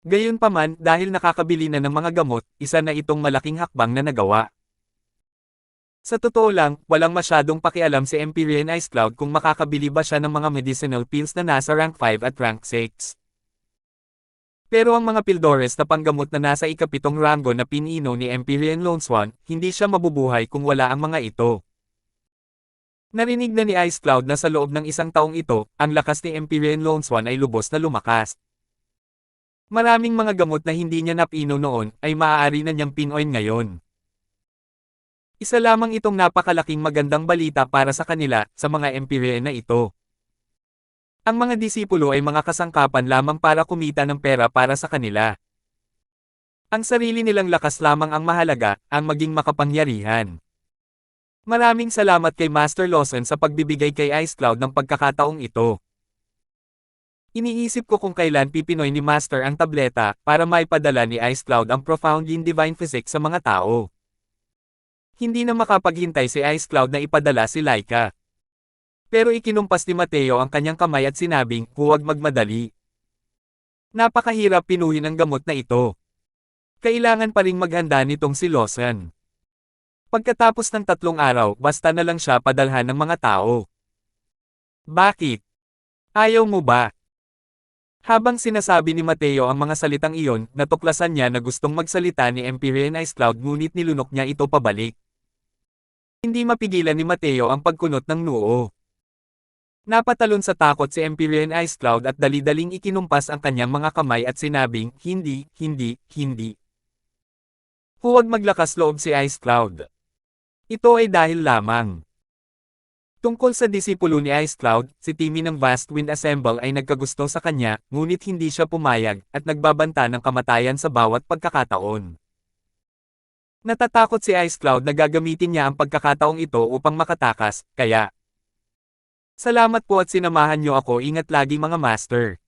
Gayunpaman, dahil nakakabili na ng mga gamot, isa na itong malaking hakbang na nagawa. Sa totoo lang, walang masyadong pakialam si Empyrean Ice Cloud kung makakabili ba siya ng mga medicinal pills na nasa rank 5 at rank 6. Pero ang mga pildores na panggamot na nasa ikapitong ranggo na pinino ni Empyrean Lone Swan, hindi siya mabubuhay kung wala ang mga ito. Narinig na ni Ice Cloud na sa loob ng isang taong ito, ang lakas ni Empyrean Lone Swan ay lubos na lumakas. Maraming mga gamot na hindi niya napino noon, ay maaari na niyang pinoin ngayon. Isa lamang itong napakalaking magandang balita para sa kanila, sa mga Empyrean na ito. Ang mga disipulo ay mga kasangkapan lamang para kumita ng pera para sa kanila. Ang sarili nilang lakas lamang ang mahalaga, ang maging makapangyarihan. Maraming salamat kay Master Lawson sa pagbibigay kay Ice Cloud ng pagkakataong ito. Iniisip ko kung kailan pipinoy ni Master ang tableta para maipadala ni Ice Cloud ang profound yin divine physique sa mga tao. Hindi na makapaghintay si Ice Cloud na ipadala si Laika. Pero ikinumpas ni Mateo ang kanyang kamay at sinabing, huwag magmadali. Napakahirap pinuhin ang gamot na ito. Kailangan pa ring maghanda nitong si Lawson. Pagkatapos ng 3 araw, basta na lang siya padalhan ng mga tao. Bakit? Ayaw mo ba? Habang sinasabi ni Mateo ang mga salitang iyon, natuklasan niya na gustong magsalita ni Empyrean Ice Cloud ngunit nilunok niya ito pabalik. Hindi mapigilan ni Mateo ang pagkunot ng noo. Napatalon sa takot si Empyrean Ice Cloud at dali-daling ikinumpas ang kanyang mga kamay at sinabing, hindi, hindi, hindi. Huwag maglakas loob si Ice Cloud. Ito ay dahil lamang. Tungkol sa disipulo ni Ice Cloud, si Timmy ng Vast Wind Assemble ay nagkagusto sa kanya, ngunit hindi siya pumayag, at nagbabanta ng kamatayan sa bawat pagkakataon. Natatakot si Ice Cloud na gagamitin niya ang pagkakataong ito upang makatakas, kaya. Salamat po at sinamahan niyo ako, ingat lagi mga master.